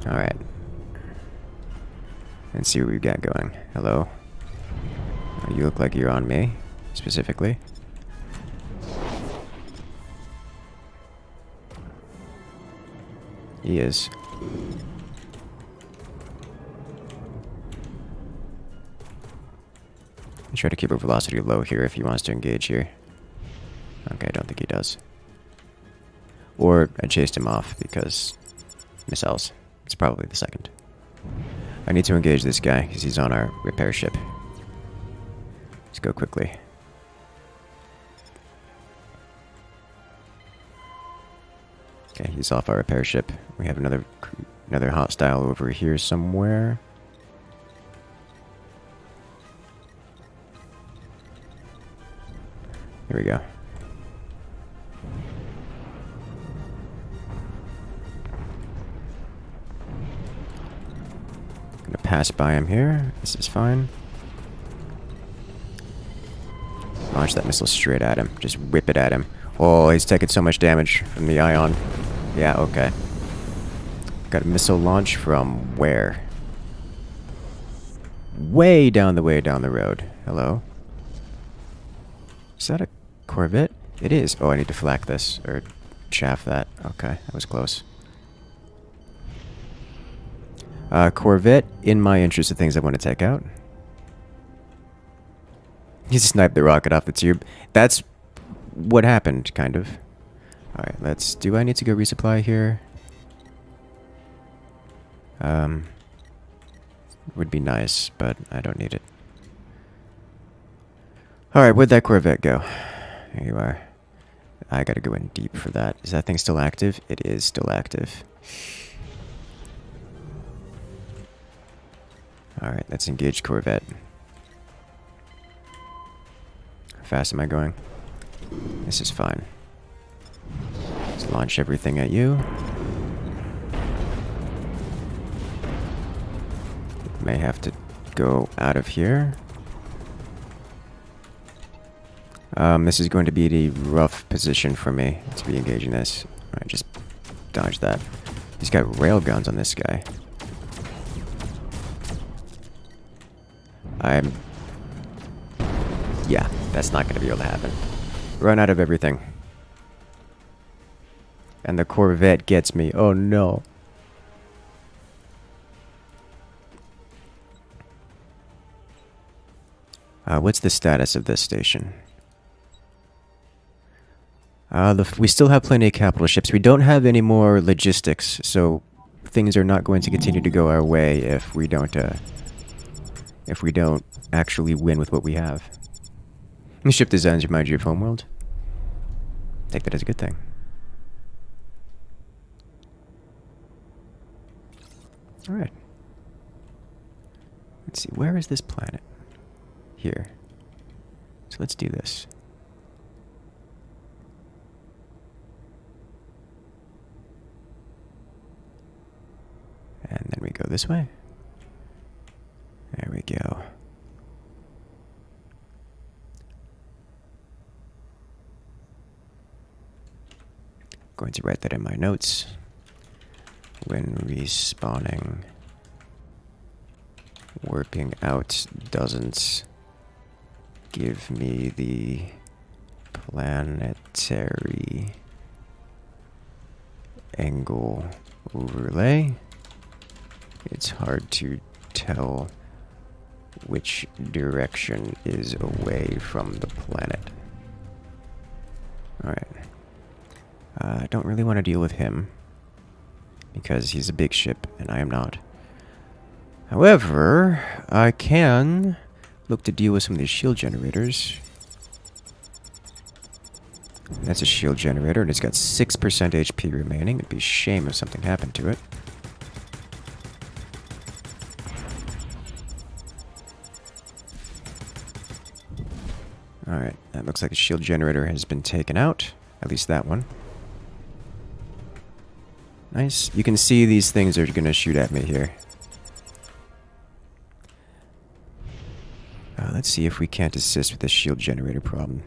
All right. Let's see what we've got going. Hello. You look like you're on me specifically. He is. Try to keep our velocity low here if he wants to engage here. Okay, I don't think he does. Or I chased him off because missiles. It's probably the second. I need to engage this guy because he's on our repair ship. Let's go quickly. Okay, he's off our repair ship. We have another hostile over here somewhere. Here we go. Gonna pass by him here. This is fine. Launch that missile straight at him. Just whip it at him. Oh, he's taking so much damage from the ion. Yeah, okay. Got a missile launch from where? Way down the road. Hello? Is that a Corvette? It is. Oh, I need to flak this, or chaff that. Okay, that was close. Corvette, in my interest of things I want to take out. He sniped the rocket off the tube. That's what happened, kind of. Alright, let's... Do I need to go resupply here? Would be nice, but I don't need it. Alright, where'd that Corvette go? There you are. I gotta go in deep for that. Is that thing still active? It is still active. Alright, let's engage Corvette. How fast am I going? This is fine. Let's launch everything at you. May have to go out of here. This is going to be the rough position for me to be engaging this. Alright, just dodge that. He's got rail guns on this guy. Yeah, that's not going to be able to happen. Run out of everything. And the Corvette gets me. Oh no. What's the status of this station? We still have plenty of capital ships. We don't have any more logistics, so things are not going to continue to go our way if we don't actually win with what we have. The ship designs remind you of Homeworld. Take that as a good thing. Alright. Let's see, where is this planet? Here. So let's do this. And then we go this way. There we go. Going to write that in my notes. When respawning, warping out doesn't give me the planetary angle overlay. It's hard to tell which direction is away from the planet. Alright. I don't really want to deal with him, because he's a big ship, and I am not. However, I can look to deal with some of these shield generators. That's a shield generator, and it's got 6% HP remaining. It'd be a shame if something happened to it. Alright, that looks like a shield generator has been taken out. At least that one. Nice. You can see these things are going to shoot at me here. Let's see if we can't assist with this shield generator problem.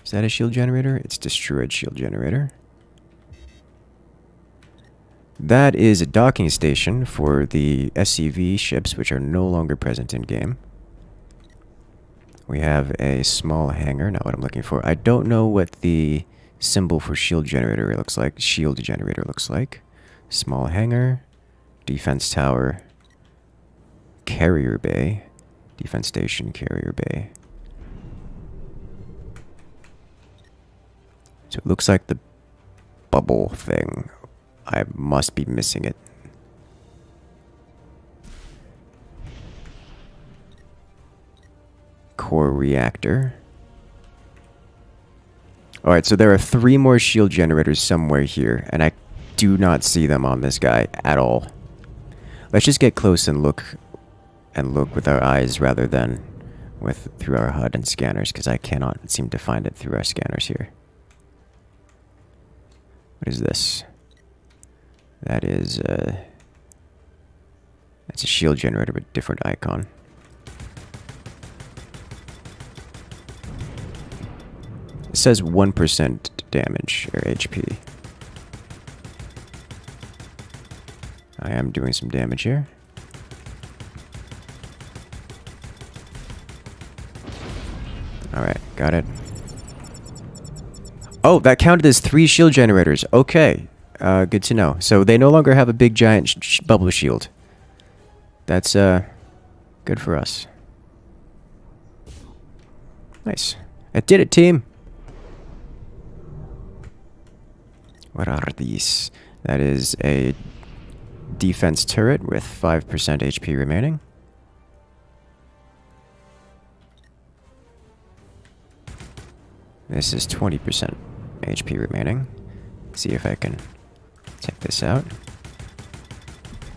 Is that a shield generator? It's destroyed shield generator. That is a docking station for the SCV ships, which are no longer present in game. We have a small hangar, not what I'm looking for. I don't know what the symbol for shield generator looks like. Shield generator looks like. Small hangar, defense tower, carrier bay, defense station, carrier bay. So it looks like the bubble thing. I must be missing it. Core reactor. Alright, so there are 3 more shield generators somewhere here, and I do not see them on this guy at all. Let's just get close and look with our eyes rather than through our HUD and scanners, because I cannot seem to find it through our scanners here. What is this? That is that's a shield generator, but different icon. It says 1% damage, or HP. I am doing some damage here. Alright, got it. Oh, that counted as 3 shield generators. Okay, good to know. So they no longer have a big giant bubble shield. That's good for us. Nice. I did it, team! What are these? That is a defense turret with 5% HP remaining. This is 20% HP remaining. See if I can take this out.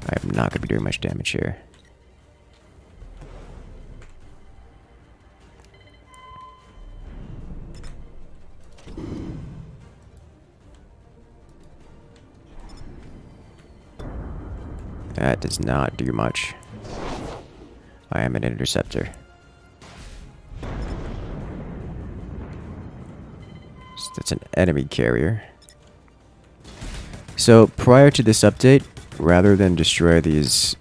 I'm not going to be doing much damage here. That does not do much. I am an interceptor. That's an enemy carrier. So prior to this update, rather than destroy these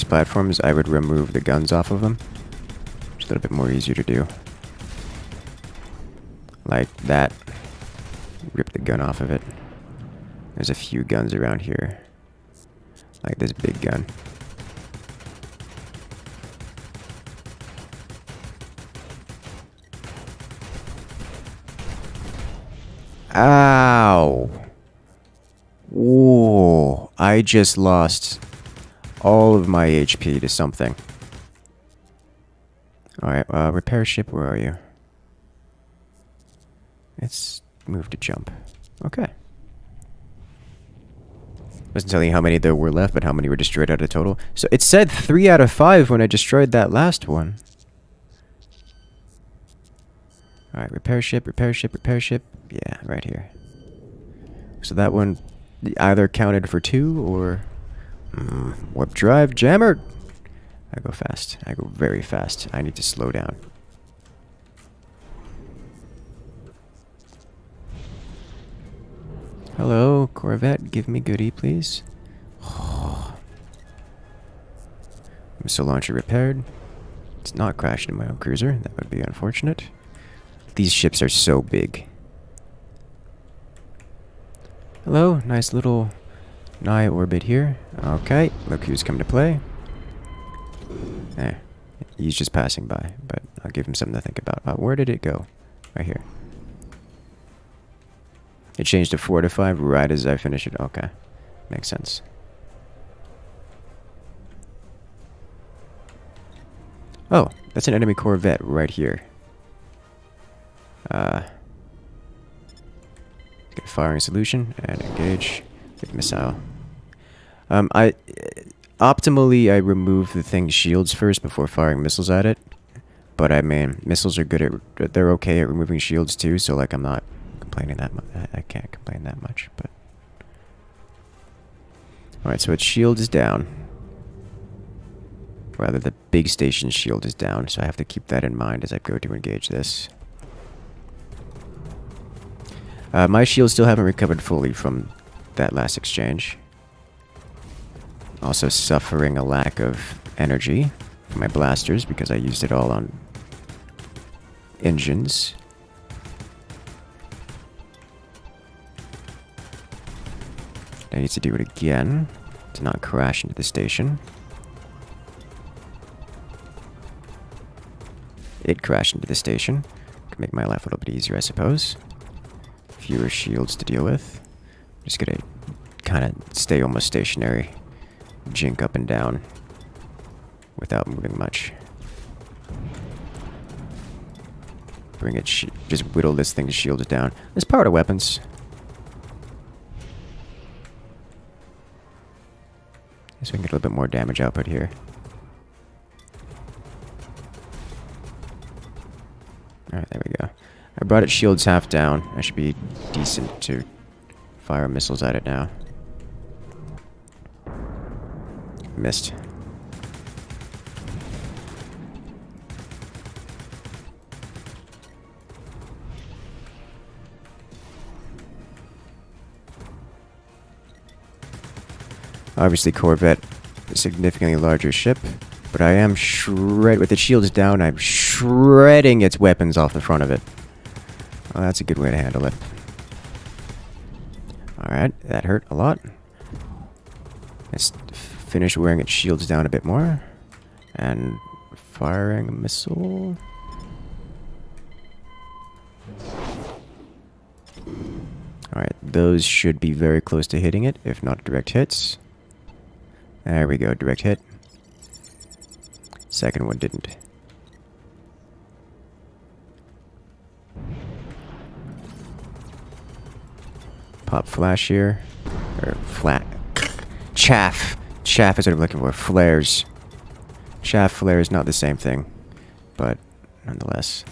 platforms, I would remove the guns off of them. It's a little bit more easier to do. Like that. Rip the gun off of it. There's a few guns around here. Like this big gun. Ow! Whoa! I just lost all of my HP to something. Alright, repair ship, where are you? Let's move to jump. Okay. Wasn't telling you how many there were left, but how many were destroyed out of total. So it said 3 out of 5 when I destroyed that last one. Alright, repair ship, repair ship, repair ship. Yeah, right here. So that one either counted for 2 or... warp drive, jammer! I go fast. I go very fast. I need to slow down. Hello, Corvette. Give me goodie, please. Missile launcher repaired. It's not crashed in my own cruiser. That would be unfortunate. These ships are so big. Hello, nice little nigh orbit here. Okay, look who's come to play. There. He's just passing by, but I'll give him something to think about. Where did it go? Right here. It changed to 4 to 5 right as I finish it. Okay. Makes sense. Oh, that's an enemy Corvette right here. Get firing solution and engage with missile. Optimally I remove the thing's shields first before firing missiles at it. But I mean, missiles are good at, they're okay at removing shields too, so like I'm not complaining that much. I can't complain that much, but... Alright, so its shield is down. Rather, the big station's shield is down, so I have to keep that in mind as I go to engage this. My shields still haven't recovered fully from that last exchange. Also suffering a lack of energy from my blasters because I used it all on engines. I need to do it again to not crash into the station. It crashed into the station. Can make my life a little bit easier, I suppose. Fewer shields to deal with. I'm just gonna kind of stay almost stationary. Jink up and down without moving much. Bring it, just whittle this thing's shields down. There's power to weapons. So we can get a little bit more damage output here. Alright, there we go. I brought its shields half down. I should be decent to fire missiles at it now. Missed. Obviously, Corvette, a significantly larger ship, but I am with the shields down, I'm shredding its weapons off the front of it. Oh, that's a good way to handle it. Alright, that hurt a lot. Let's finish wearing its shields down a bit more. And firing a missile. Alright, those should be very close to hitting it, if not direct hits. There we go, direct hit. Second one didn't. Pop flash here. Or flat. Chaff. Chaff is what I'm looking for. Flares. Chaff flares, not the same thing. But, nonetheless.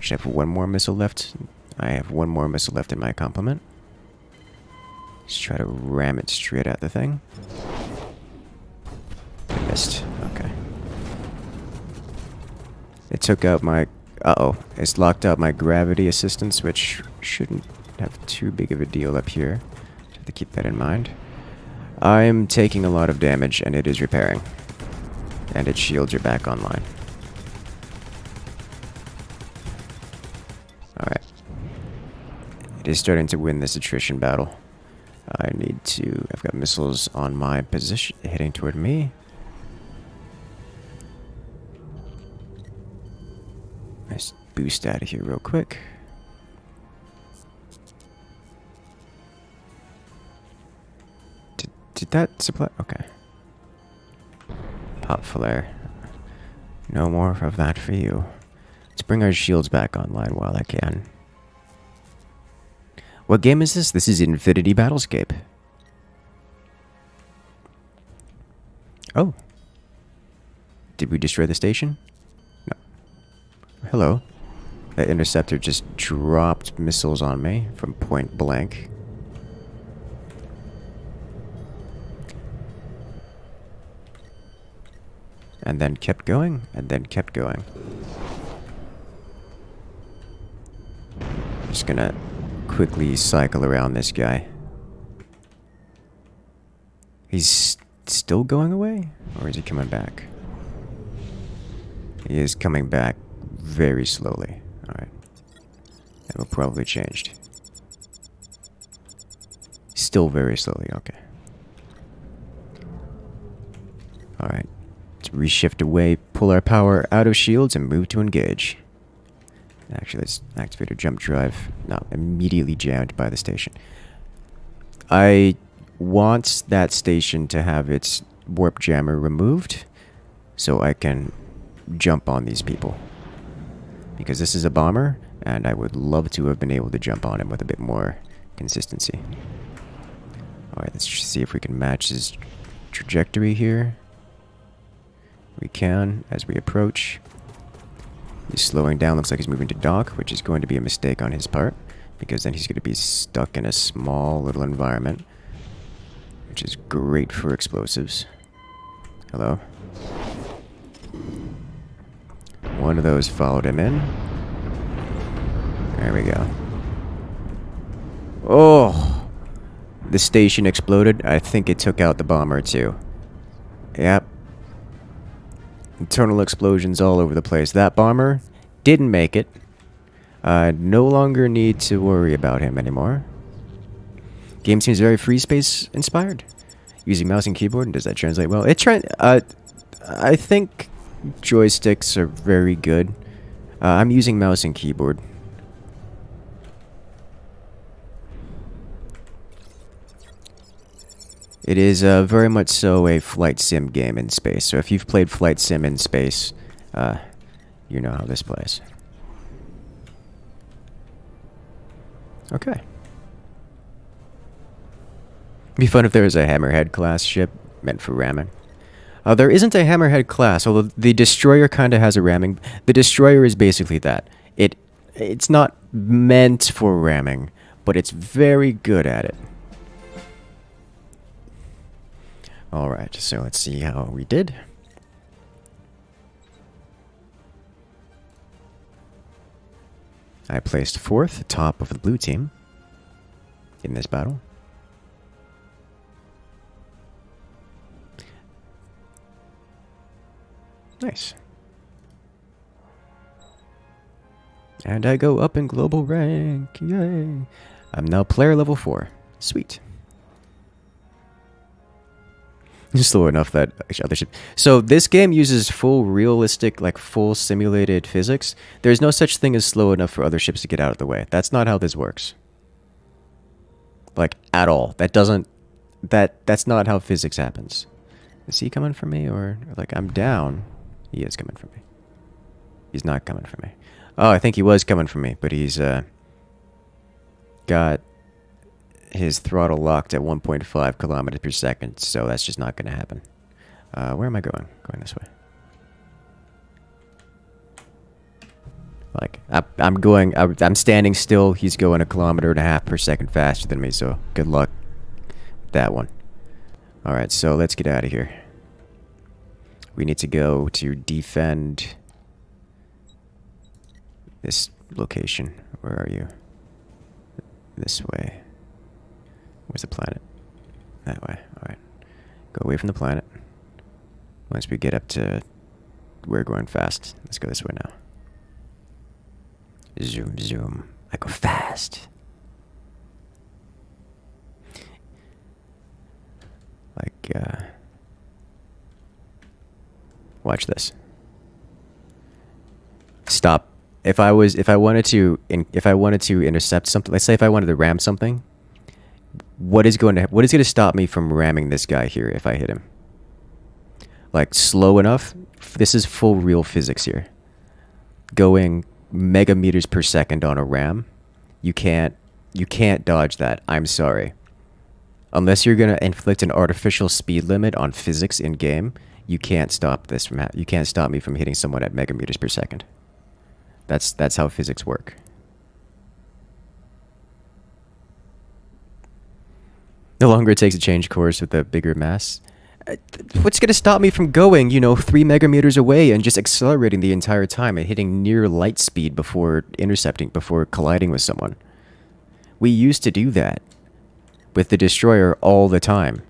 Should have one more missile left. I have one more missile left in my complement. Just try to ram it straight at the thing. I missed. Okay. It took out my... Uh-oh. It's locked out my gravity assistance, which shouldn't have too big of a deal up here. Just have to keep that in mind. I'm taking a lot of damage, and it is repairing. And its shields are back online. Alright. It is starting to win this attrition battle. I need to... I've got missiles on my position heading toward me. Nice boost out of here real quick. Did that supply... Okay. Pop flare. No more of that for you. Let's bring bring our shields back online while I can. What game is this? This is Infinity Battlescape. Oh. Did we destroy the station? No. Hello. That interceptor just dropped missiles on me from point blank. And then kept going, and then kept going. Just gonna quickly cycle around this guy. He's still going away? Or is he coming back? He is coming back very slowly. Alright. That will probably changed. Still very slowly, okay. Alright. Let's reshift away, pull our power out of shields, and move to engage. Actually, let's activate our jump drive. Not immediately jammed by the station. I want that station to have its warp jammer removed so I can jump on these people. Because this is a bomber, and I would love to have been able to jump on him with a bit more consistency. Alright, let's just see if we can match his trajectory here. We can, as we approach. He's slowing down, looks like he's moving to dock, which is going to be a mistake on his part, because then he's going to be stuck in a small little environment, which is great for explosives. Hello? One of those followed him in. There we go. Oh! The station exploded. I think it took out the bomber too. Yep. Internal explosions all over the place. That bomber didn't make it. I no longer need to worry about him anymore. Game seems very free space inspired. Using mouse and keyboard, does that translate well? I think joysticks are very good. I'm using mouse and keyboard. It is very much so a flight sim game in space. So if you've played flight sim in space, you know how this plays. Okay. It'd be fun if there was a Hammerhead class ship meant for ramming. There isn't a Hammerhead class, although the Destroyer kind of has a ramming. The Destroyer is basically that. It's not meant for ramming, but it's very good at it. Alright, so let's see how we did. I placed 4th, top of the blue team, in this battle. Nice. And I go up in global rank, yay! I'm now player level 4, sweet. Slow enough that other ship. So this game uses full realistic, like full simulated physics. There's no such thing as slow enough for other ships to get out of the way. That's not how this works. Like at all. That's not how physics happens. Is he coming for me or like I'm down? He is coming for me. He's not coming for me. Oh, I think he was coming for me, but he's got his throttle locked at 1.5 kilometers per second, so that's just not going to happen. Where am I going? Going this way. Like, I'm standing still. He's going 1.5 kilometers per second faster than me, so good luck with that one. Alright, so let's get out of here. We need to go to defend this location. Where are you? This way. Where's the planet? That way. Alright. Go away from the planet. Once we get up to... We're going fast. Let's go this way now. Zoom, zoom. I go fast. Like, watch this. Stop. If I wanted to intercept something, let's say if I wanted to ram something, what is going to stop me from ramming this guy here if I hit him? Like slow enough. This is full real physics here. Going megameters per second on a ram, you can't dodge that. I'm sorry. Unless you're gonna inflict an artificial speed limit on physics in game, you can't stop this from you can't stop me from hitting someone at megameters per second. That's how physics work. The longer it takes to change course with a bigger mass, what's gonna stop me from going, 3 megameters away and just accelerating the entire time and hitting near light speed before colliding with someone? We used to do that with the destroyer all the time.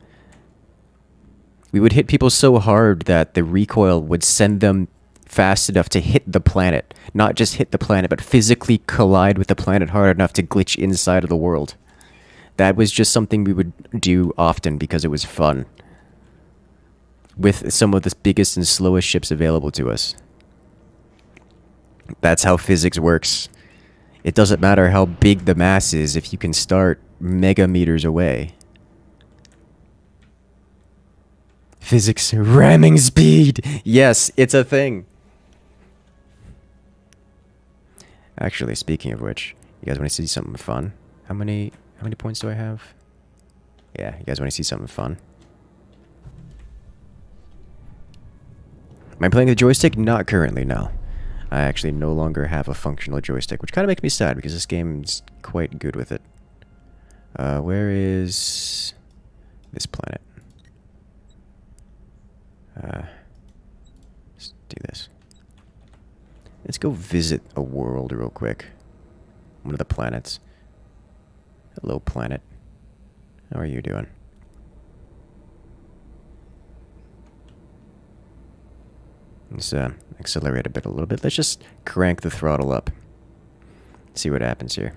We would hit people so hard that the recoil would send them fast enough to hit the planet. Not just hit the planet, but physically collide with the planet hard enough to glitch inside of the world. That was just something we would do often because it was fun. With some of the biggest and slowest ships available to us. That's how physics works. It doesn't matter how big the mass is if you can start megameters away. Physics ramming speed! Yes, it's a thing! Actually, speaking of which, you guys want to see something fun? How many points do I have? Yeah, you guys want to see something fun? Am I playing the joystick? Not currently, no. I actually no longer have a functional joystick, which kind of makes me sad because this game's quite good with it. Where is this planet? Let's do this. Let's go visit a world real quick. One of the planets. Hello, planet. How are you doing? Let's accelerate a little bit. Let's just crank the throttle up. See what happens here.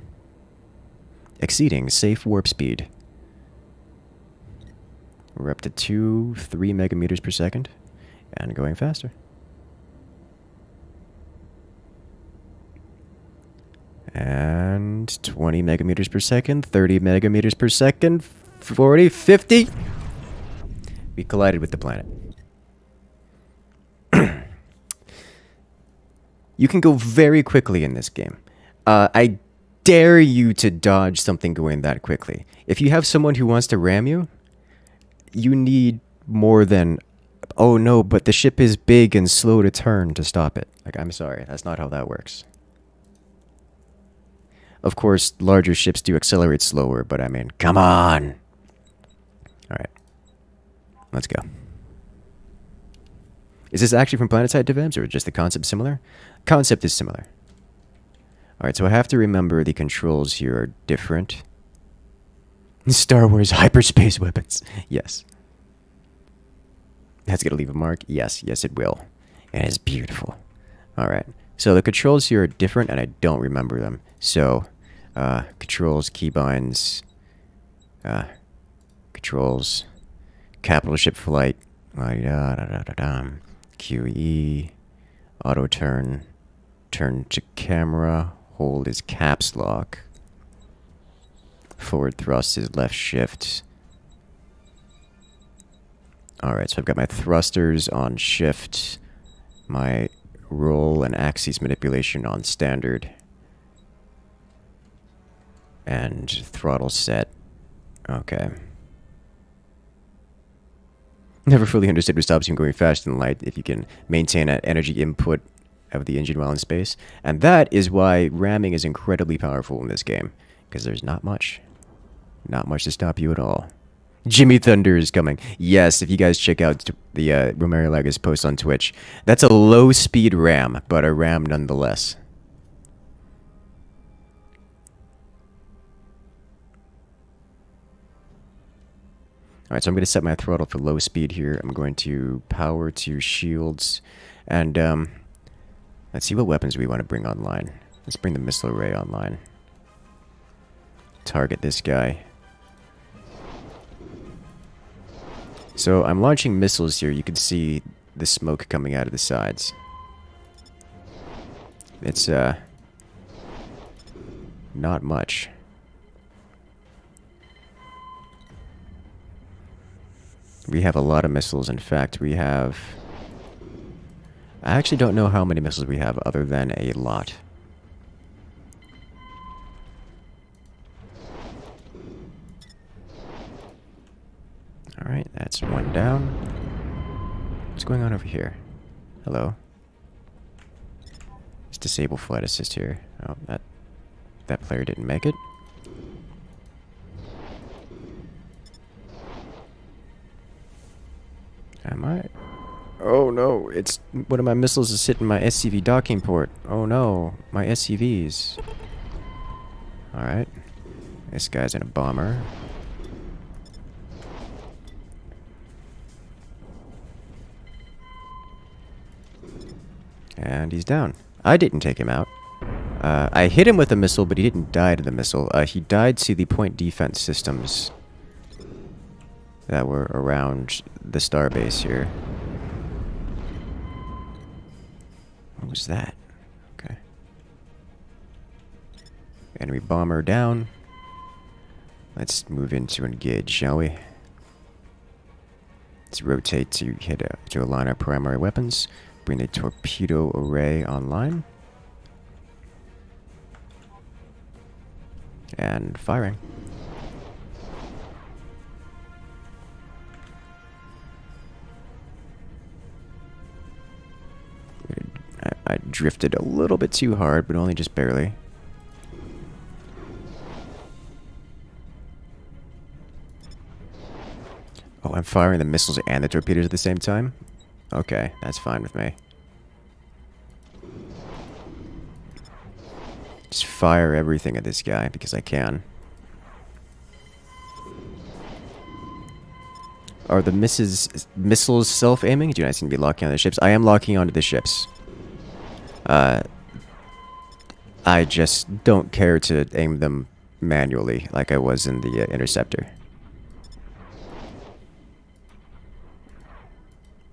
Exceeding safe warp speed. We're up to 3 megameters per second. And going faster. And 20 megameters per second, 30 megameters per second, 40, 50. We collided with the planet. You can go very quickly in this game. I dare you to dodge something going that quickly. If you have someone who wants to ram you, you need more than, oh no, but the ship is big and slow to turn to stop it. Like, I'm sorry, that's not how that works. Of course, larger ships do accelerate slower, but I mean, come on! Alright. Let's go. Is this actually from Planetside Devs, or just the concept similar? Concept is similar. Alright, so I have to remember the controls here are different. Star Wars hyperspace weapons. Yes. That's gonna leave a mark? Yes, yes it will. And it's beautiful. Alright, so the controls here are different and I don't remember them. So, controls, keybinds, controls, capital ship flight, QE, auto turn, turn to camera, hold is caps lock, forward thrust is left shift. Alright, so I've got my thrusters on shift, my roll and axis manipulation on standard, and throttle set. Okay. Never fully understood what stops you from going faster than light if you can maintain an energy input of the engine while in space. And that is why ramming is incredibly powerful in this game. Because there's not much. Not much to stop you at all. Jimmy Thunder is coming. Yes, if you guys check out the Romario Laga's post on Twitch. That's a low-speed ram, but a ram nonetheless. Alright, so I'm going to set my throttle for low speed here. I'm going to power to shields. And, let's see what weapons we want to bring online. Let's bring the missile array online. Target this guy. So, I'm launching missiles here. You can see the smoke coming out of the sides. It's, not much. We have a lot of missiles. In fact, we have... I actually don't know how many missiles we have other than a lot. Alright, that's one down. What's going on over here? Hello. Let's disable flight assist here. Oh, that player didn't make it. Am I? Oh no, it's one of my missiles is hitting my SCV docking port. Oh no, my SCVs. Alright. This guy's in a bomber. And he's down. I didn't take him out. I hit him with a missile, but he didn't die to the missile. He died to the point defense systems that were around the starbase here. What was that? Okay. Enemy bomber down. Let's move in to engage, shall we? Let's rotate to to align our primary weapons. Bring the torpedo array online. And firing. I drifted a little bit too hard, but only just barely. Oh, I'm firing the missiles and the torpedoes at the same time? Okay, that's fine with me. Just fire everything at this guy because I can. Are the missiles self-aiming? Do you not seem to be locking on the ships? I am locking onto the ships. I just don't care to aim them manually like I was in the interceptor.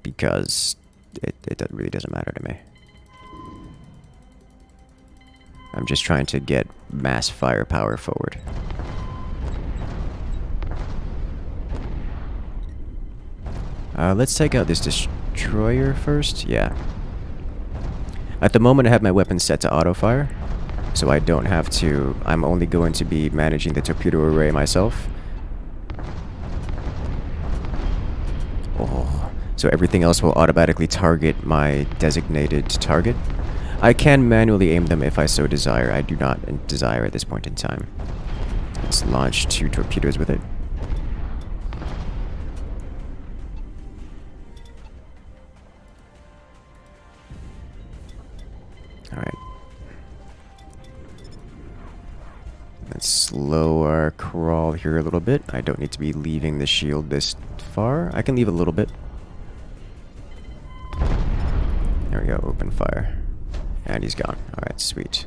Because it really doesn't matter to me. I'm just trying to get mass firepower forward. Let's take out this destroyer first. Yeah. At the moment I have my weapon set to auto-fire, so I don't have to... I'm only going to be managing the torpedo array myself. Oh... So everything else will automatically target my designated target. I can manually aim them if I so desire. I do not desire at this point in time. Let's launch 2 torpedoes with it. Alright. Let's slow our crawl here a little bit. I don't need to be leaving the shield this far. I can leave a little bit. There we go, open fire. And he's gone. Alright, sweet.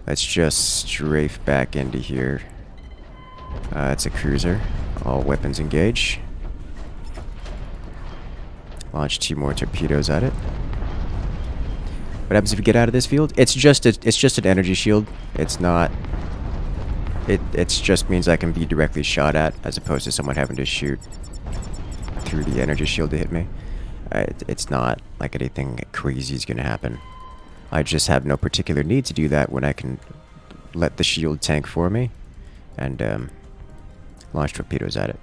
Let's just strafe back into here. It's a cruiser. All weapons engage. Launch 2 more torpedoes at it. What happens if we get out of this field? It's just an energy shield. It's not... It just means I can be directly shot at, as opposed to someone having to shoot through the energy shield to hit me. It's not like anything crazy is going to happen. I just have no particular need to do that when I can let the shield tank for me and launch torpedoes at it.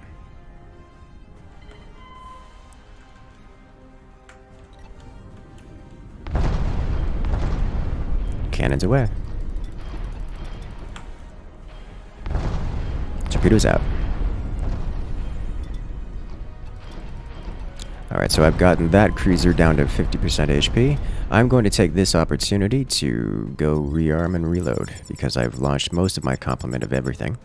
Cannons away. Torpedoes out. Alright, so I've gotten that cruiser down to 50% HP. I'm going to take this opportunity to go rearm and reload, because I've launched most of my complement of everything.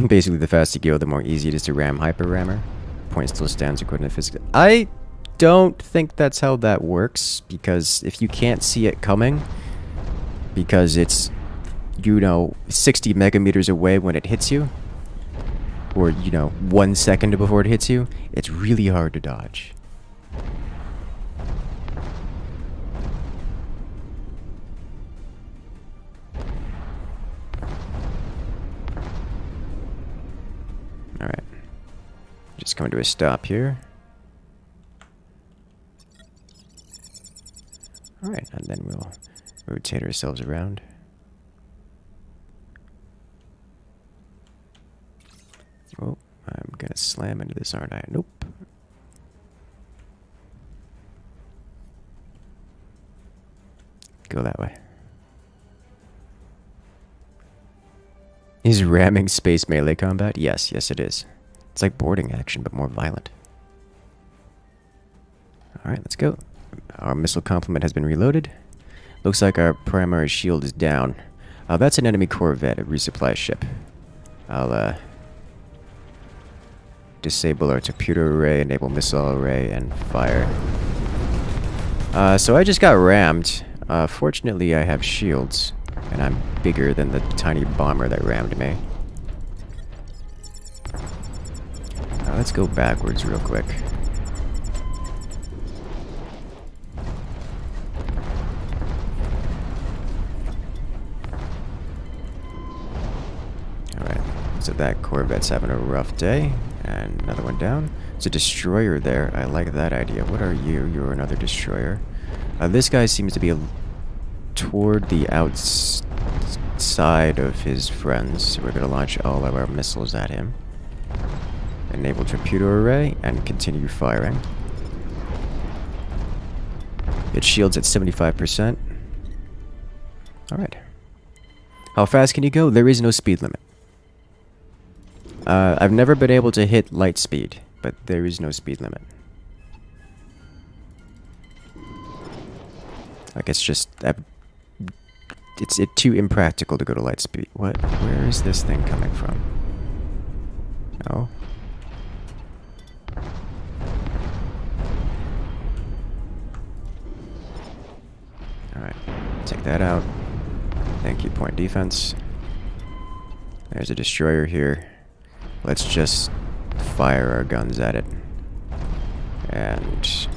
Basically, the faster you go, the more easy it is to ram hyper rammer. Point still stands according to physics. I don't think that's how that works, because if you can't see it coming... Because it's, 60 megameters away when it hits you. Or, 1 second before it hits you. It's really hard to dodge. Alright. Just coming to a stop here. Alright, and then we'll rotate ourselves around. Oh, I'm gonna slam into this, aren't I? Nope. Go that way. Is ramming space melee combat? Yes, yes it is. It's like boarding action, but more violent. Alright, let's go. Our missile complement has been reloaded. Looks like our primary shield is down. That's an enemy corvette, a resupply ship. I'll, disable our torpedo array, enable missile array, and fire. So I just got rammed. Fortunately, I have shields, and I'm bigger than the tiny bomber that rammed me. Let's go backwards real quick. Alright, so that corvette's having a rough day. And another one down. There's a destroyer there. I like that idea. What are you? You're another destroyer. This guy seems to be toward the outside of his friends. So we're going to launch all of our missiles at him. Enable torpedo array and continue firing. It shields at 75%. Alright. How fast can you go? There is no speed limit. I've never been able to hit light speed, but there is no speed limit. Like, it's just... it's too impractical to go to light speed. What? Where is this thing coming from? No. Alright, take that out. Thank you, point defense. There's a destroyer here. Let's just fire our guns at it. And...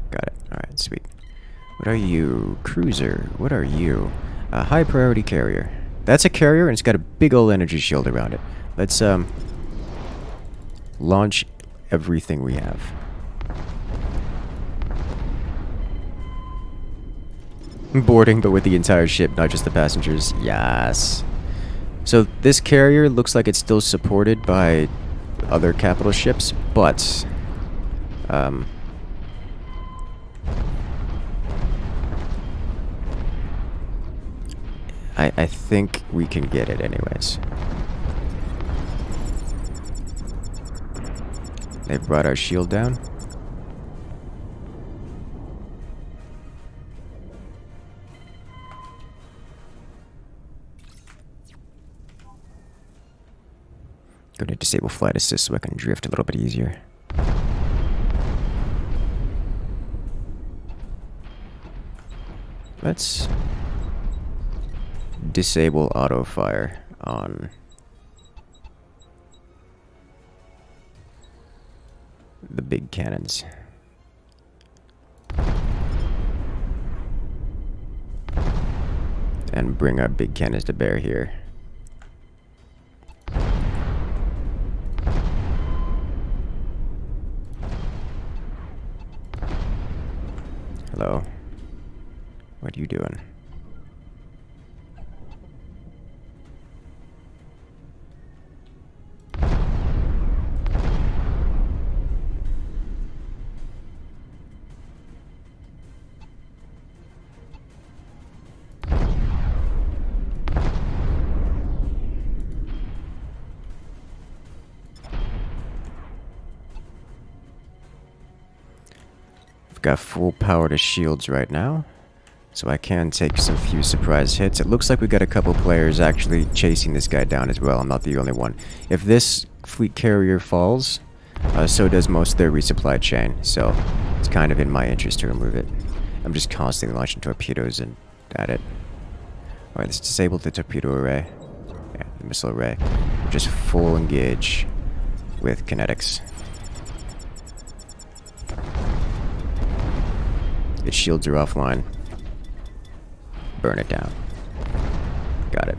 got it. Alright, sweet. What are you? Cruiser. What are you? A high priority carrier. That's a carrier and it's got a big old energy shield around it. Let's, launch everything we have. Boarding, but with the entire ship, not just the passengers. Yes. So this carrier looks like it's still supported by other capital ships, but I think we can get it anyways. They brought our shield down. Going to disable flight assist so I can drift a little bit easier. Let's disable auto fire on the big cannons. And bring our big cannons to bear here. Hello. What are you doing? Got full power to shields right now, so I can take some few surprise hits. It looks like we got a couple players actually chasing this guy down as well. I'm not the only one. If this fleet carrier falls, so does most of their resupply chain, so it's kind of in my interest to remove it. I'm just constantly launching torpedoes and at it. Alright, let's disable the torpedo array. Yeah, the missile array. Just full engage with kinetics. Its shields are offline. Burn it down. Got it.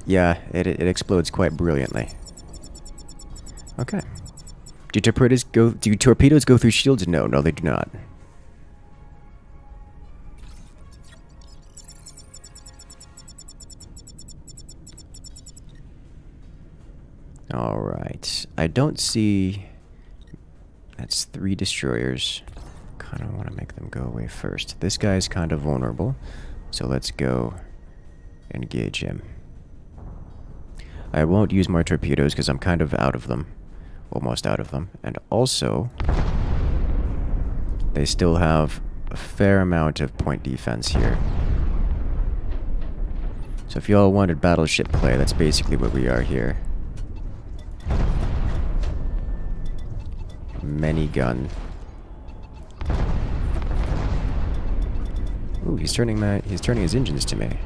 Yeah, it explodes quite brilliantly. Okay. Do torpedoes go through shields? No, they do not. Alright. I don't see... That's 3 destroyers. Kind of want to make them go away first. This guy's kind of vulnerable, so let's go engage him. I won't use more torpedoes because I'm kind of out of them. Almost out of them. And also, they still have a fair amount of point defense here. So if y'all wanted battleship play, that's basically what we are here. Many gun. Ooh, he's turning his engines to me.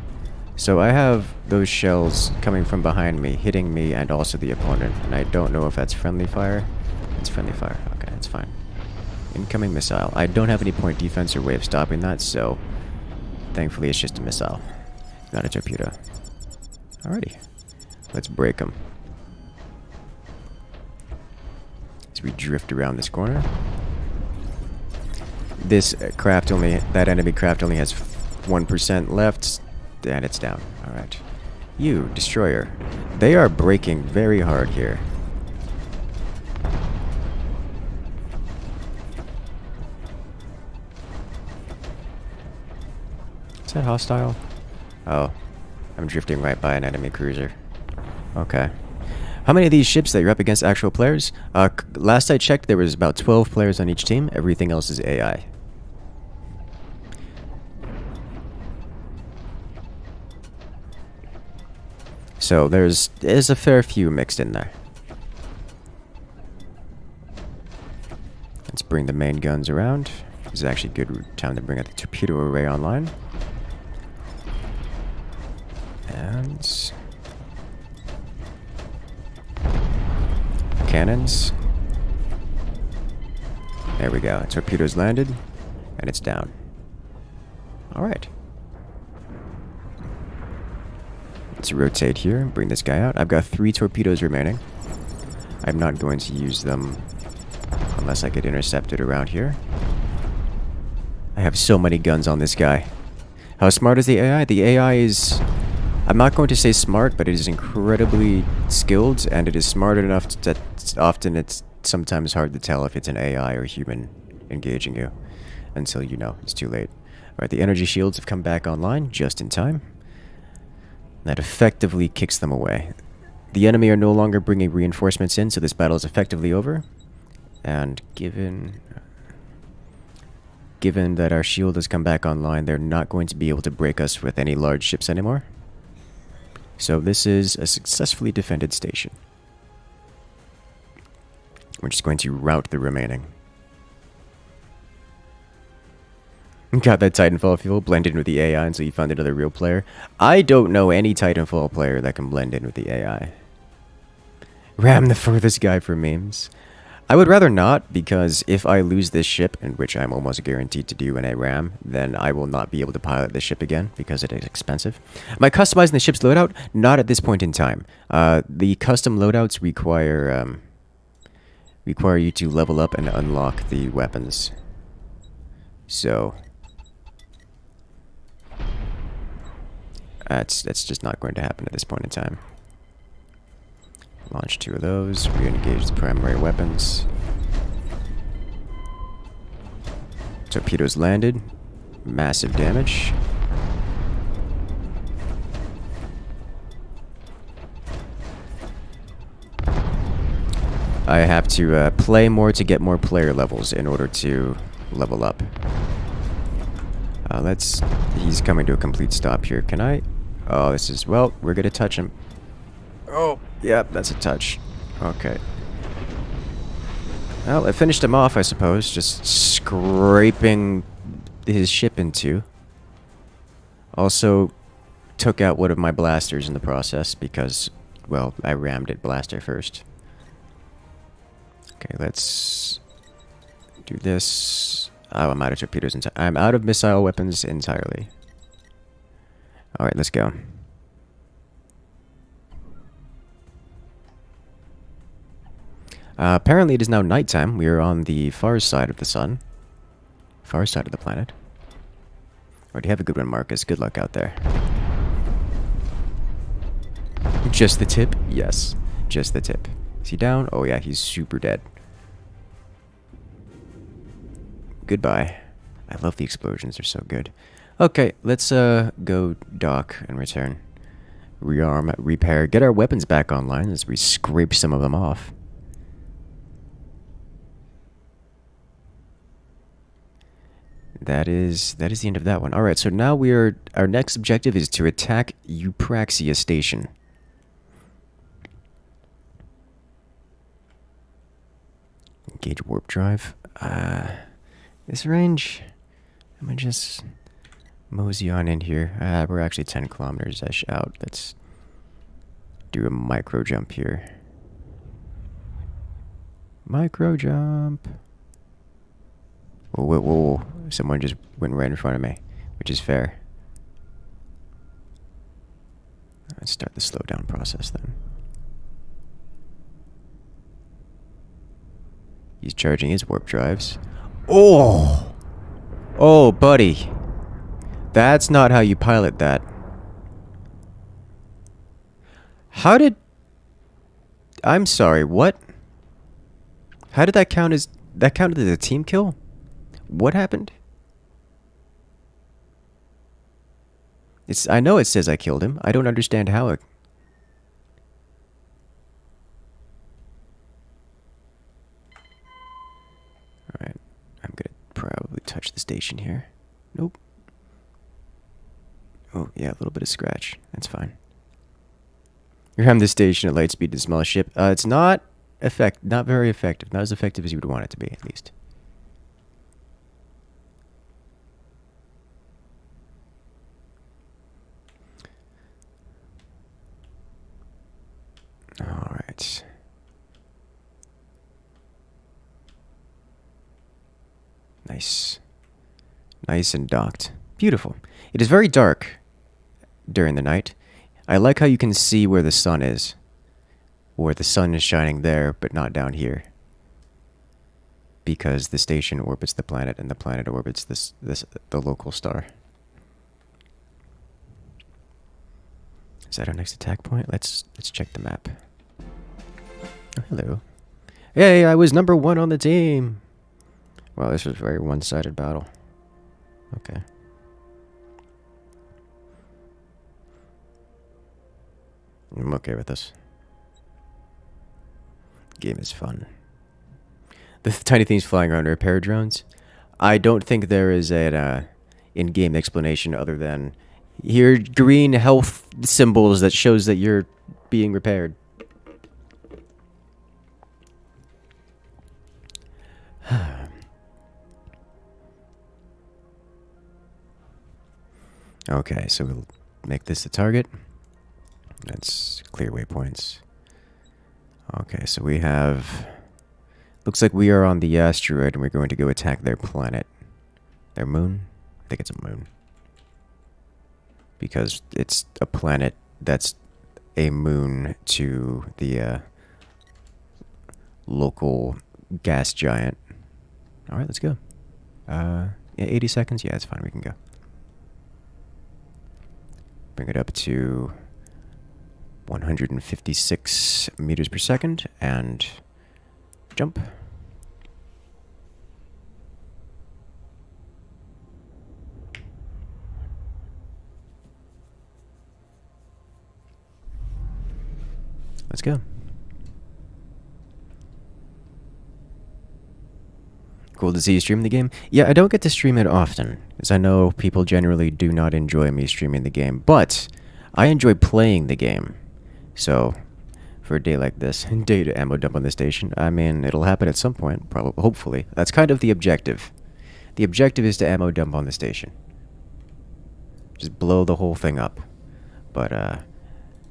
So I have those shells coming from behind me, hitting me and also the opponent, and I don't know if that's friendly fire. It's friendly fire. Okay, that's fine. Incoming missile. I don't have any point defense or way of stopping that, so thankfully it's just a missile, not a torpedo. Alrighty, let's break them. As we drift around this corner. This that enemy craft only has 1% left, and it's down. Alright. You, destroyer. They are braking very hard here. Is that hostile? Oh. I'm drifting right by an enemy cruiser. Okay. How many of these ships that you're up against actual players? Last I checked, there was about 12 players on each team. Everything else is AI. So there's a fair few mixed in there. Let's bring the main guns around. This is actually a good time to bring out the torpedo array online. And cannons. There we go. Torpedoes landed, and it's down. Alright. Let's rotate here and bring this guy out. I've got 3 torpedoes remaining. I'm not going to use them unless I get intercepted around here. I have so many guns on this guy. How smart is the AI? The AI is... I'm not going to say smart, but it is incredibly skilled, and it is smart enough that often it's sometimes hard to tell if it's an AI or human engaging you until you know it's too late. Alright, the energy shields have come back online just in time. That effectively kicks them away. The enemy are no longer bringing reinforcements in, so this battle is effectively over. And given that our shield has come back online, they're not going to be able to break us with any large ships anymore. So this is a successfully defended station. We're just going to rout the remaining. Got that Titanfall feel, blended in with the AI until you found another real player. I don't know any Titanfall player that can blend in with the AI. Ram the furthest guy for memes. I would rather not, because if I lose this ship, in which I'm almost guaranteed to do when I ram, then I will not be able to pilot this ship again, because it is expensive. Am I customizing the ship's loadout? Not at this point in time. The custom loadouts require you to level up and unlock the weapons. So... That's just not going to happen at this point in time. Launch 2 of those. Re-engage the primary weapons. Torpedoes landed. Massive damage. I have to play more to get more player levels in order to level up. He's coming to a complete stop here. Can I? Oh, this is... Well, we're gonna touch him. Oh, yeah, that's a touch. Okay. Well, I finished him off, I suppose. Just scraping his ship in two. Also, took out one of my blasters in the process because, well, I rammed it blaster first. Okay, let's do this. Oh, I'm out of torpedoes entirely. I'm out of missile weapons entirely. Alright, let's go. Apparently it is now nighttime. We are on the far side of the sun. Far side of the planet. Already have a good one, Marcus. Good luck out there. Just the tip? Yes. Just the tip. Is he down? Oh yeah, he's super dead. Goodbye. I love the explosions. They're so good. Okay, let's go dock and return. Rearm, repair, get our weapons back online as we scrape some of them off. That is the end of that one. Alright, so now our next objective is to attack Eupraxia Station. Engage warp drive. This range, I'm gonna just mosey on in here. We're actually 10 kilometers-ish out. Let's do a micro jump here. Micro jump. Whoa, whoa, whoa. Someone just went right in front of me, which is fair. Let's start the slowdown process then. He's charging his warp drives. Oh! Oh, buddy. That's not how you pilot that. How did... I'm sorry, what? How did that count as... That counted as a team kill? What happened? I know it says I killed him. I don't understand how it... Alright. I'm gonna probably touch the station here. Nope. Oh, yeah, a little bit of scratch. That's fine. You're on this station at light speed to smell a ship. It's not very effective. Not as effective as you would want it to be, at least. Alright. Nice. Nice and docked. Beautiful. It is very dark during the night. I like how you can see where the sun is. Or the sun is shining there, but not down here. Because the station orbits the planet, and the planet orbits the local star. Is that our next attack point? Let's check the map. Oh, hello. Hey, I was number 1 on the team. Well, this was a very one-sided battle. Okay. I'm okay with this. Game is fun. The tiny things flying around are repair drones. I don't think there is an in-game explanation other than here green health symbols that shows that you're being repaired. Okay, so we'll make this the target. Let's clear waypoints. Okay, so we have... Looks like we are on the asteroid and we're going to go attack their planet. Their moon? I think it's a moon. Because it's a planet that's a moon to the local gas giant. Alright, let's go. Yeah, 80 seconds? Yeah, it's fine, we can go. Bring it up to 156 meters per second and jump. Let's go. Cool to see you stream the game. Yeah, I don't get to stream it often, as I know people generally do not enjoy me streaming the game, but I enjoy playing the game. So, for a day like this, day to ammo dump on the station, I mean, it'll happen at some point, probably, hopefully. That's kind of the objective. The objective is to ammo dump on the station. Just blow the whole thing up. But,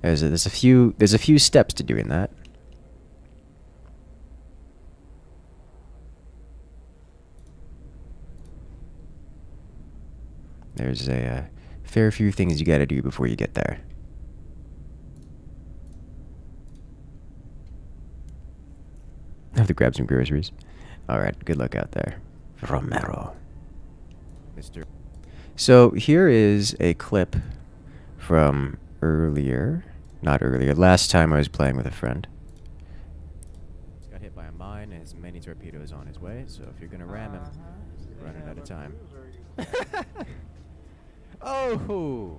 there's a few steps to doing that. There's a fair few things you gotta do before you get there. have to grab some groceries. Alright, good luck out there. Romero. Mr. So here is a clip from earlier. Not earlier. Last time I was playing with a friend. He's got hit by a mine and has many torpedoes on his way, so if you're gonna ram him, run it out of time. Oh!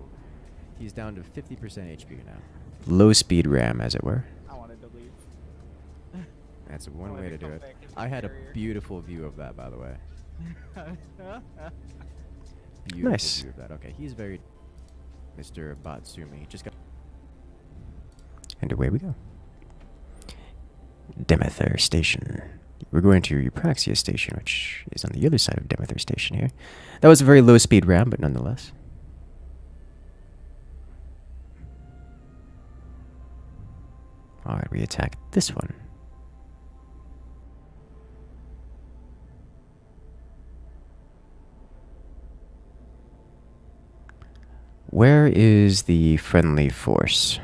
He's down to 50% HP now. Low speed ram, as it were.
I wanted to leave.
That's one way to do it. I had a beautiful view of that, by the way. Beautiful
Nice.
view of that. Okay, he's very... Mr. Batsumi. Just got... And away we go. Demether Station. We're going to Eupraxia Station, which is on the other side of Demether Station here. That was a very low speed ram, but nonetheless. Alright, we attack this one. Where is the friendly force?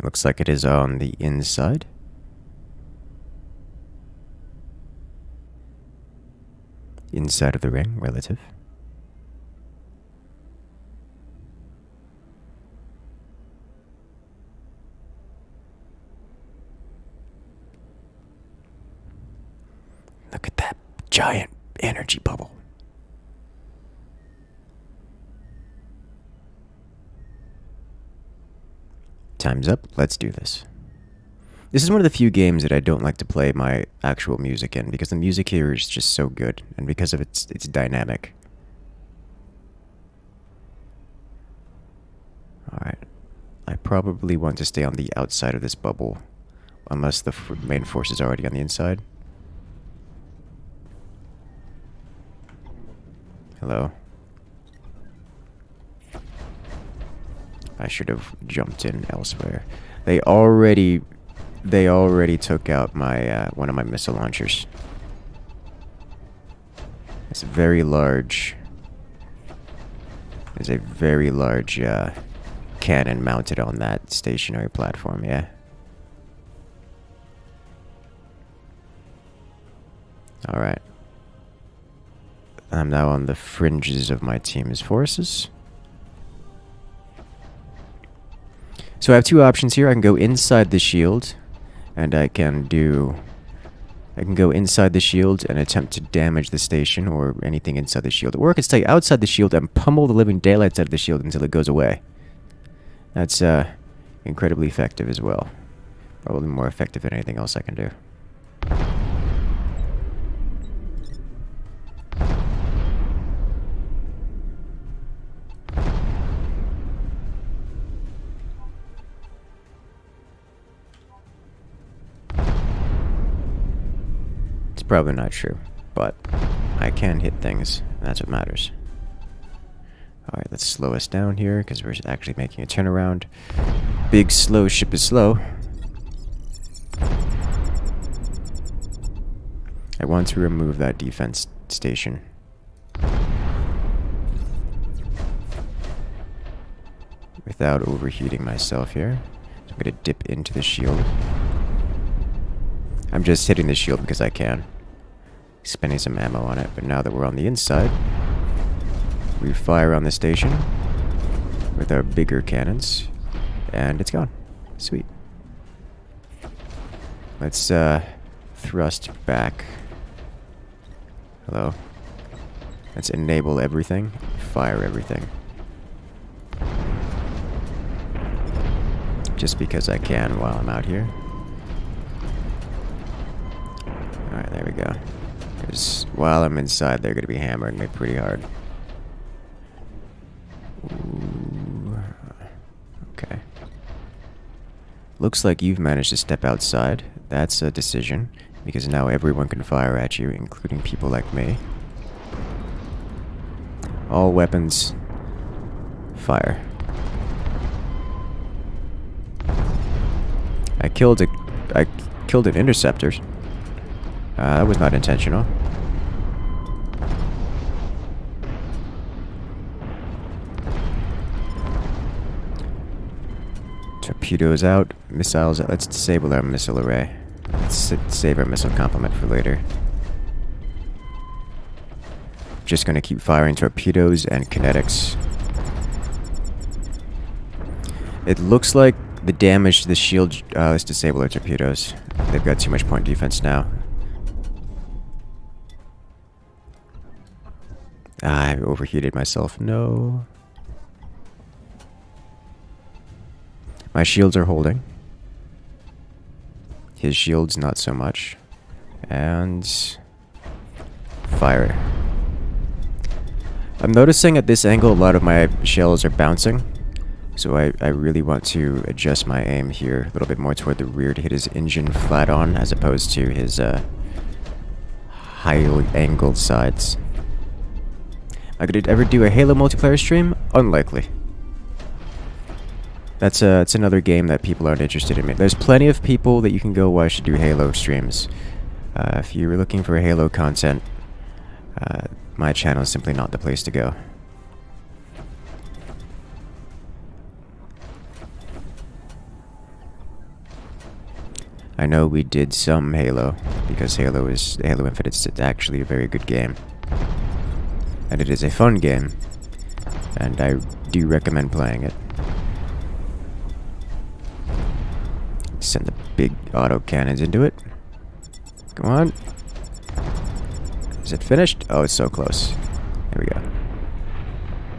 Looks like it is on the inside. Inside of the ring, relative. Look at that giant energy bubble. Time's up. Let's do this. This is one of the few games that I don't like to play my actual music in because the music here is just so good and because of its dynamic. Alright. I probably want to stay on the outside of this bubble unless the main force is already on the inside. Hello. I should have jumped in elsewhere. They already took out my one of my missile launchers. It's a very large. There's a very large cannon mounted on that stationary platform. Yeah. All right. I'm now on the fringes of my team's forces. So I have two options here. I can go inside the shield, and I can go inside the shield and attempt to damage the station or anything inside the shield. Or I can stay outside the shield and pummel the living daylights out of the shield until it goes away. That's incredibly effective as well. Probably more effective than anything else I can do. Probably not true, but I can hit things, and that's what matters. Alright, let's slow us down here, because we're actually making a turnaround. Big, slow ship is slow. I want to remove that defense station. Without overheating myself here. So I'm going to dip into the shield. I'm just hitting the shield because I can. Spending some ammo on it, but now that we're on the inside, we fire on the station with our bigger cannons, and it's gone. Sweet. Let's thrust back. Hello. Let's enable everything, fire everything. Just because I can while I'm out here. Alright, there we go. Because while I'm inside, they're going to be hammering me pretty hard. Ooh. Okay. Looks like you've managed to step outside. That's a decision, because now everyone can fire at you, including people like me. All weapons, fire. I killed an interceptor. That was not intentional. Torpedoes out, missiles out. Let's disable our missile array. Let's save our missile complement for later. Just gonna keep firing torpedoes and kinetics. It looks like the damage to the shield... let's disable our torpedoes. They've got too much point defense now. Ah, I overheated myself. No. My shields are holding. His shields, not so much. And... fire. I'm noticing at this angle a lot of my shells are bouncing. So I really want to adjust my aim here a little bit more toward the rear to hit his engine flat on, as opposed to his highly angled sides. Am I gonna ever do a Halo multiplayer stream? Unlikely. It's another game that people aren't interested in. There's plenty of people that you can go watch to do Halo streams. If you're looking for Halo content, my channel is simply not the place to go. I know we did some Halo, because Halo Infinite is actually a very good game. And it is a fun game, and I do recommend playing it. Send the big auto cannons into it. Come on. Is it finished? Oh, it's so close. There we go.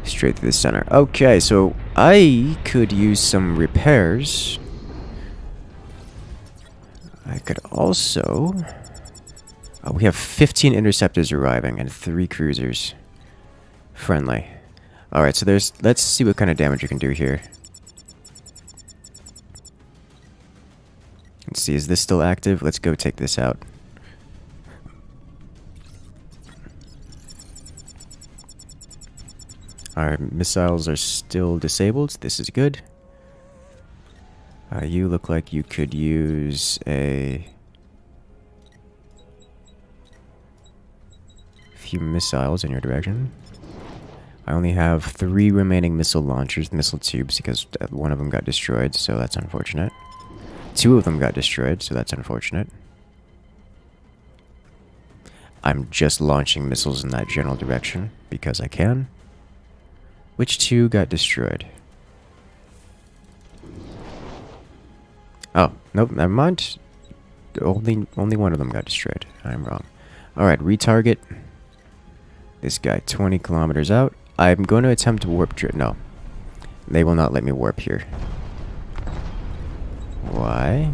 Straight through the center. Okay, so I could use some repairs. I could also... Oh, we have 15 interceptors arriving and 3 cruisers. Friendly. Alright, so there's... Let's see what kind of damage we can do here. Let's see, is this still active? Let's go take this out. Our missiles are still disabled. This is good. You look like you could use a few missiles in your direction. I only have 3 remaining missile launchers, missile tubes, because one of them got destroyed, so that's unfortunate. 2 of them got destroyed, so that's unfortunate. I'm just launching missiles in that general direction, because I can. Which 2 got destroyed? Oh, nope, never mind. Only one of them got destroyed. I'm wrong. Alright, retarget. This guy 20 kilometers out. I'm going to attempt to warp no. They will not let me warp here. Why?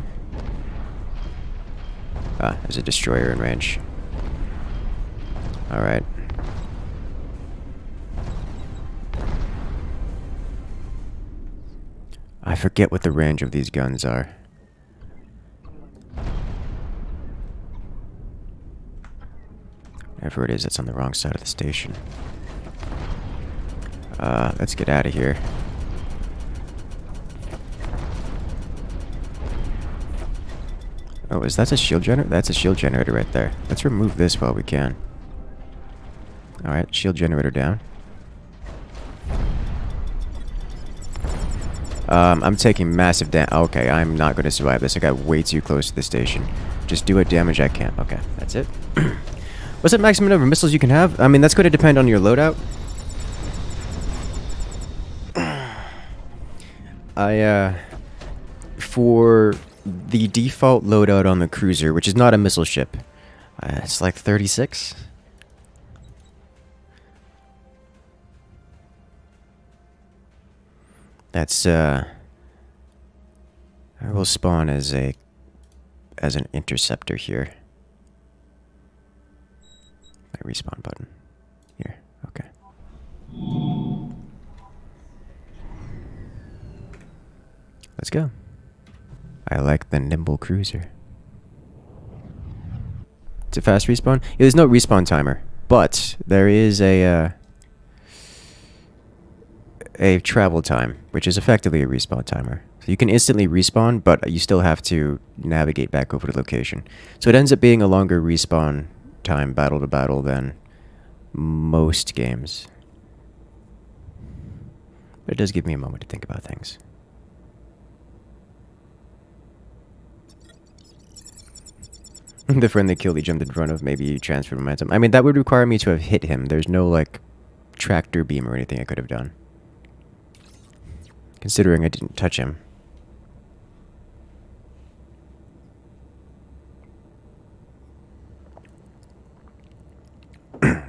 Ah, there's a destroyer in range. Alright. I forget what the range of these guns are. Whatever it is, it's on the wrong side of the station. Let's get out of here. Oh, is that a shield generator? That's a shield generator right there. Let's remove this while we can. Alright, shield generator down. I'm taking massive damage. Okay, I'm not going to survive this. I got way too close to the station. Just do what damage I can. Okay, that's it. What's the maximum number of missiles you can have? I mean, that's going to depend on your loadout. For the default loadout on the cruiser, which is not a missile ship, it's like 36. That's, I will spawn as an interceptor here. My respawn button. Here, okay. Let's go. I like the nimble cruiser. It's a fast respawn? Yeah, there's no respawn timer, but there is a travel time, which is effectively a respawn timer. So you can instantly respawn, but you still have to navigate back over to the location. So it ends up being a longer respawn time battle to battle than most games. But it does give me a moment to think about things. The friendly kill he jumped in front of, maybe he transferred momentum. I mean, that would require me to have hit him. There's no, like, tractor beam or anything I could have done. Considering I didn't touch him.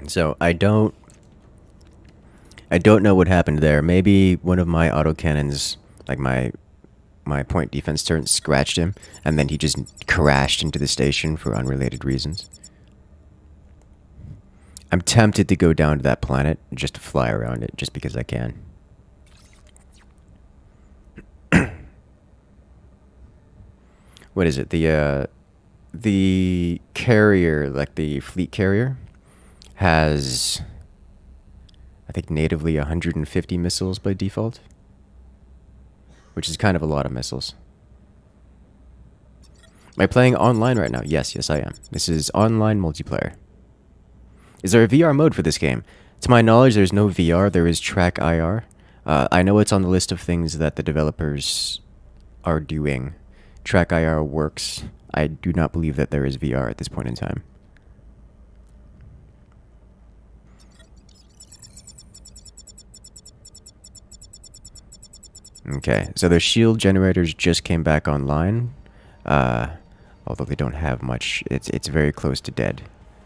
So, I don't know what happened there. Maybe one of my autocannons, like my point defense turret, scratched him, and then he just crashed into the station for unrelated reasons. I'm tempted to go down to that planet just to fly around it, just because I can. What is it? The carrier, like the fleet carrier, has, I think, natively 150 missiles by default, which is kind of a lot of missiles. Am I playing online right now? Yes, I am. This is online multiplayer. Is there a VR mode for this game? To my knowledge, there's no VR. There is track IR. I know it's on the list of things that the developers are doing. Track IR works. I do not believe that there is VR at this point in time. Okay, so their shield generators just came back online. Although they don't have much. It's very close to dead,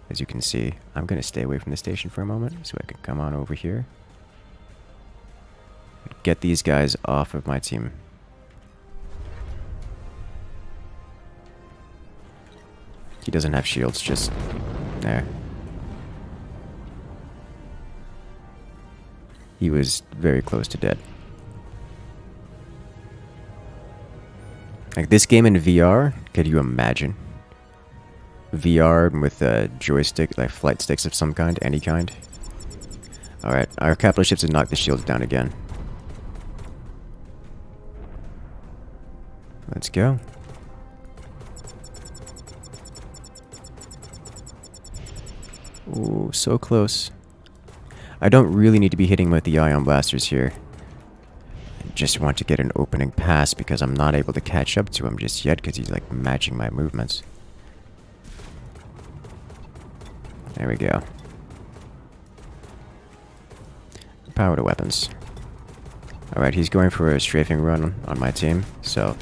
as you can see. I'm going to stay away from the station for a moment so I can come on over here. Get these guys off of my team. He doesn't have shields, just there. He was very close to dead. Like, this game in VR, could you imagine? VR with a joystick, like flight sticks of some kind, any kind. Alright, our capital ships have knocked the shields down again. Let's go. Ooh, so close. I don't really need to be hitting with the ion blasters here. I just want to get an opening pass because I'm not able to catch up to him just yet because he's like matching my movements. There we go. Power to weapons. Alright, he's going for a strafing run on my team, so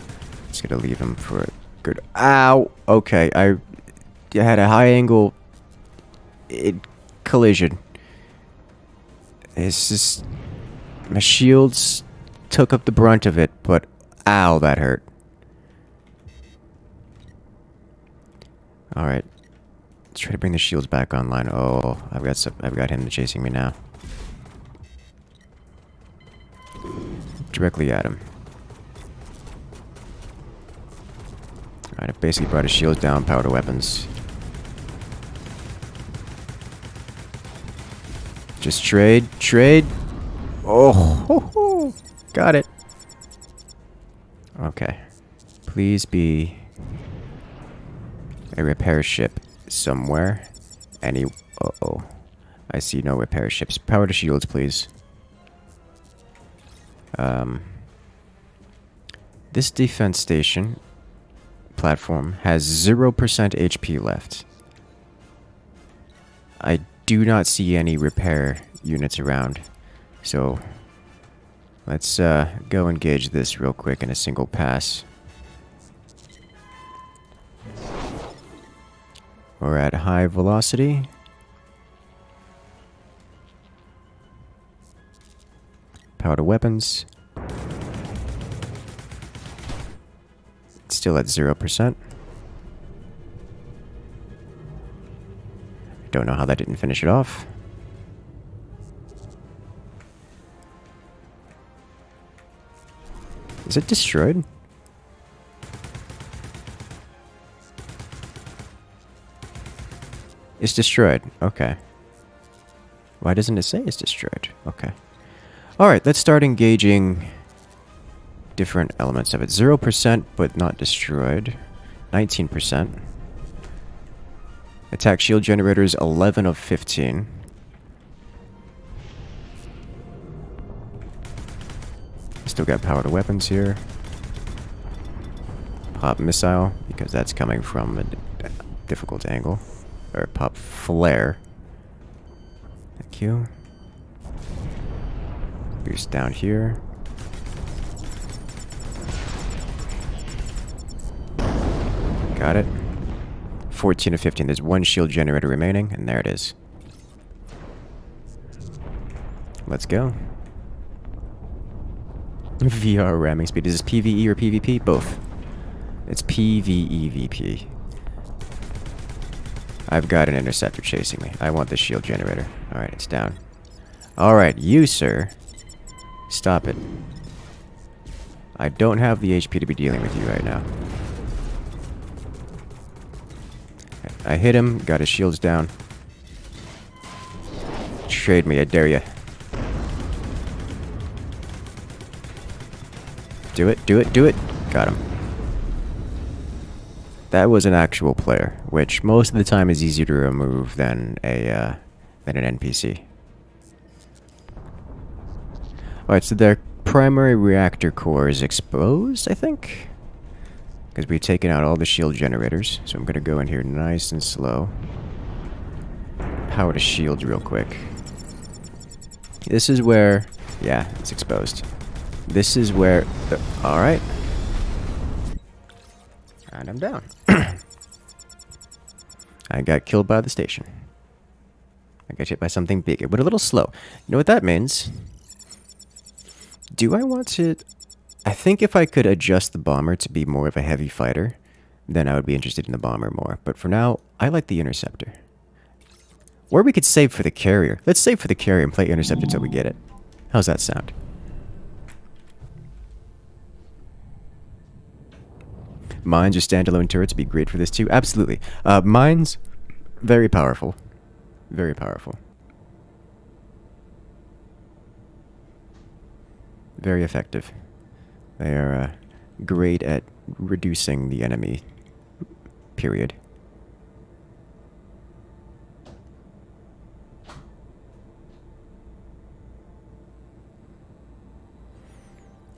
just gonna leave him for a good... Ow! Okay, I had a high angle collision. It's just... My shields took up the brunt of it, but ow, that hurt. Alright. Let's try to bring the shields back online. Oh, I've got him chasing me now. Directly at him. Alright, I've basically brought his shields down, power to weapons. Just trade. Oh, ho, ho. Got it. Okay. Please be a repair ship somewhere. Uh-oh. I see no repair ships. Power to shields, please. This defense station platform has 0% HP left. I do not see any repair units around. So let's go engage this real quick in a single pass. We're at high velocity. Power to weapons. Still at 0%. Don't know how that didn't finish it off. Is it destroyed? It's destroyed. Okay. Why doesn't it say it's destroyed? Okay. Alright, let's start engaging different elements of it. 0%, but not destroyed. 19%. Attack shield generators, 11 of 15. Still got power to weapons here. Pop missile, because that's coming from difficult angle. Or pop flare. Thank you. Boost down here. Got it. 14 to 15. There's one shield generator remaining, and there it is. Let's go. VR ramming speed. Is this PvE or PvP? Both. It's PvEVP. I've got an interceptor chasing me. I want the shield generator. Alright, it's down. Alright, you, sir. Stop it. I don't have the HP to be dealing with you right now. I hit him, got his shields down. Trade me, I dare ya. Do it, do it, do it. Got him. That was an actual player, which most of the time is easier to remove than an NPC. Alright, so their primary reactor core is exposed, I think? Because we've taken out all the shield generators, so I'm going to go in here nice and slow. Power to shields real quick. This is where... yeah, it's exposed. This is where... alright. And I'm down. I got killed by the station. I got hit by something bigger, but a little slow. You know what that means? Do I want to... I think if I could adjust the bomber to be more of a heavy fighter, then I would be interested in the bomber more. But for now, I like the interceptor. Or we could save for the carrier. Let's save for the carrier and play interceptor until we get it. How's that sound? Mines or standalone turrets would be great for this too. Absolutely. Mines, very powerful. Very powerful. Very effective. They are great at reducing the enemy. Period.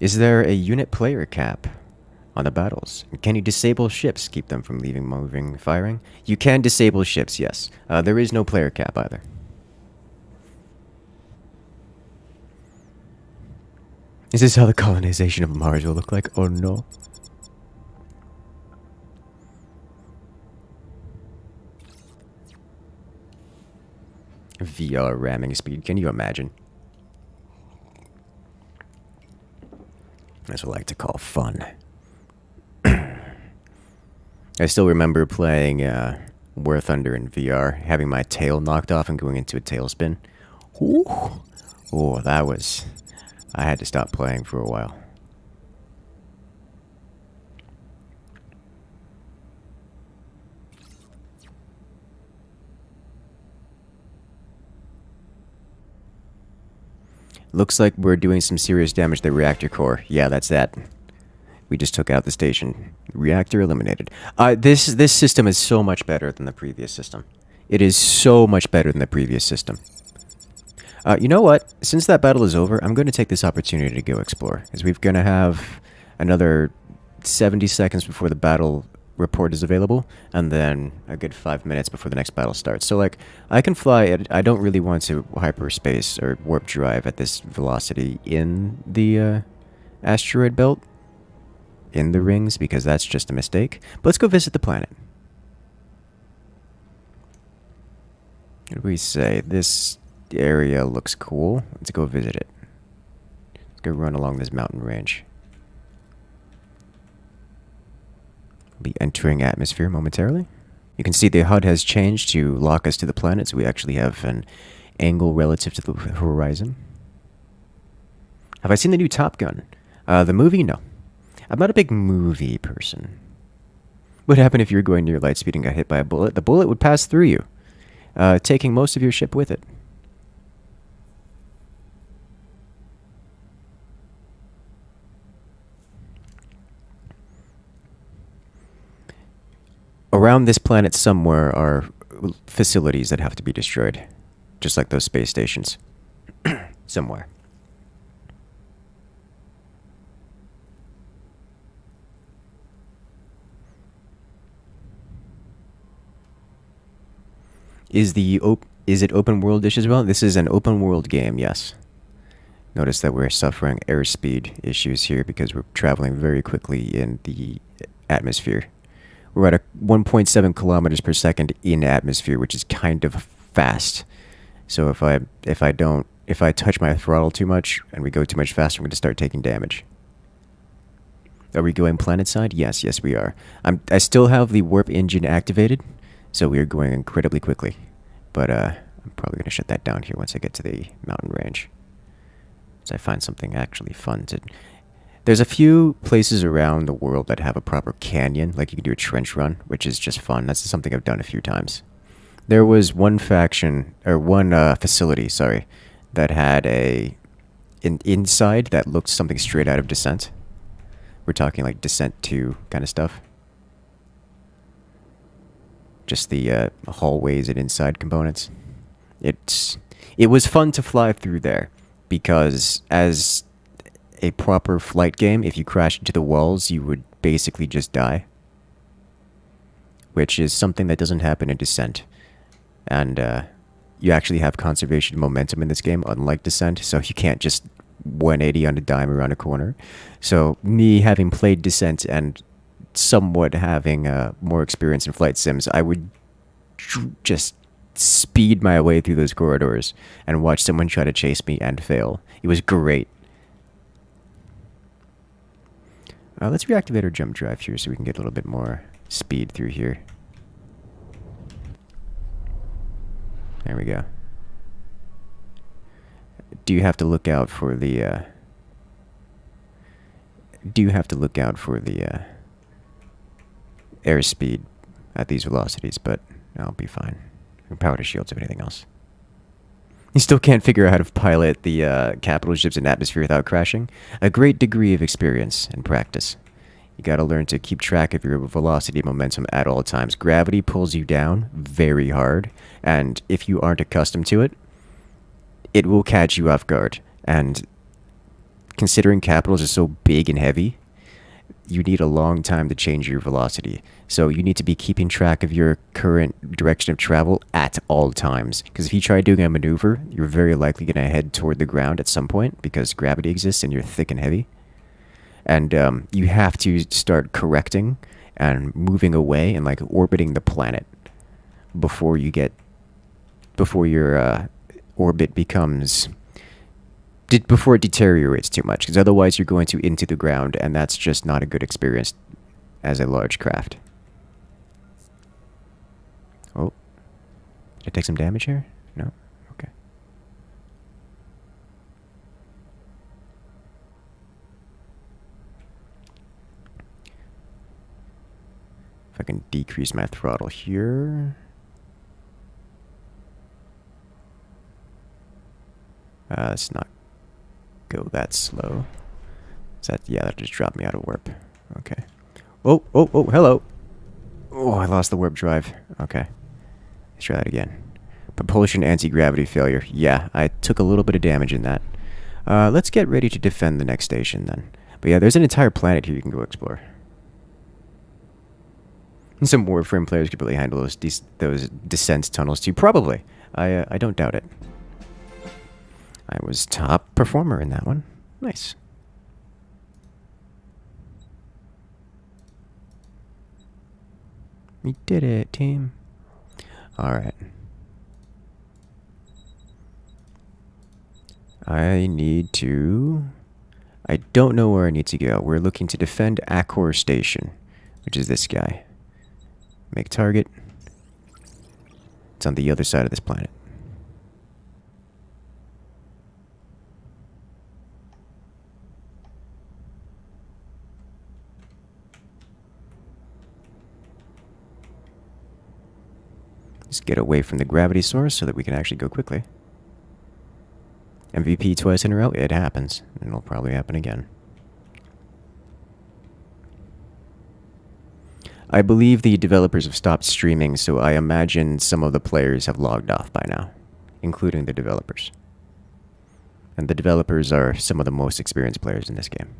Is there a unit player cap on the battles? Can you disable ships, keep them from leaving, moving, firing? You can disable ships, yes. There is no player cap either. Is this how the colonization of Mars will look like? Oh no. VR ramming speed, can you imagine? That's what I like to call fun. I still remember playing War Thunder in VR, having my tail knocked off and going into a tailspin. Ooh. Oh, that was... I had to stop playing for a while. Looks like we're doing some serious damage to the reactor core. Yeah, that's that. We just took out the station. Reactor eliminated. This system is so much better than the previous system. It is so much better than the previous system. You know what? Since that battle is over, I'm going to take this opportunity to go explore. Because we're going to have another 70 seconds before the battle report is available. And then a good 5 minutes before the next battle starts. So, like, I can fly... I don't really want to hyperspace or warp drive at this velocity in the asteroid belt. In the rings, because that's just a mistake. But let's go visit the planet. What do we say? This area looks cool. Let's go visit it. Let's go run along this mountain range. We'll be entering atmosphere momentarily. You can see the HUD has changed to lock us to the planet, so we actually have an angle relative to the horizon. Have I seen the new Top Gun? The movie? No. I'm not a big movie person. What happened if you were going near light speed and got hit by a bullet? The bullet would pass through you, taking most of your ship with it. Around this planet somewhere are facilities that have to be destroyed. Just like those space stations. Somewhere. Is it open world-ish as well? This is an open world game, yes. Notice that we're suffering airspeed issues here because we're traveling very quickly in the atmosphere. We're at a 1.7 kilometers per second in atmosphere, which is kind of fast. So if I touch my throttle too much and we go too much faster, I'm going to start taking damage. Are we going Planetside? Yes, we are. I still have the warp engine activated, so we are going incredibly quickly. But I'm probably going to shut that down here once I get to the mountain range. So I find something actually fun to... There's a few places around the world that have a proper canyon, like you can do a trench run, which is just fun. That's something I've done a few times. There was one facility, sorry, that had an inside that looked something straight out of Descent. We're talking like Descent 2 kind of stuff. Just the hallways and inside components. It was fun to fly through there because as a proper flight game, if you crash into the walls, you would basically just die. Which is something that doesn't happen in Descent. And you actually have conservation of momentum in this game, unlike Descent, so you can't just 180 on a dime around a corner. So me having played Descent and somewhat having more experience in flight sims, I would just speed my way through those corridors and watch someone try to chase me and fail. It was great. Let's reactivate our jump drive here so we can get a little bit more speed through here. There we go. Do you have to look out for the airspeed at these velocities, but I'll be fine. Power to shields if anything else. You still can't figure out how to pilot the capital ships in atmosphere without crashing? A great degree of experience and practice. You gotta learn to keep track of your velocity and momentum at all times. Gravity pulls you down very hard, and if you aren't accustomed to it, it will catch you off guard. And considering capitals are so big and heavy, you need a long time to change your velocity. So you need to be keeping track of your current direction of travel at all times. Because if you try doing a maneuver, you're very likely going to head toward the ground at some point because gravity exists and you're thick and heavy. And you have to start correcting and moving away and like orbiting the planet before your orbit becomes... before it deteriorates too much, because otherwise you're going to into the ground, and that's just not a good experience as a large craft. Oh. Did I take some damage here? No? Okay. If I can decrease my throttle here... let's not go that slow. Yeah, that just dropped me out of warp. Okay. Oh, hello. Oh, I lost the warp drive. Okay. Let's try that again. Propulsion anti-gravity failure. Yeah, I took a little bit of damage in that. Let's get ready to defend the next station then. But yeah, there's an entire planet here you can go explore. And some Warframe players could really handle those descent tunnels too. Probably. I don't doubt it. I was top performer in that one. Nice. We did it, team. Alright. I don't know where I need to go. We're looking to defend Accor Station, which is this guy. Make target. It's on the other side of this planet. Just get away from the gravity source so that we can actually go quickly. MVP twice in a row? It happens. And it'll probably happen again. I believe the developers have stopped streaming, so I imagine some of the players have logged off by now, including the developers. And the developers are some of the most experienced players in this game.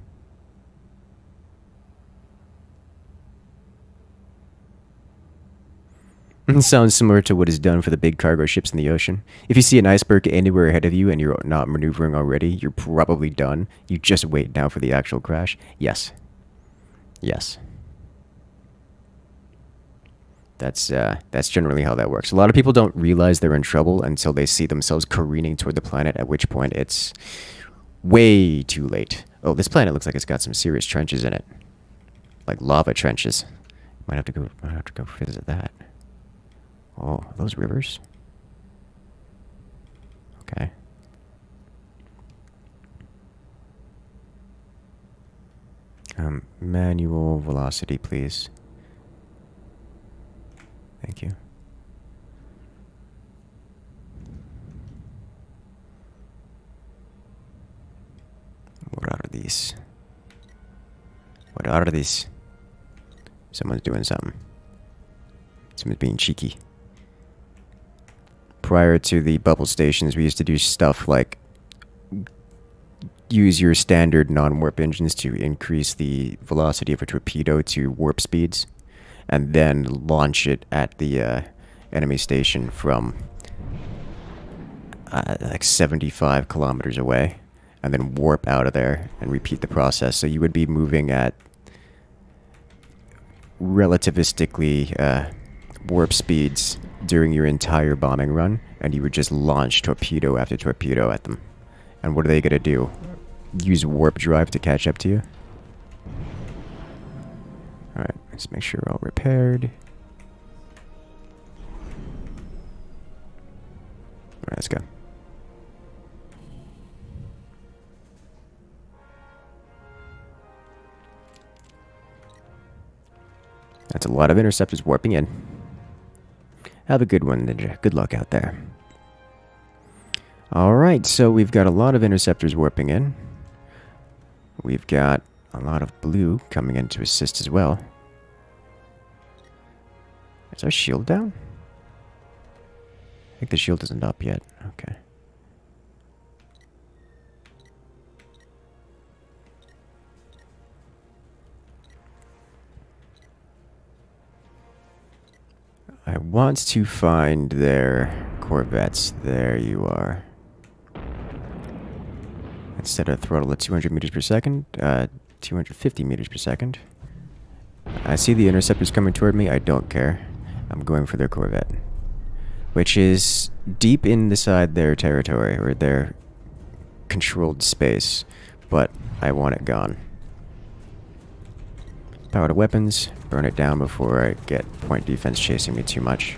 Sounds similar to what is done for the big cargo ships in the ocean. If you see an iceberg anywhere ahead of you and you're not maneuvering already, you're probably done. You just wait now for the actual crash. Yes. Yes. That's generally how that works. A lot of people don't realize they're in trouble until they see themselves careening toward the planet, at which point it's way too late. Oh, this planet looks like it's got some serious trenches in it. Like lava trenches. Might have to go visit that. Oh, are those rivers? Okay. Manual velocity, please. Thank you. What are these? What are these? Someone's doing something. Someone's being cheeky. Prior to the bubble stations, we used to do stuff like use your standard non-warp engines to increase the velocity of a torpedo to warp speeds, and then launch it at the enemy station from like 75 kilometers away, and then warp out of there and repeat the process. So you would be moving at relativistically warp speeds during your entire bombing run, and you would just launch torpedo after torpedo at them. And what are they going to do? Use warp drive to catch up to you? Alright, let's make sure we're all repaired. Alright, let's go. That's a lot of interceptors warping in. Have a good one, Ninja. Good luck out there. Alright, so we've got a lot of interceptors warping in. We've got a lot of blue coming in to assist as well. Is our shield down? I think the shield isn't up yet. Okay. I want to find their corvettes. There you are. Instead of throttle at 200 meters per second, 250 meters per second. I see the interceptors coming toward me. I don't care. I'm going for their corvette, which is deep inside their territory or their controlled space, but I want it gone. Power to weapons, burn it down before I get point defense chasing me too much.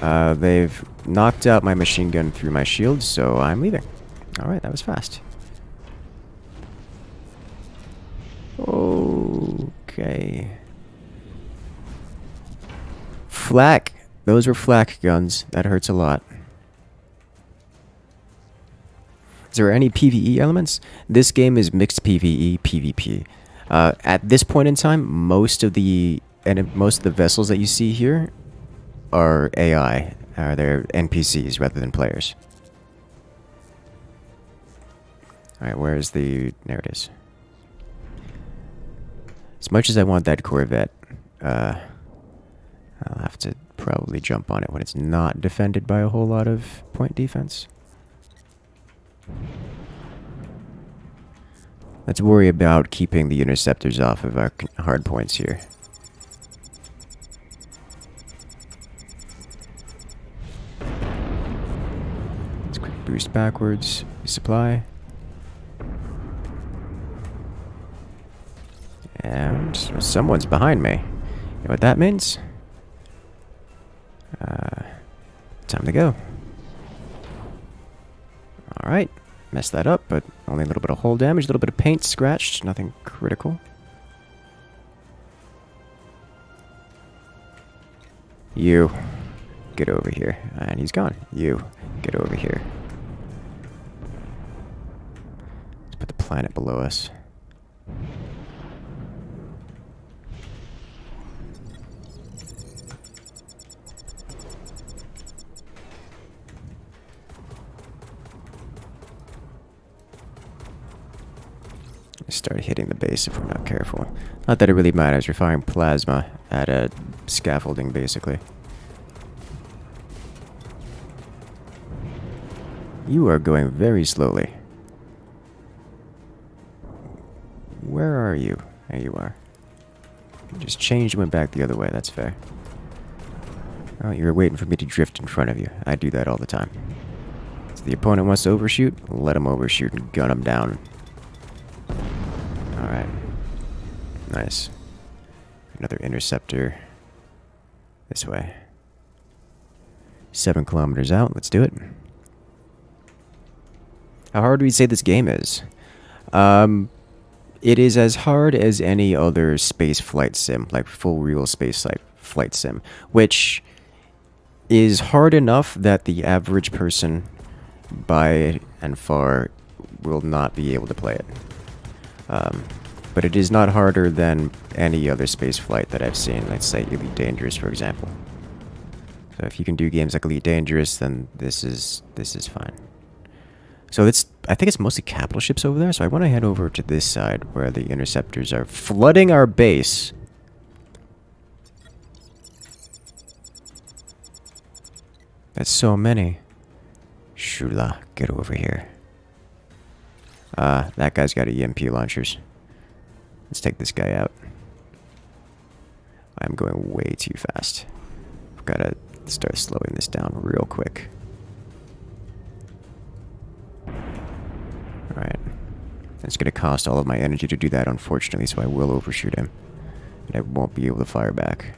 They've knocked out my machine gun through my shield, so I'm leaving. Alright, that was fast. Okay. Flak. Those were flak guns. That hurts a lot. Is there any PvE elements? This game is mixed PvE, PvP. At this point in time, most of the vessels that you see here are AI. They're NPCs rather than players. Alright, where's the... There it is. As much as I want that Corvette, I'll have to probably jump on it when it's not defended by a whole lot of point defense. Let's worry about keeping the interceptors off of our hard points here. Let's quick boost backwards. Resupply. And someone's behind me. You know what that means? Time to go. Alright. Messed that up, but only a little bit of hull damage, a little bit of paint scratched, nothing critical. You, get over here. And he's gone. You, get over here. Let's put the planet below us. Start hitting the base if we're not careful. Not that it really matters. We're firing plasma at a scaffolding, basically. You are going very slowly. Where are you? There you are. You just changed and went back the other way. That's fair. Oh, you were waiting for me to drift in front of you. I do that all the time. So the opponent wants to overshoot, let him overshoot and gun him down. Alright. Nice. Another interceptor. This way. 7 kilometers out. Let's do it. How hard do we say this game is? It is as hard as any other space flight sim, like full real space flight sim, which is hard enough that the average person by and far will not be able to play it. But it is not harder than any other space flight that I've seen. Let's say Elite Dangerous, for example. So if you can do games like Elite Dangerous, then this is fine. So I think it's mostly capital ships over there, so I want to head over to this side where the interceptors are flooding our base. That's so many. Shula, get over here. That guy's got EMP launchers. Let's take this guy out. I'm going way too fast. I've got to start slowing this down real quick. Alright. It's going to cost all of my energy to do that, unfortunately, so I will overshoot him. And I won't be able to fire back.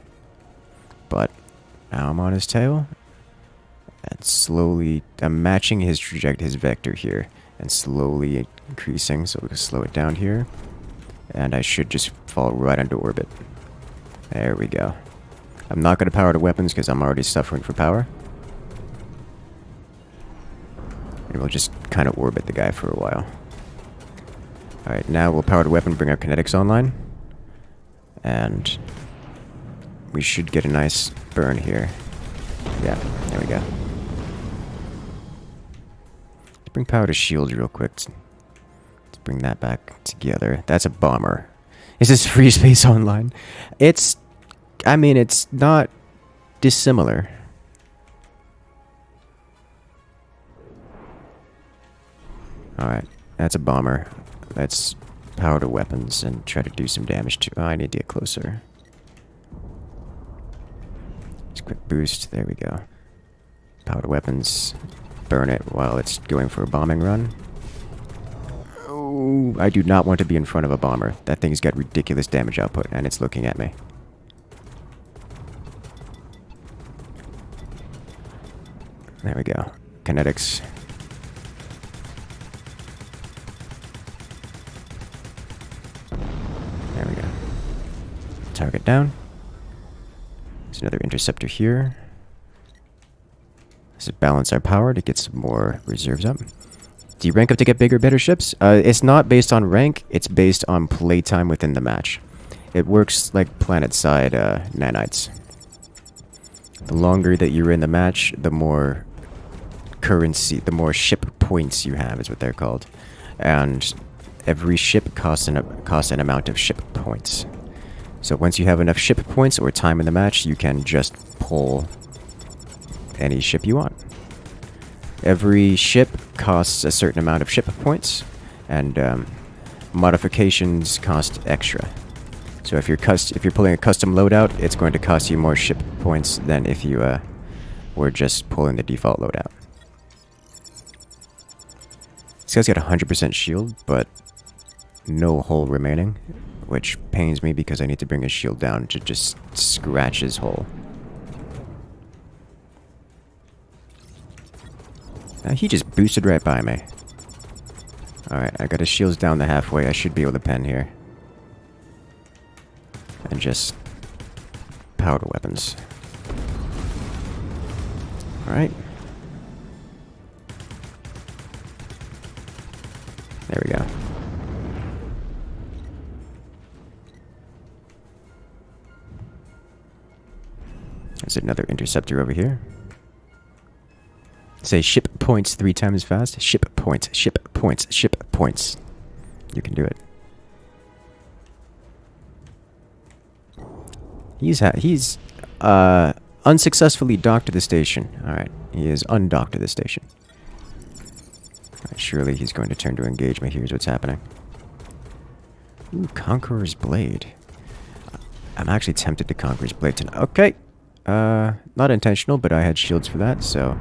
But now I'm on his tail. And slowly, I'm matching his vector here. And slowly increasing, so we can slow it down here. And I should just fall right into orbit. There we go. I'm not going to power the weapons because I'm already suffering for power. And we'll just kind of orbit the guy for a while. Alright, now we'll power the weapon, bring our kinetics online. And we should get a nice burn here. Yeah, there we go. Let's bring power to shields real quick. Let's bring that back together. That's a bomber. Is this free space online? I mean, it's not dissimilar. Alright, that's a bomber. Let's power to weapons and try to do some damage to... Oh, I need to get closer. Just quick boost. There we go. Power to weapons. Burn it while it's going for a bombing run. Oh, I do not want to be in front of a bomber. That thing's got ridiculous damage output, and it's looking at me. There we go. Kinetics. There we go. Target down. There's another interceptor here. Let's balance our power to get some more reserves up. Do you rank up to get bigger, better ships? It's not based on rank. It's based on playtime within the match. It works like Planetside nanites. The longer that you're in the match, the more currency, the more ship points you have, is what they're called. And every ship costs an amount of ship points. So once you have enough ship points or time in the match, you can just pull any ship you want. Every ship costs a certain amount of ship points, and modifications cost extra. So if you're pulling a custom loadout, it's going to cost you more ship points than if you were just pulling the default loadout. This guy's got 100% shield, but no hull remaining, which pains me because I need to bring his shield down to just scratch his hull. He just boosted right by me. Alright, I got his shields down the halfway. I should be able to pen here. And just power to weapons. Alright. There we go. There's another interceptor over here. Say ship points 3 times fast. Ship points, ship points, ship points. You can do it. He's unsuccessfully docked to the station. Alright, he is undocked to the station. Alright, surely he's going to turn to engagement. Here's what's happening. Ooh, Conqueror's Blade. I'm actually tempted to Conqueror's Blade tonight. Okay. Not intentional, but I had shields for that, so...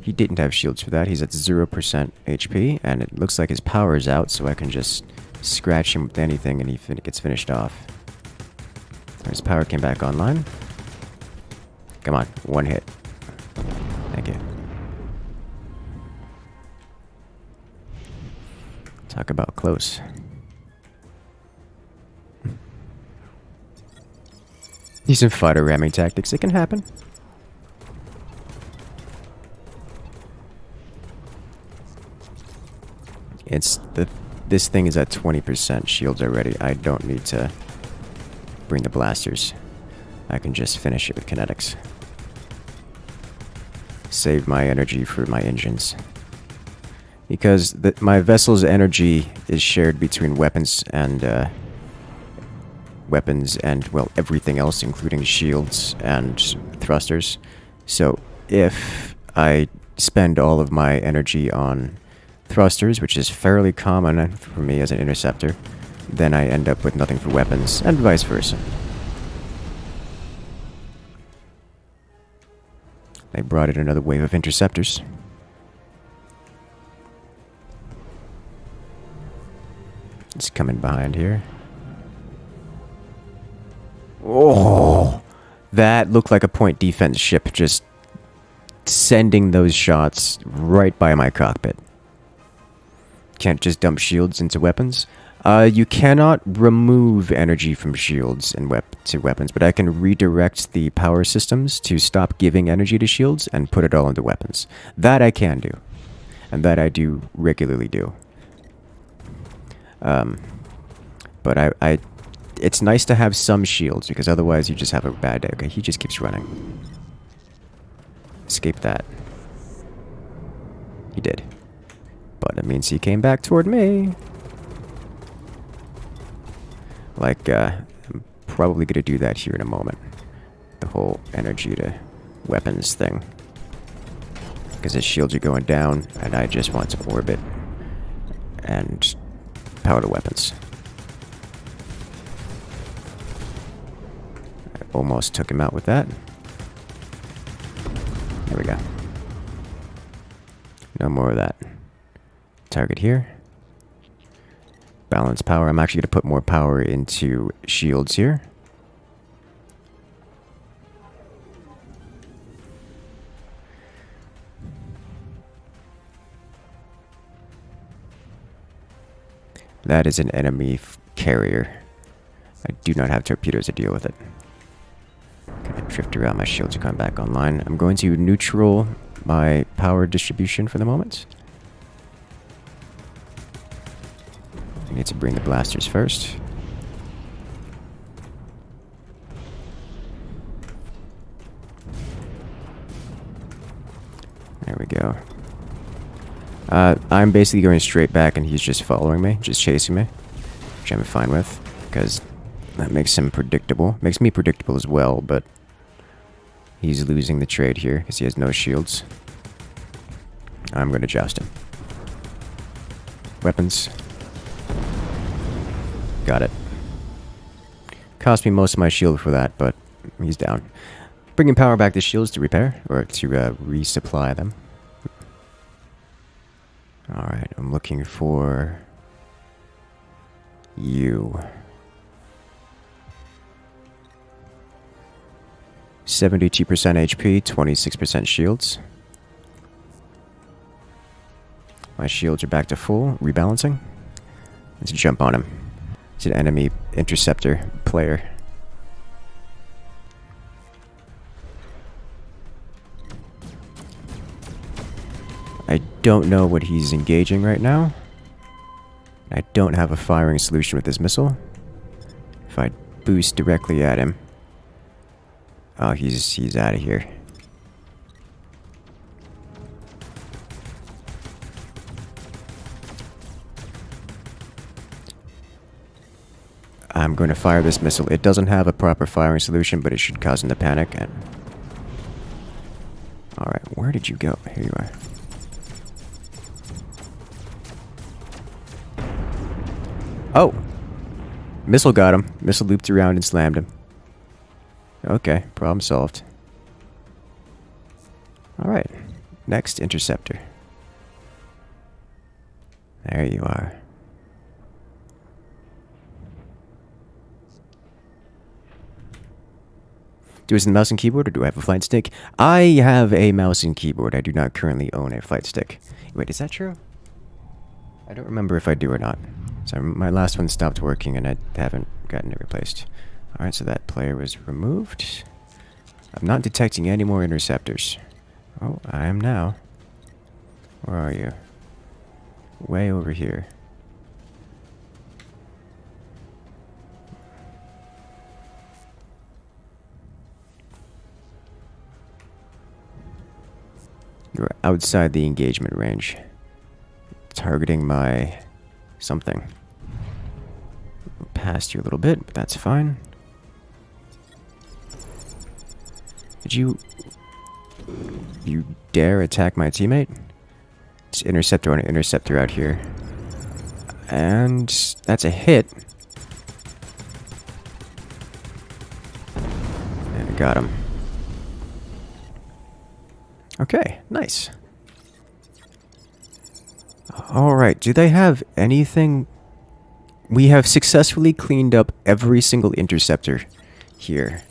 He didn't have shields for that. He's at 0% HP, and it looks like his power is out, so I can just scratch him with anything and he gets finished off. His power came back online. Come on, one hit. Thank you. Talk about close. Decent fighter ramming tactics, it can happen. This thing is at 20% shields already. I don't need to bring the blasters. I can just finish it with kinetics. Save my energy for my engines. Because my vessel's energy is shared between weapons and, well, everything else, including shields and thrusters. So, if I spend all of my energy on thrusters, which is fairly common for me as an interceptor, then I end up with nothing for weapons, and vice versa. They brought in another wave of interceptors. It's coming behind here. Oh! That looked like a point defense ship just sending those shots right by my cockpit. Can't just dump shields into weapons. You cannot remove energy from shields and to weapons, but I can redirect the power systems to stop giving energy to shields and put it all into weapons. That I can do. And that I do regularly do. But it's nice to have some shields, because otherwise you just have a bad day. Okay, he just keeps running. Escape that. He did. But it means he came back toward me. Like, I'm probably going to do that here in a moment. The whole energy to weapons thing. Because his shields are going down, and I just want to orbit and power the weapons. I almost took him out with that. There we go. No more of that. Target here. Balance power. I'm actually going to put more power into shields here. That is an enemy carrier. I do not have torpedoes to deal with it. Gonna drift around. My shields are coming back online. I'm going to neutral my power distribution for the moment. I need to bring the blasters first. There we go. I'm basically going straight back and he's just following me, just chasing me, which I'm fine with, because that makes him predictable. Makes me predictable as well, but he's losing the trade here because he has no shields. I'm going to joust him. Weapons. Got it. Cost me most of my shield for that, but he's down. Bringing power back to shields to repair, or to resupply them. Alright, I'm looking for you. 72% HP, 26% shields. My shields are back to full, rebalancing. Let's jump on him. It's an enemy interceptor player. I don't know what he's engaging right now. I don't have a firing solution with this missile. If I boost directly at him... Oh, he's out of here. I'm going to fire this missile. It doesn't have a proper firing solution, but it should cause him to panic. And alright, where did you go? Here you are. Oh! Missile got him. Missile looped around and slammed him. Okay, problem solved. Alright, next interceptor. There you are. Do I use the mouse and keyboard, or do I have a flight stick? I have a mouse and keyboard. I do not currently own a flight stick. Wait, is that true? I don't remember if I do or not. So my last one stopped working, and I haven't gotten it replaced. Alright, so that player was removed. I'm not detecting any more interceptors. Oh, I am now. Where are you? Way over here. You're outside the engagement range. Targeting my something. Past you a little bit, but that's fine. Did you dare attack my teammate? It's interceptor on an interceptor out here. And that's a hit. And I got him. Okay, nice. Alright, do they have anything? We have successfully cleaned up every single interceptor here.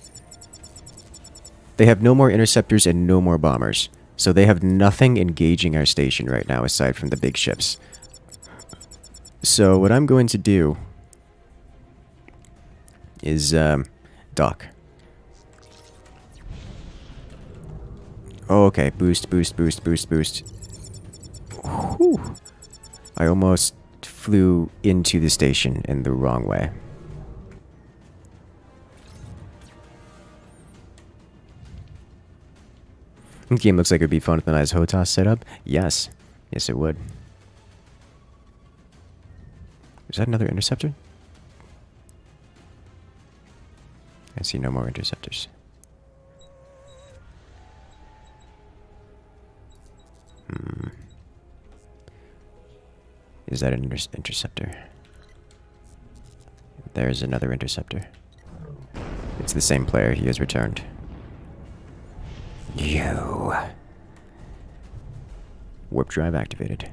They have no more interceptors and no more bombers. So they have nothing engaging our station right now aside from the big ships. So what I'm going to do is dock. Oh, okay, boost, boost, boost, boost, boost. Whew. I almost flew into the station in the wrong way. This game looks like it would be fun with a nice HOTAS setup. Yes. Yes, it would. Is that another interceptor? I see no more interceptors. Is that an interceptor? There's another interceptor. It's the same player. He has returned. You. Warp drive activated.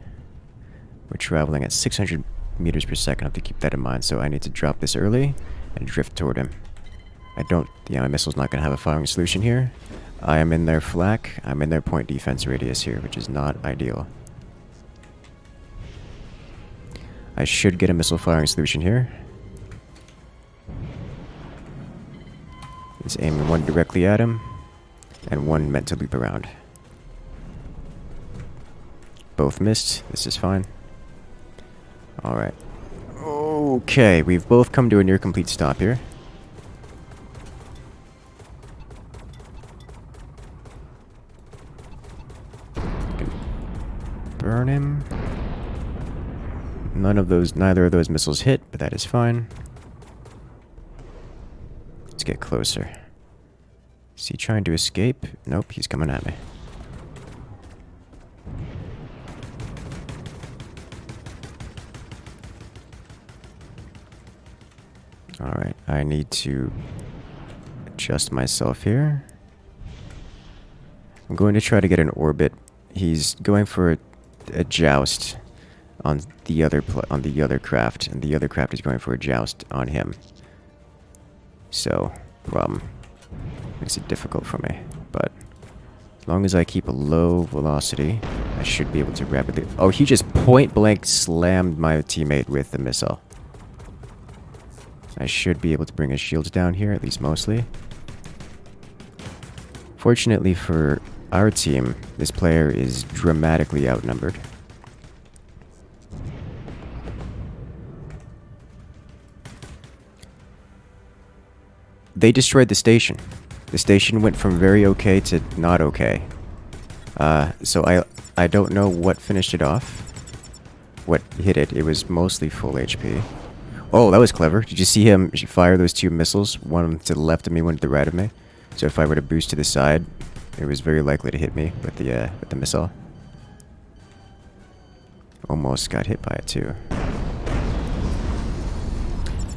We're traveling at 600 meters per second. I have to keep that in mind, so I need to drop this early and drift toward him. I don't... Yeah, my missile's not going to have a firing solution here. I am in their flak. I'm in their point defense radius here, which is not ideal. I should get a missile firing solution here. Let's aim one directly at him, and one meant to loop around. Both missed. This is fine. Alright. Okay, we've both come to a near complete stop here. Burn him. Neither of those missiles hit, but that is fine. Let's get closer. Is he trying to escape? Nope, he's coming at me. Alright, I need to adjust myself here. I'm going to try to get an orbit. He's going for a joust on the other craft, and the other craft is going for a joust on him. So, makes it difficult for me. But as long as I keep a low velocity, I should be able to rapidly... Oh, he just point blank slammed my teammate with the missile. I should be able to bring his shields down here, at least mostly. Fortunately for our team, this player is dramatically outnumbered. They destroyed the station. The station went from very okay to not okay. So I don't know what finished it off. What hit it. It was mostly full HP. Oh, that was clever. Did you see him fire those two missiles? One to the left of me, one to the right of me. So if I were to boost to the side, it was very likely to hit me with the missile. Almost got hit by it too.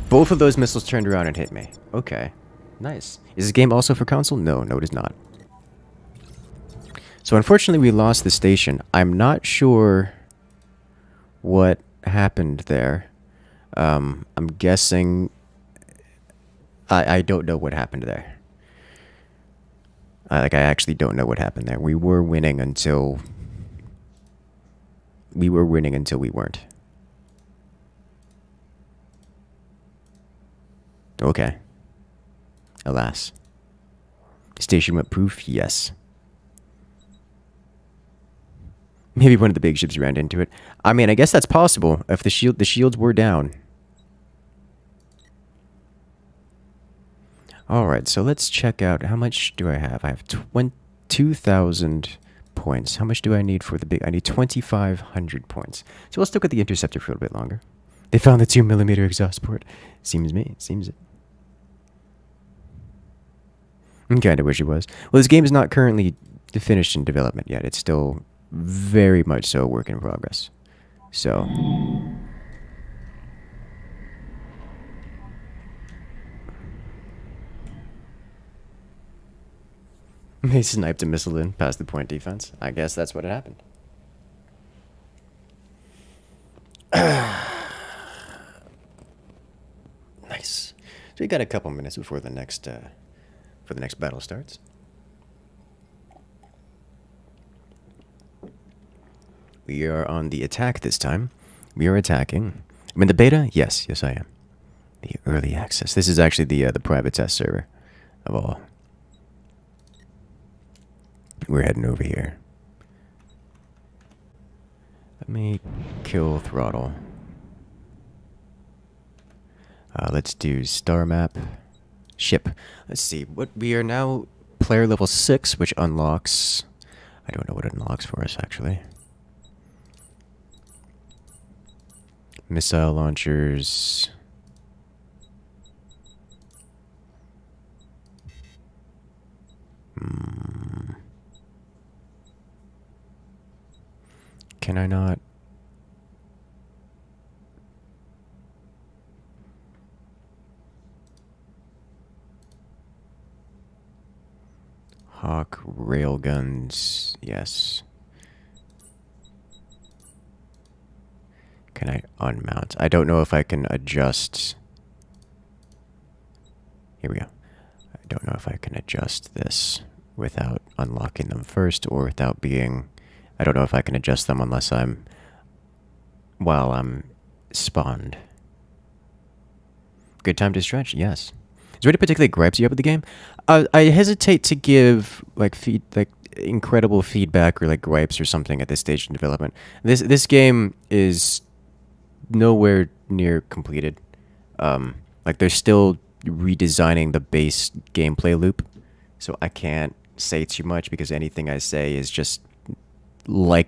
Both of those missiles turned around and hit me. Okay. Nice. Is this game also for console? No, no it is not. So unfortunately we lost the station. I'm not sure what happened there. I'm guessing... I don't know what happened there. I actually don't know what happened there. We were winning until... we weren't. Okay. Alas. Station went poof? Yes. Maybe one of the big ships ran into it. I mean, I guess that's possible if the shields were down. Alright, so let's check out how much do I have? I have 2,000 points. How much do I need for the big? I need 2,500 points. So let's look at the interceptor for a little bit longer. They found the 2mm exhaust port. Seems it. I kinda wish it was. Well, this game is not currently finished in development yet. It's still very much so a work in progress. So... they sniped a missile in past the point defense. I guess that's what happened. Nice. So we got a couple minutes before the next battle starts. We are on the attack this time. We are attacking. I'm in the beta? Yes, I am. The early access. This is actually the private test server of all. We're heading over here. Let me kill throttle. Let's do star map. Ship. Let's see. What we are now player level 6, which unlocks... I don't know what it unlocks for us, actually. Missile launchers... Can I not? Hawk railguns, yes. Can I unmount? I don't know if I can adjust. Here we go. I don't know if I can adjust this without unlocking them first or without being... I don't know if I can adjust them unless while I'm spawned. Good time to stretch? Yes. Is there any particular gripes you have with the game? I hesitate to give incredible feedback or gripes or something at this stage in development. This game is nowhere near completed. They're still redesigning the base gameplay loop, so I can't say too much because anything I say is just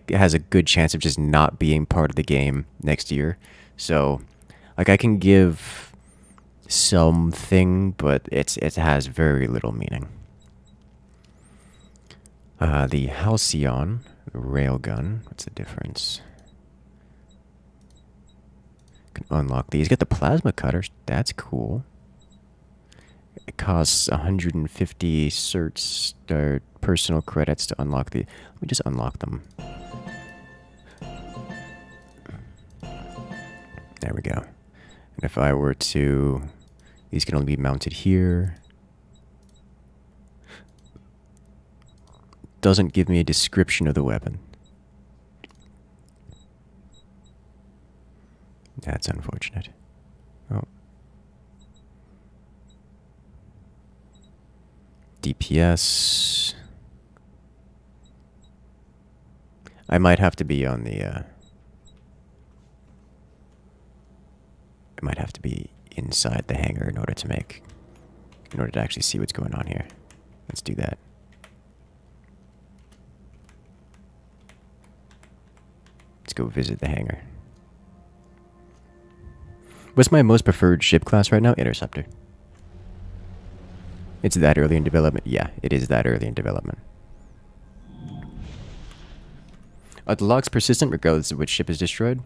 has a good chance of just not being part of the game next year. So I can give something, but it has very little meaning. The Halcyon railgun, what's the difference? Can unlock these. Get the plasma cutters, that's cool. It costs 150 certs or personal credits to unlock the... Let me just unlock them. There we go. And if I were to... These can only be mounted here. Doesn't give me a description of the weapon. That's unfortunate. Oh. DPS. I might have to be on the, I might have to be inside the hangar in order to actually see what's going on here. Let's do that. Let's go visit the hangar. What's my most preferred ship class right now? Interceptor. It's that early in development. Yeah, it is that early in development. Are the locks persistent regardless of which ship is destroyed?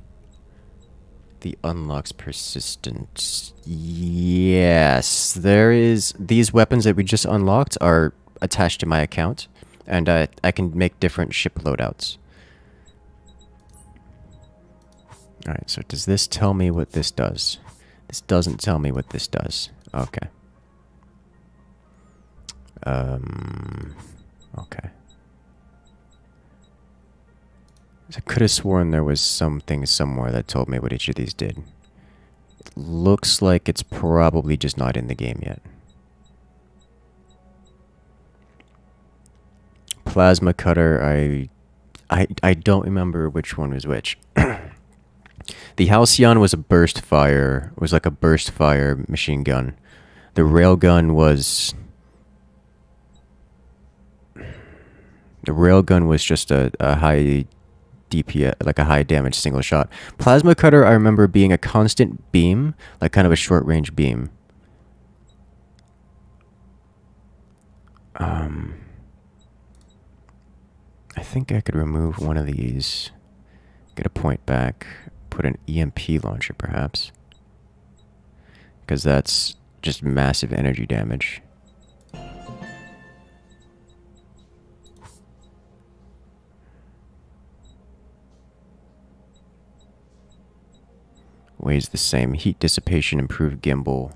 The unlocks persistent. Yes, there is. These weapons that we just unlocked are attached to my account, and I can make different ship loadouts. Alright, so does this tell me what this does? This doesn't tell me what this does. Okay. Okay. I could have sworn there was something somewhere that told me what each of these did. It looks like it's probably just not in the game yet. Plasma cutter, I don't remember which one was which. The Halcyon was a burst fire, was like a burst fire machine gun. The railgun was... The railgun was just a high DPS, like a high damage single shot. Plasma cutter, I remember being a constant beam, like kind of a short range beam. I think I could remove one of these, get a point back, put an EMP launcher perhaps, because that's just massive energy damage. Weighs the same. Heat dissipation, improved gimbal.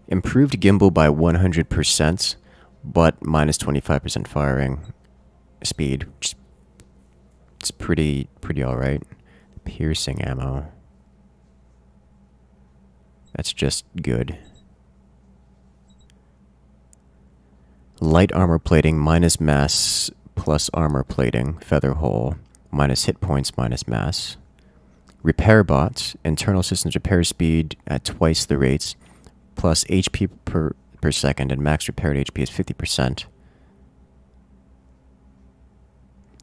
Improved gimbal by 100%, but minus 25% firing speed. It's pretty alright. Piercing ammo. That's just good. Light armor plating, minus mass, plus armor plating. Feather hull, minus hit points, minus mass. Repair bots, internal systems repair speed at twice the rates, plus HP per second, and max repaired HP is 50%.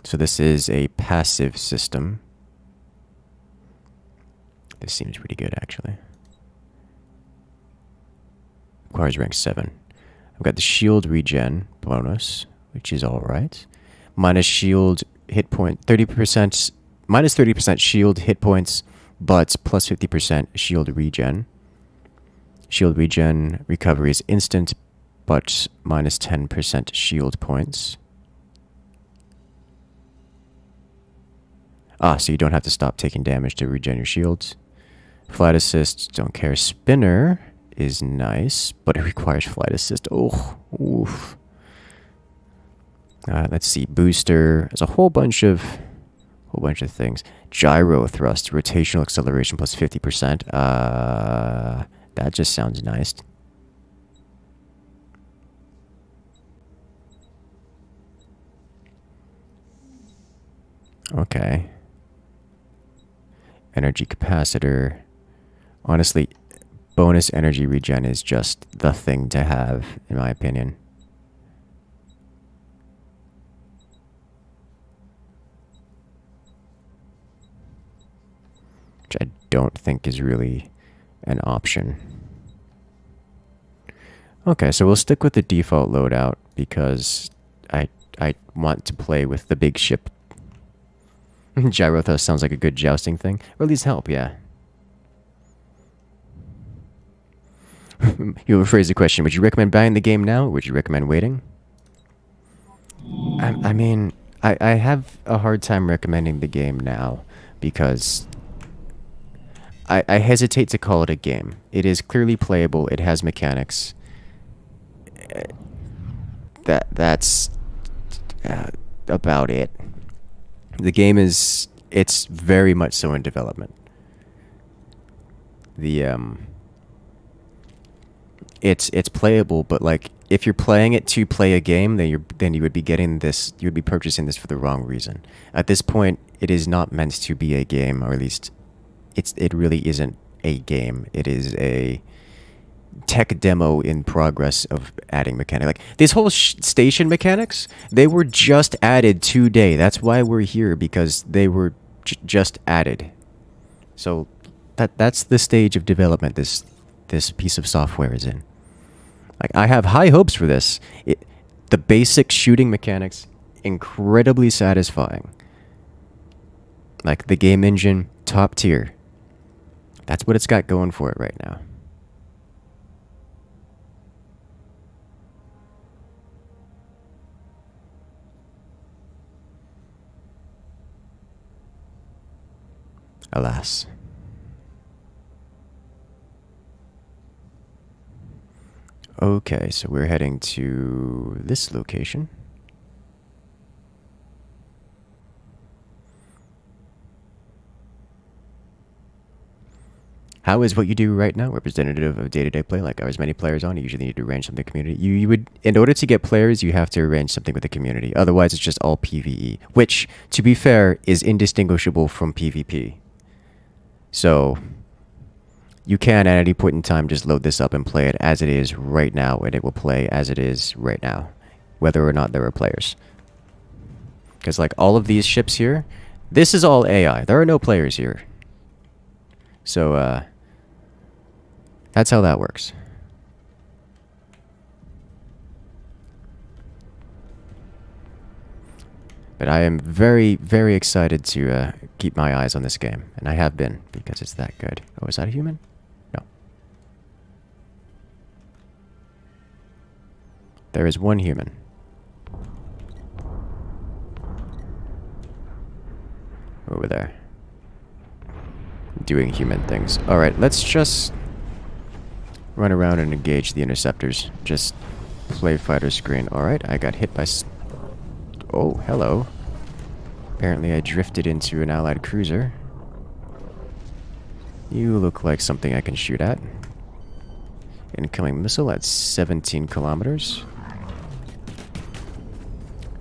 So this is a passive system. This seems pretty good, actually. Requires rank 7. I've got the shield regen bonus, which is alright. Minus shield hit point, 30%, minus 30% shield hit points, but plus 50% shield regen. Shield regen recovery is instant, but minus 10% shield points. Ah, so you don't have to stop taking damage to regen your shields. Flight assist, don't care. Spinner is nice, but it requires flight assist. Oh, oof. Let's see. Booster. There's a whole bunch of things. Gyro thrust, rotational acceleration plus 50%. That just sounds nice. Okay. Energy capacitor. Honestly, bonus energy regen is just the thing to have, in my opinion. Which I don't think is really an option. Okay, so we'll stick with the default loadout because I want to play with the big ship. Gyro thrust sounds like a good jousting thing. Or at least help, yeah. You'll rephrase the question. Would you recommend buying the game now, or would you recommend waiting? I mean, I have a hard time recommending the game now because I hesitate to call it a game. It is clearly playable. It has mechanics. That's about it. The game is, it's very much so in development. It's playable, but like if you're playing it to play a game, then you would be getting this, you would be purchasing this for the wrong reason. At this point, it is not meant to be a game, or at least it really isn't a game. It is a tech demo in progress of adding mechanic. Like this whole station mechanics, they were just added today. That's why we're here, because they were just added. So That's the stage of development this piece of software is in. Like, I have high hopes for this. The basic shooting mechanics, incredibly satisfying. Like, the game engine, top tier. That's what it's got going for it right now. Alas. Okay, so we're heading to this location. How is what you do right now representative of day-to-day play? Like, are as many players on? You usually need to arrange something with the community. You would, in order to get players, you have to arrange something with the community. Otherwise, it's just all PvE, which, to be fair, is indistinguishable from PvP. So, you can at any point in time just load this up and play it as it is right now, and it will play as it is right now, whether or not there are players. Because, like, all of these ships here, this is all AI. There are no players here. So, that's how that works. But I am very, very excited to keep my eyes on this game. And I have been, because it's that good. Oh, is that a human? No. There is one human. Over there. Doing human things. Alright, let's just run around and engage the interceptors. Just play fighter screen. Alright, I got hit by... Oh, hello. Apparently I drifted into an allied cruiser. You look like something I can shoot at. Incoming missile at 17 kilometers.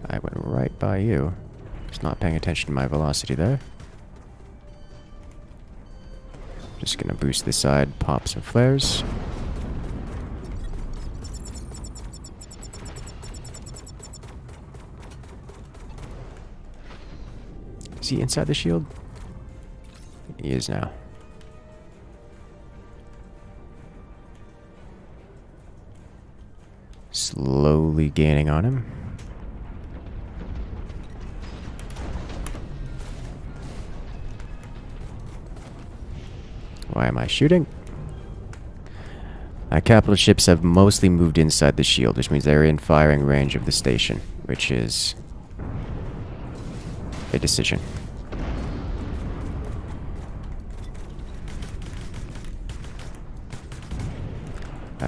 I went right by you. Just not paying attention to my velocity there. Just gonna boost this side, pop some flares. Is he inside the shield? He is now. Slowly gaining on him. Why am I shooting? Capital ships have mostly moved inside the shield, which means they're in firing range of the station, which is a decision.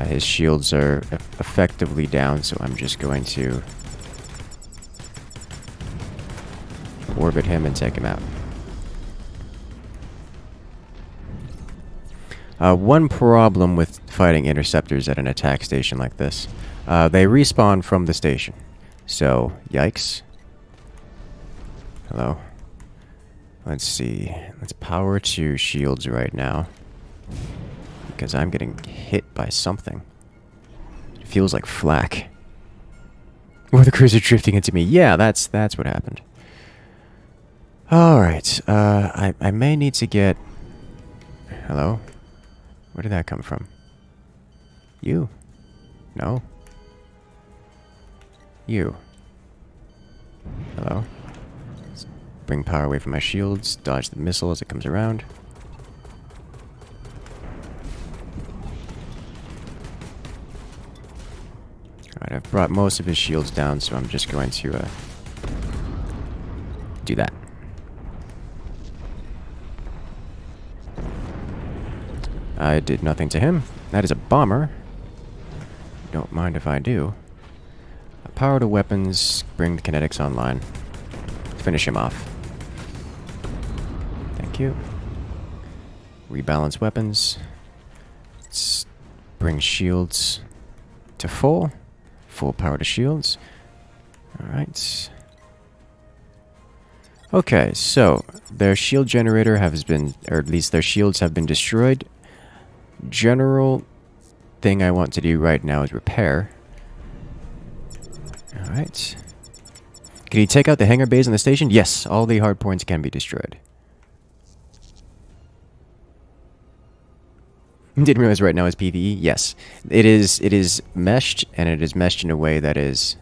His shields are effectively down, so I'm just going to orbit him and take him out. One problem with fighting interceptors at an attack station like this. They respawn from the station. So, yikes. Hello. Let's see. Let's power to shields right now. Because I'm getting hit by something. It feels like flak. Or the cruiser drifting into me. Yeah, that's what happened. Alright. I may need to get... Hello? Where did that come from? You? No. You. Hello? Let's bring power away from my shields. Dodge the missile as it comes around. Alright, I've brought most of his shields down, so I'm just going to do that. I did nothing to him. That is a bomber. Don't mind if I do. Power to weapons, bring the kinetics online. Finish him off. Thank you. Rebalance weapons. Let's bring shields to full. Full power to shields. Alright. Okay, so their shield generator has been, or at least their shields have been destroyed. General thing I want to do right now is repair. Alright. Can you take out the hangar bays on the station? Yes, all the hard points can be destroyed. Didn't realize right now is PvE. Yes, it is. It is meshed, and it is meshed in a way that is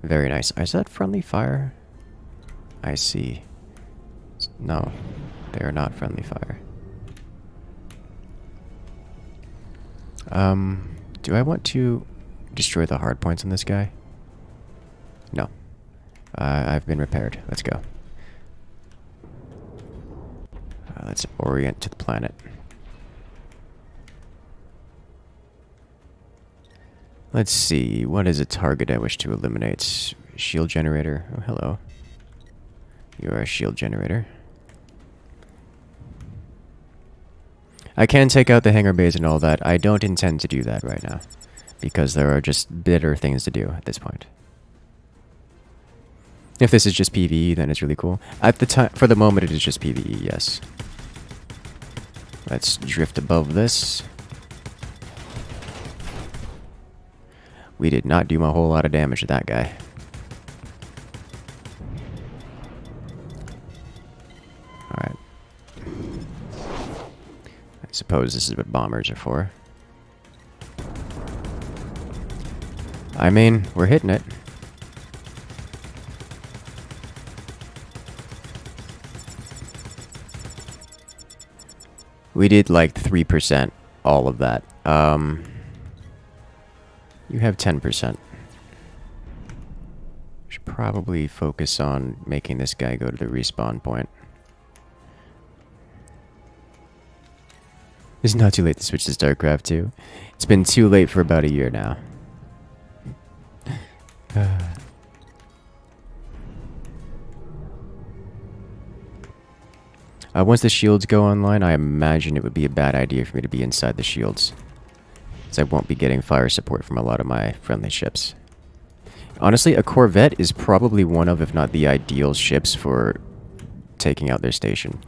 very nice. Is that friendly fire? I see. No, they are not friendly fire. Do I want to destroy the hard points on this guy? No. I've been repaired. Let's go. Let's orient to the planet. Let's see. What is a target I wish to eliminate? Shield generator. Oh, hello. You are a shield generator. I can take out the hangar bays and all that. I don't intend to do that right now, because there are just better things to do at this point. If this is just PvE, then it's really cool. At the time, for the moment, it is just PvE. Yes. Let's drift above this. We did not do a whole lot of damage to that guy. Alright. I suppose this is what bombers are for. I mean, we're hitting it. We did like 3%, all of that. You have 10%. Should probably focus on making this guy go to the respawn point. It's not too late to switch to StarCraft 2. It's been too late for about a year now. Once the shields go online, I imagine it would be a bad idea for me to be inside the shields, as I won't be getting fire support from a lot of my friendly ships. Honestly, a Corvette is probably one of, if not the ideal ships for taking out their station.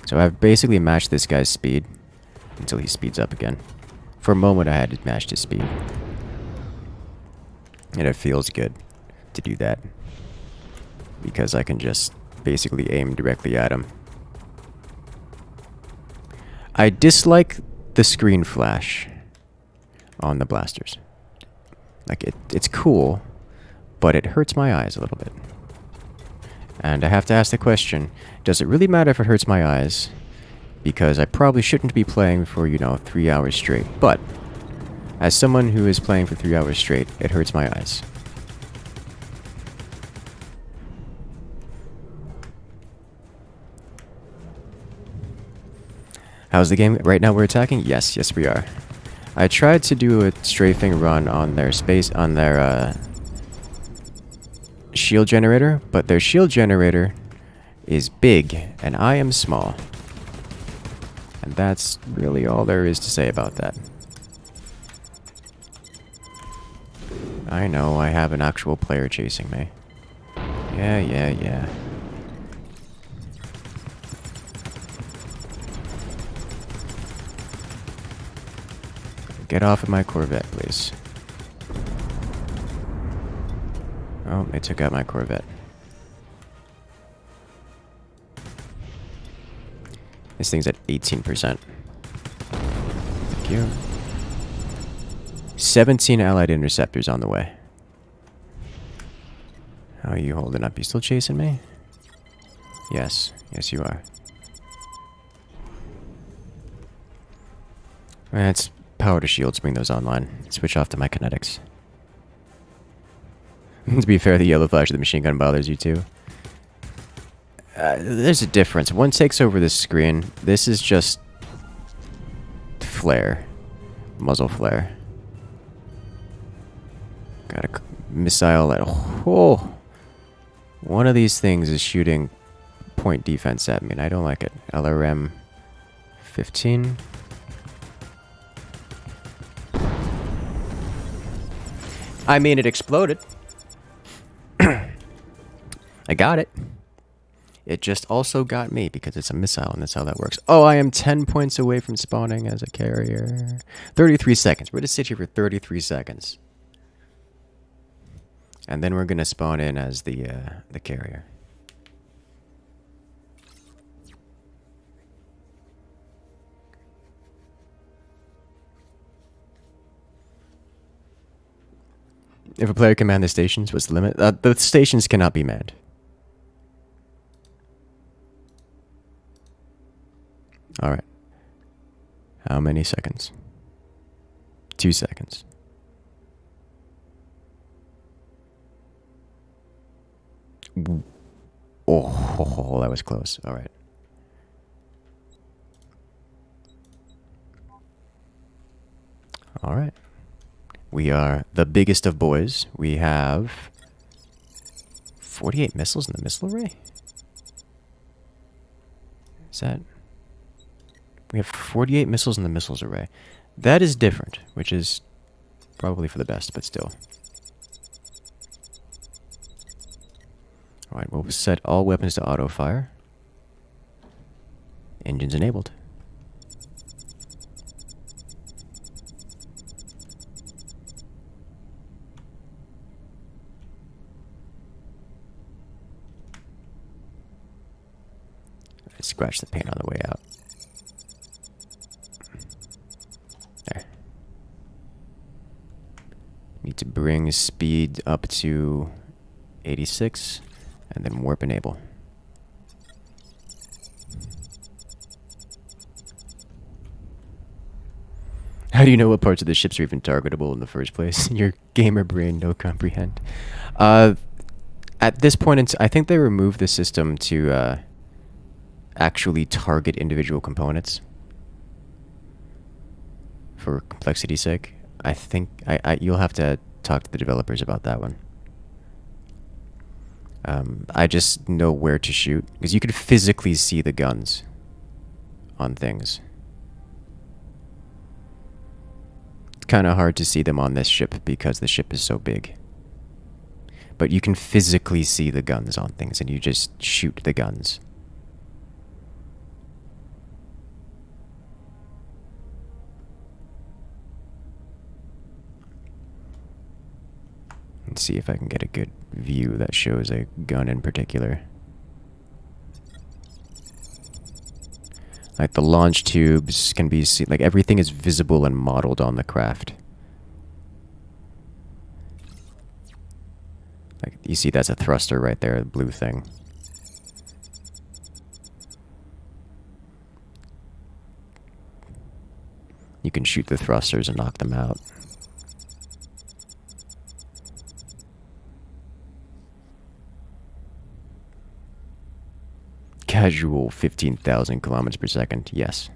So I've basically matched this guy's speed until he speeds up again. For a moment, I had to match his speed. And it feels good to do that, because I can just basically aim directly at him. I dislike the screen flash on the blasters. Like, it's cool, but it hurts my eyes a little bit. And I have to ask the question, does it really matter if it hurts my eyes? Because I probably shouldn't be playing for, 3 hours straight. But, as someone who is playing for 3 hours straight, it hurts my eyes. How's the game? Right now we're attacking? Yes, we are. I tried to do a strafing run on their shield generator, but their shield generator is big, and I am small. And that's really all there is to say about that. I know, I have an actual player chasing me. Yeah. Get off of my Corvette, please. Oh, they took out my Corvette. This thing's at 18%. Thank you. 17 allied interceptors on the way. How are you holding up? You still chasing me? Yes. Yes, you are. Let's power to shields, bring those online. Switch off to my kinetics. To be fair, the yellow flash of the machine gun bothers you too. There's a difference. One takes over this screen. This is just flare. Muzzle flare. Got a missile at... Oh! One of these things is shooting point defense at me, and I don't like it. LRM 15. I mean, it exploded. I got it. It just also got me because it's a missile, and that's how that works. Oh, I am 10 points away from spawning as a carrier. 33 seconds. We're going to sit here for 33 seconds. And then we're going to spawn in as the carrier. If a player can man the stations, what's the limit? The stations cannot be manned. Alright. How many seconds? 2 seconds. Oh, that was close. Alright. Alright. We are the biggest of boys. We have 48 missiles in the missile array? Is that... We have 48 missiles in the missiles array. That is different, which is probably for the best, but still. Alright, we'll set all weapons to auto-fire. Engines enabled. I scratched the paint on the way out. There. Need to bring speed up to 86, and then warp enable. How do you know what parts of the ships are even targetable in the first place? Your gamer brain no comprehend. At this point, I think they removed the system to actually target individual components for complexity's sake. I think you'll have to talk to the developers about that one. I just know where to shoot, because you could physically see the guns on things. It's kind of hard to see them on this ship because the ship is so big. But you can physically see the guns on things, and you just shoot the guns. Let's see if I can get a good view that shows a gun in particular. Like the launch tubes can be seen, like everything is visible and modeled on the craft. Like you see that's a thruster right there, the blue thing. You can shoot the thrusters and knock them out. Casual 15,000 kilometers per second, yes.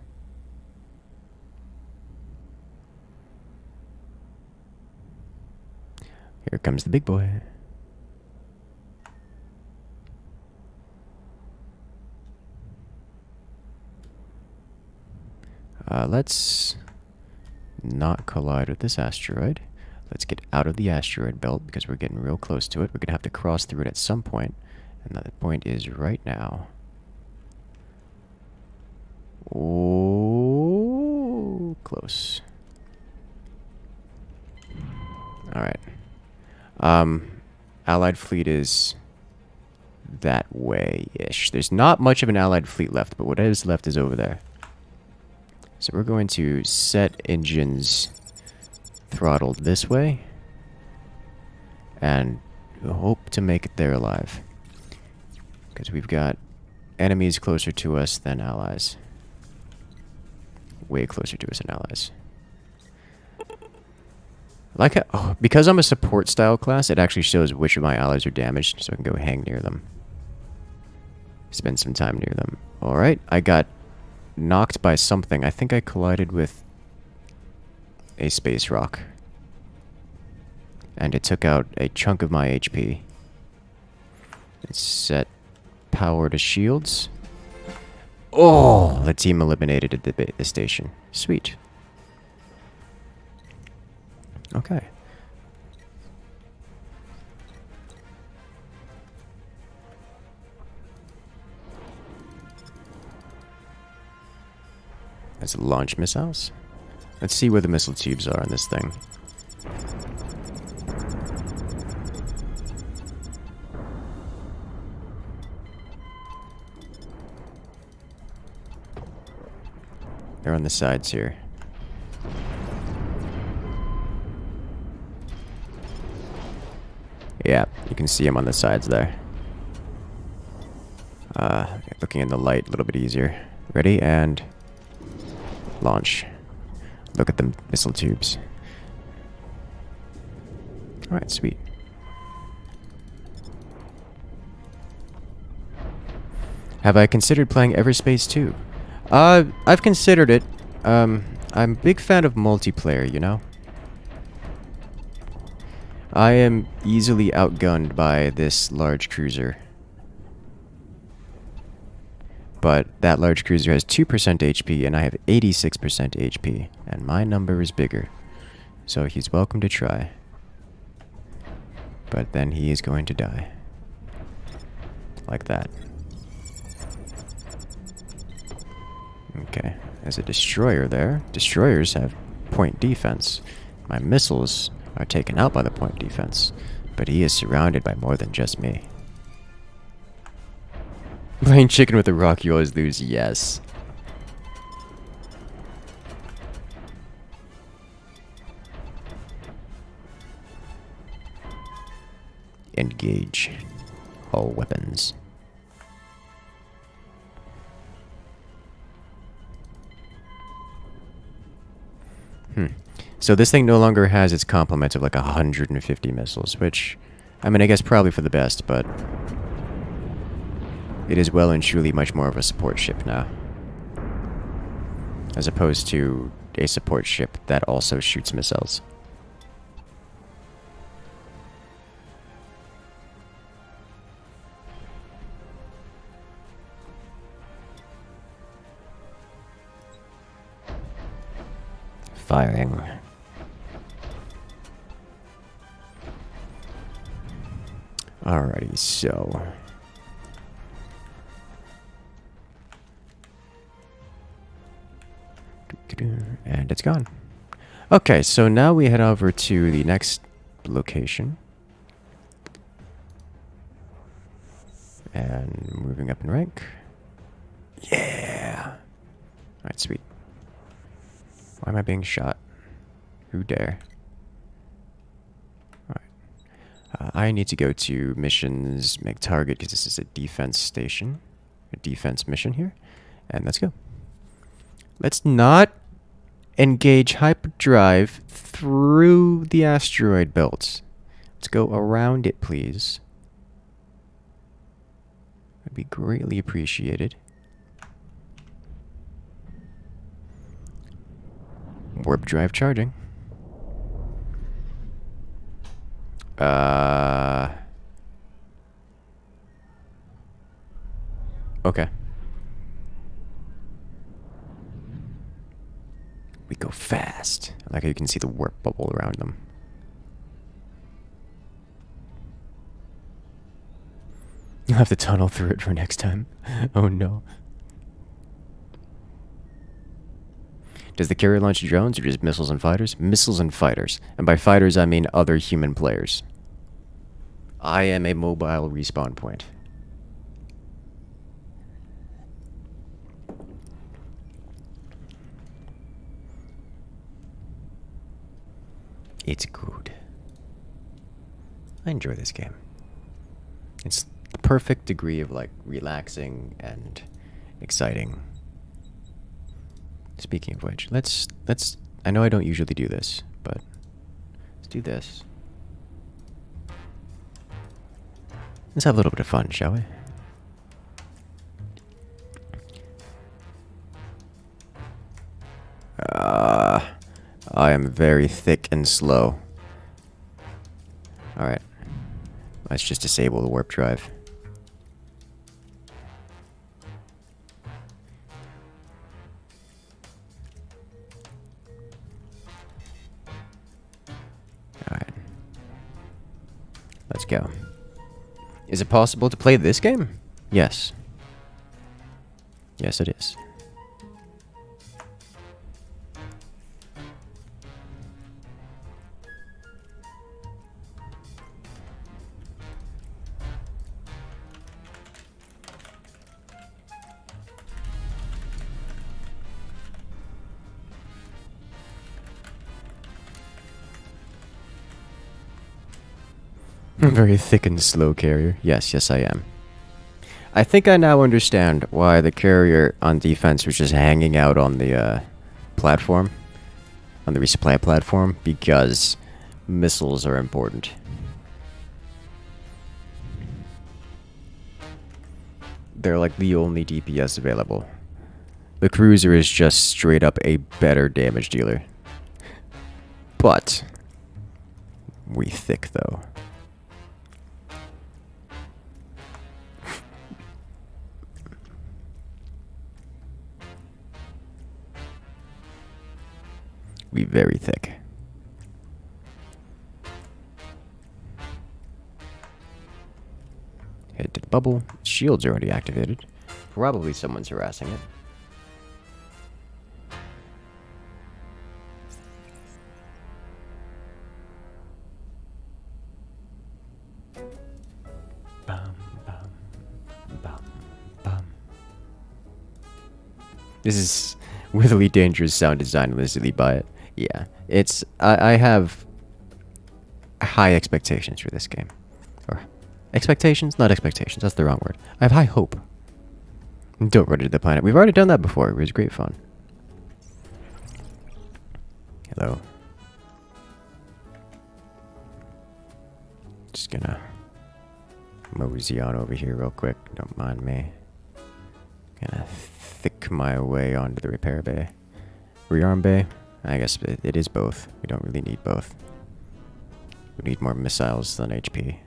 Here comes the big boy. Let's not collide with this asteroid. Let's get out of the asteroid belt because we're getting real close to it. We're going to have to cross through it at some point, and that point is right now. Oh, close. Alright. Allied fleet is that way-ish. There's not much of an allied fleet left, but what is left is over there. So we're going to set engines throttled this way and hope to make it there alive. Because we've got enemies closer to us than allies. Way closer to us than allies. Like, because I'm a support style class, it actually shows which of my allies are damaged, so I can go hang near them. Spend some time near them. Alright, I got knocked by something. I think I collided with a space rock. And it took out a chunk of my HP. Let's set power to shields. Oh, the team eliminated at the station. Sweet. Okay. Let's launch missiles. Let's see where the missile tubes are on this thing. They're on the sides here. Yeah, you can see him on the sides there. Looking in the light a little bit easier. Ready, and launch. Look at the missile tubes. Alright, sweet. Have I considered playing Everspace 2? I've considered it. I'm a big fan of multiplayer, you know? I am easily outgunned by this large cruiser. But that large cruiser has 2% HP and I have 86% HP. And my number is bigger. So he's welcome to try. But then he is going to die. Like that. Okay, there's a destroyer there. Destroyers have point defense. My missiles are taken out by the point defense. But he is surrounded by more than just me. Playing chicken with a rock, you always lose. Yes. Engage all weapons. So this thing no longer has its complement of like 150 missiles, which, I mean, I guess probably for the best, but it is well and truly much more of a support ship now. As opposed to a support ship that also shoots missiles. Firing. Alrighty, so... And it's gone. Okay, so now we head over to the next location. And moving up in rank. Yeah! Alright, sweet. Why am I being shot? Who dare? Alright. I need to go to missions, make target, because this is a defense station. A defense mission here. And let's go. Let's not engage hyperdrive through the asteroid belt. Let's go around it, please. That'd be greatly appreciated. Warp drive charging. Okay. We go fast. I like how you can see the warp bubble around them. You'll have to tunnel through it for next time. Oh no. Does the carrier launch drones or just missiles and fighters? Missiles and fighters. And by fighters, I mean other human players. I am a mobile respawn point. It's good. I enjoy this game. It's the perfect degree of like relaxing and exciting. Speaking of which, let's I know I don't usually do this, but let's do this. Let's have a little bit of fun, shall we? I am very thick and slow. Alright. Let's just disable the warp drive. Alright. Let's go. Is it possible to play this game? Yes. Yes, it is. A very thick and slow carrier. Yes, yes I am. I think I now understand why the carrier on defense was just hanging out on the platform. On the resupply platform. Because missiles are important. They're like the only DPS available. The cruiser is just straight up a better damage dealer. But we thick though. We very thick. Head to the bubble. Shield's already activated. Probably someone's harassing it. Bum, bum, bum, bum. This is really dangerous sound design. Lizardly buy it. Yeah, it's I have high expectations for this game. Or expectations? Not expectations, that's the wrong word. I have high hope. Don't run into the planet. We've already done that before. It was great fun. Hello. Just gonna mosey on over here real quick. Don't mind me. Gonna thick my way onto the repair bay. Rearm bay. I guess it is both. We don't really need both. We need more missiles than HP.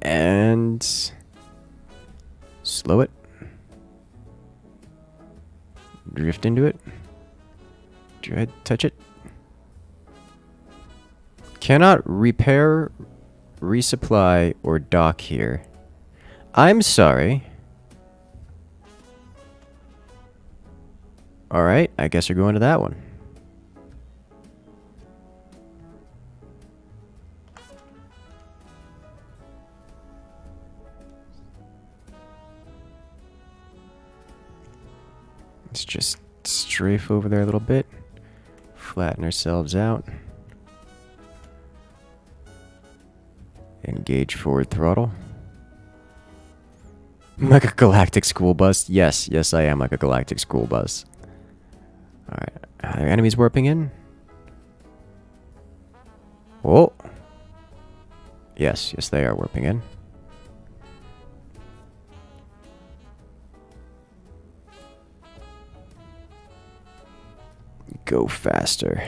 And slow it. Drift into it. Dread, touch it. Cannot repair, resupply, or dock here. I'm sorry. Alright, I guess we're going to that one. Let's just strafe over there a little bit. Flatten ourselves out. Engage forward throttle. Like a galactic school bus? Yes, yes I am like a galactic school bus. Alright, are there enemies warping in? Oh! Yes, yes they are warping in. Go faster.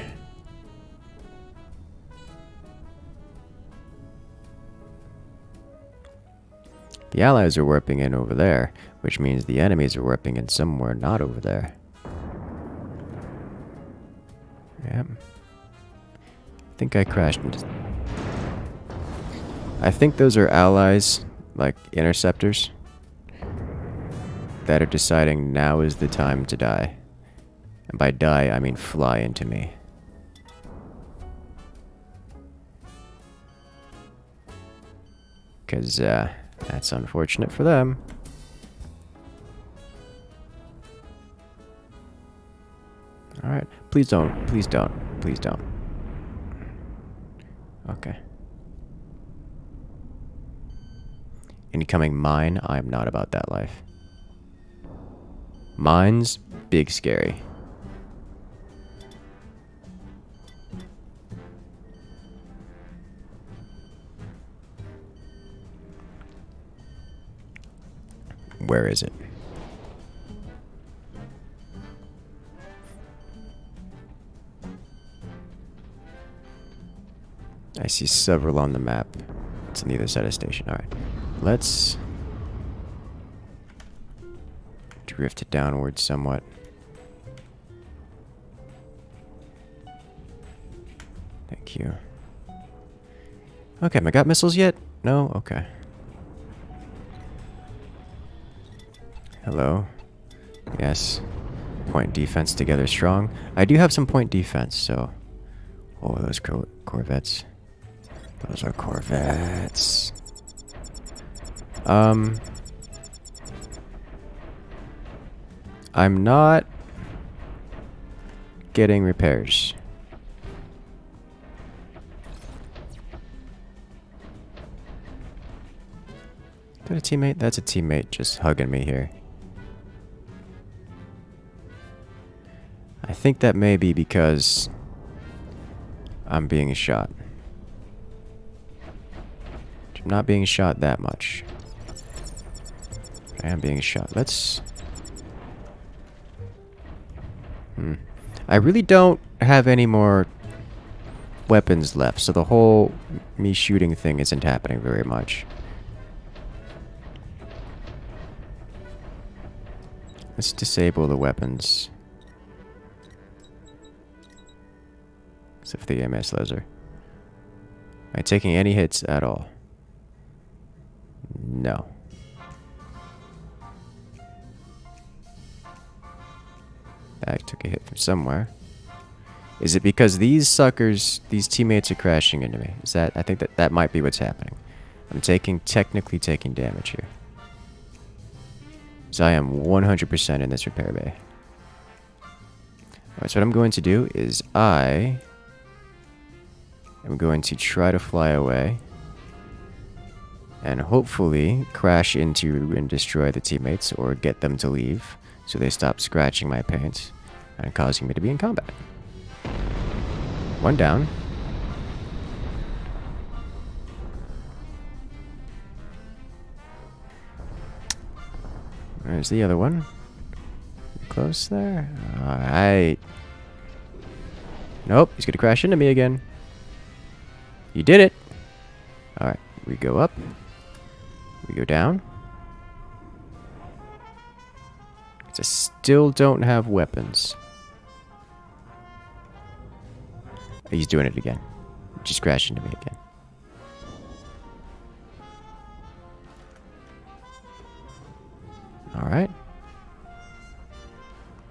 The allies are warping in over there, which means the enemies are warping in somewhere not over there. Yep. I think I crashed into... I think those are allies, like interceptors, that are deciding now is the time to die. And by die, I mean fly into me. Because, that's unfortunate for them. Alright. Please don't. Please don't. Please don't. Okay. Incoming mine. I am not about that life. Mines, big scary. Where is it? I see several on the map. It's on either side of the station. Alright. Let's drift it downwards somewhat. Thank you. Okay, have I got missiles yet? No? Okay. Hello. Yes. Point defense together strong. I do have some point defense, so... Oh, those corvettes. Those are corvettes. I'm not getting repairs. that a teammate? That's a teammate just hugging me here. I think that may be because I'm being shot. I'm not being shot that much. I am being shot. Let's... I really don't have any more weapons left, so the whole me shooting thing isn't happening very much. Let's disable the weapons. Except for the AMS laser. Am I taking any hits at all? No. I took a hit from somewhere. Is it because these suckers, these teammates are crashing into me? Is that, I think that might be what's happening. I'm technically taking damage here. So I am 100% in this repair bay. Alright, so what I'm going to do is I am going to try to fly away. And hopefully crash into and destroy the teammates or get them to leave so they stop scratching my paint and causing me to be in combat. One down. Where's the other one? Close there? Alright. Nope, he's gonna crash into me again. You did it! Alright, we go up. We go down. I still don't have weapons. He's doing it again. Just crashed into me again. Alright.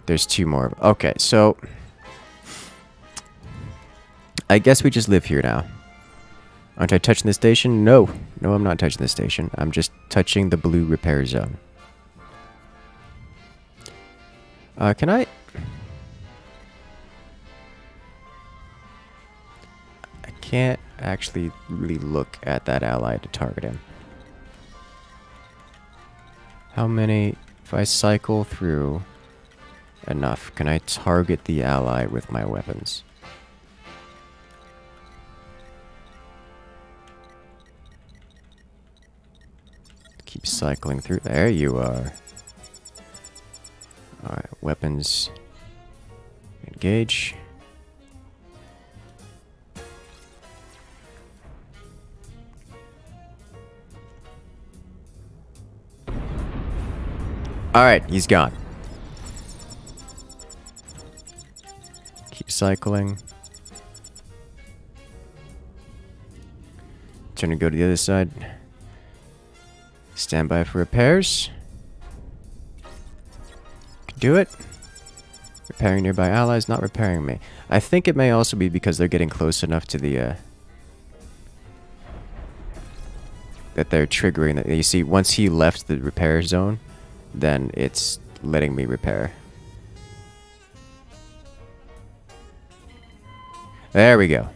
There's two more. Okay, so... I guess we just live here now. Aren't I touching the station? No. No, I'm not touching the station. I'm just touching the blue repair zone. Can I... I can't actually really look at that ally to target him. How many... If I cycle through enough, can I target the ally with my weapons? Keep cycling through. There you are. Alright, weapons. Engage. Alright, he's gone. Keep cycling. Turn to go to the other side. Stand by for repairs. Do it. Repairing nearby allies, not repairing me. I think it may also be because they're getting close enough to the that they're triggering that. You see, once he left the repair zone, then it's letting me repair. There we go.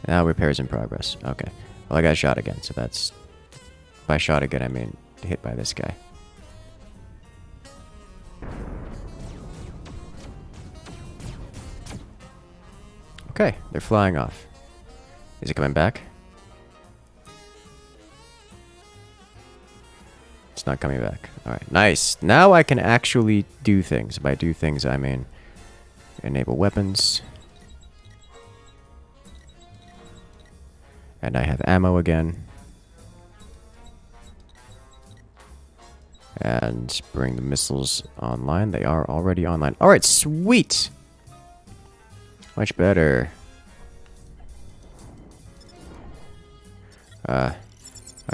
Now repairs in progress. Okay. Well, I got shot again, so that's... By shot again, I mean hit by this guy. Okay, they're flying off. Is it coming back? It's not coming back. Alright, nice. Now I can actually do things. By do things, I mean enable weapons. And I have ammo again. And bring the missiles online. They are already online. Alright, sweet! Much better. Alright,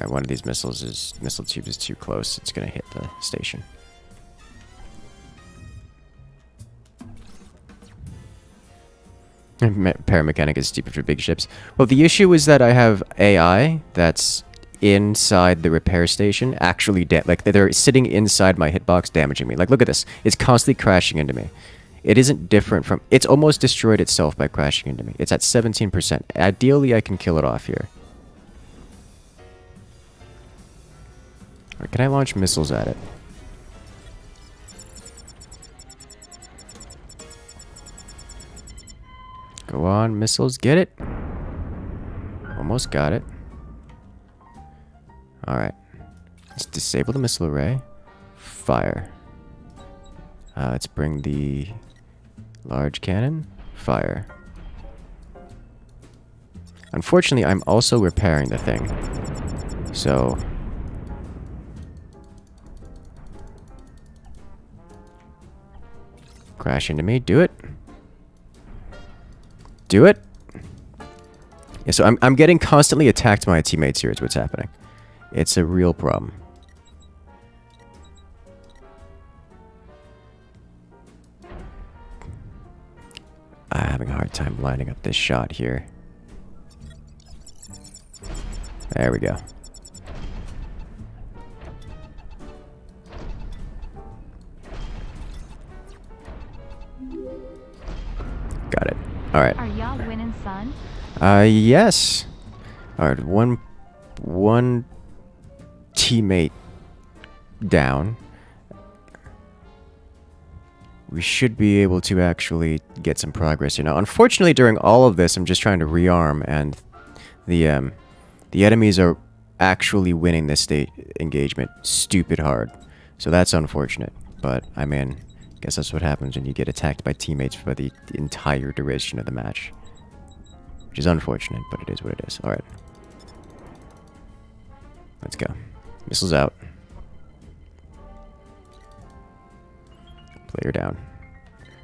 one of these missile tubes is too close. It's gonna hit the station. Paramechanic is stupid for big ships. Well, the issue is that I have AI that's inside the repair station, actually like they're sitting inside my hitbox damaging me. Like, look at this. It's constantly crashing into me. It isn't different from... It's almost destroyed itself by crashing into me. It's at 17%. Ideally, I can kill it off here. Or can I launch missiles at it? Go on, missiles, get it. Almost got it. Alright. Let's disable the missile array. Fire. Let's bring the large cannon. Fire. Unfortunately, I'm also repairing the thing. So... crash into me. Do it. Do it. Yeah, so I'm getting constantly attacked by my teammates here is what's happening. It's a real problem. I'm having a hard time lining up this shot here. There we go. Got it. Alright.
Are y'all winning, son?
Yes. Alright, one teammate down. We should be able to actually get some progress here. Now, unfortunately, during all of this, I'm just trying to rearm, and the enemies are actually winning this state engagement stupid hard. So that's unfortunate. But, I mean, I guess that's what happens when you get attacked by teammates for the entire duration of the match. Which is unfortunate, but it is what it is. Alright. Let's go. Missiles out. Player down.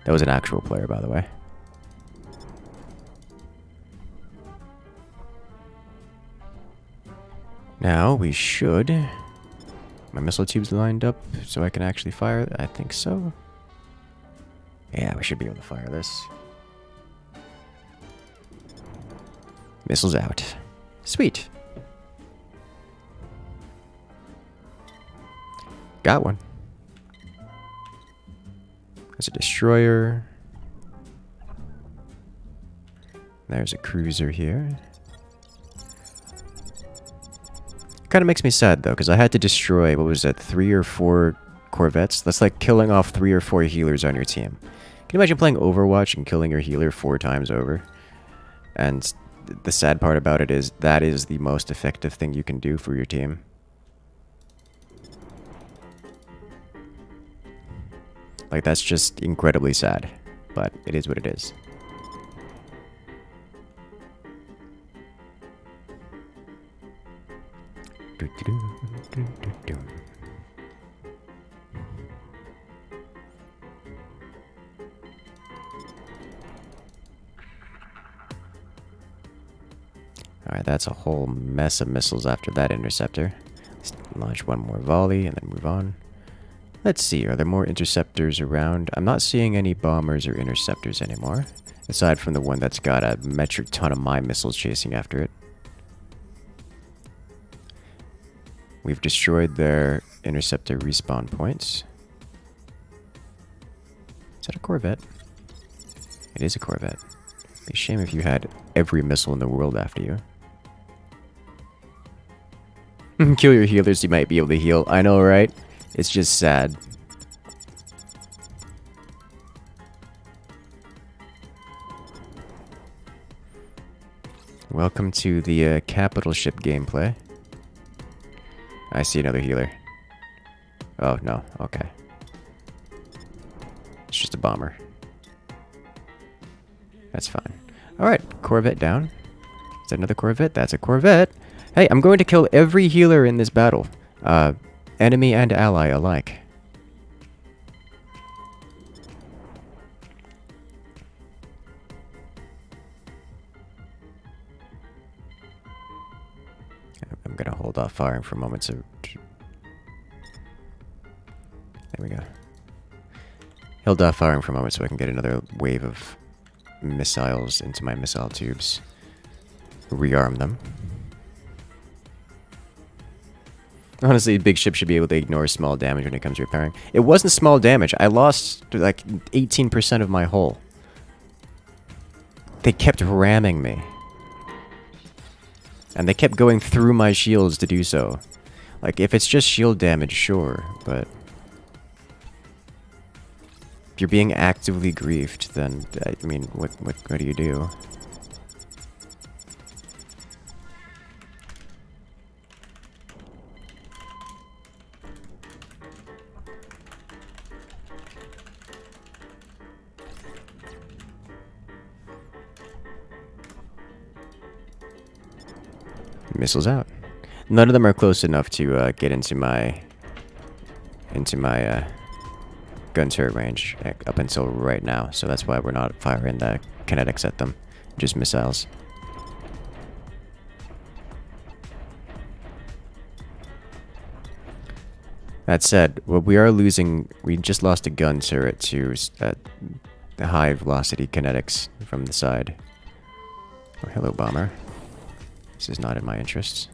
That was an actual player, by the way. Now we should... My missile tube's lined up so I can actually fire. I think so. Yeah, we should be able to fire this. Missiles out. Sweet. Got one. There's a destroyer. There's a cruiser here. Kind of makes me sad though, because I had to destroy, what was that, 3 or 4 corvettes? That's like killing off 3 or 4 healers on your team. Can you imagine playing Overwatch and killing your healer 4 times over? And the sad part about it is that is the most effective thing you can do for your team. Like, that's just incredibly sad, but it is what it is. Alright, that's a whole mess of missiles after that interceptor. Let's launch one more volley and then move on. Let's see, are there more interceptors around? I'm not seeing any bombers or interceptors anymore, aside from the one that's got a metric ton of my missiles chasing after it. We've destroyed their interceptor respawn points. Is that a corvette? It is a corvette. It'd be a shame if you had every missile in the world after you. Kill your healers, you might be able to heal. I know, right? It's just sad. Welcome to the capital ship gameplay. I see another healer. Oh, no. Okay. It's just a bomber. That's fine. Alright, Corvette down. Is that another Corvette? That's a Corvette. Hey, I'm going to kill every healer in this battle. Enemy and ally alike. I'm gonna hold off firing for a moment so... There we go. Hold off firing for a moment so I can get another wave of missiles into my missile tubes. Rearm them. Honestly, a big ship should be able to ignore small damage when it comes to repairing. It wasn't small damage. I lost like 18% of my hull. They kept ramming me. And they kept going through my shields to do so. Like, if it's just shield damage, sure, but if you're being actively griefed, then, I mean, what do you do? Missiles out. None of them are close enough to get into my gun turret range up until right now, so that's why we're not firing the kinetics at them, just missiles. That said, well, we just lost a gun turret to the high velocity kinetics from the side. Oh, hello, bomber. This is not in my interests.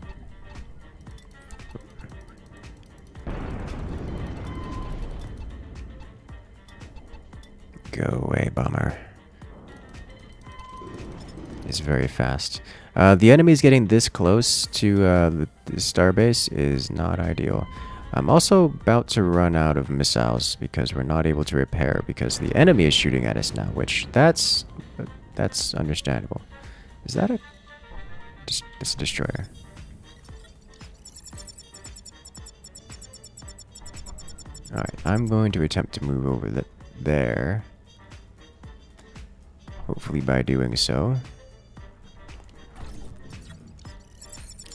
Go away, bomber. It's very fast. The enemies getting this close to the starbase is not ideal. I'm also about to run out of missiles because we're not able to repair because the enemy is shooting at us now, which that's understandable. Is that it's a destroyer. Alright, I'm going to attempt to move over there. Hopefully by doing so,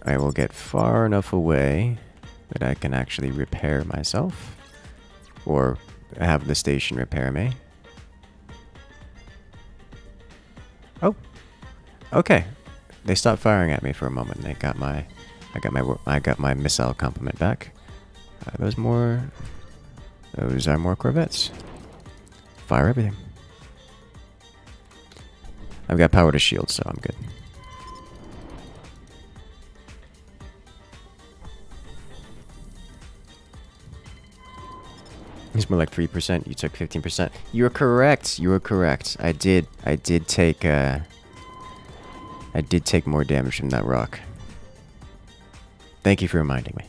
I will get far enough away that I can actually repair myself. Or have the station repair me. Oh! Okay. They stopped firing at me for a moment. I got my missile complement back. Those are more corvettes. Fire everything. I've got power to shield, so I'm good. It's more like 3%. You took 15%. You were correct. You were correct. I did take more damage from that rock. Thank you for reminding me.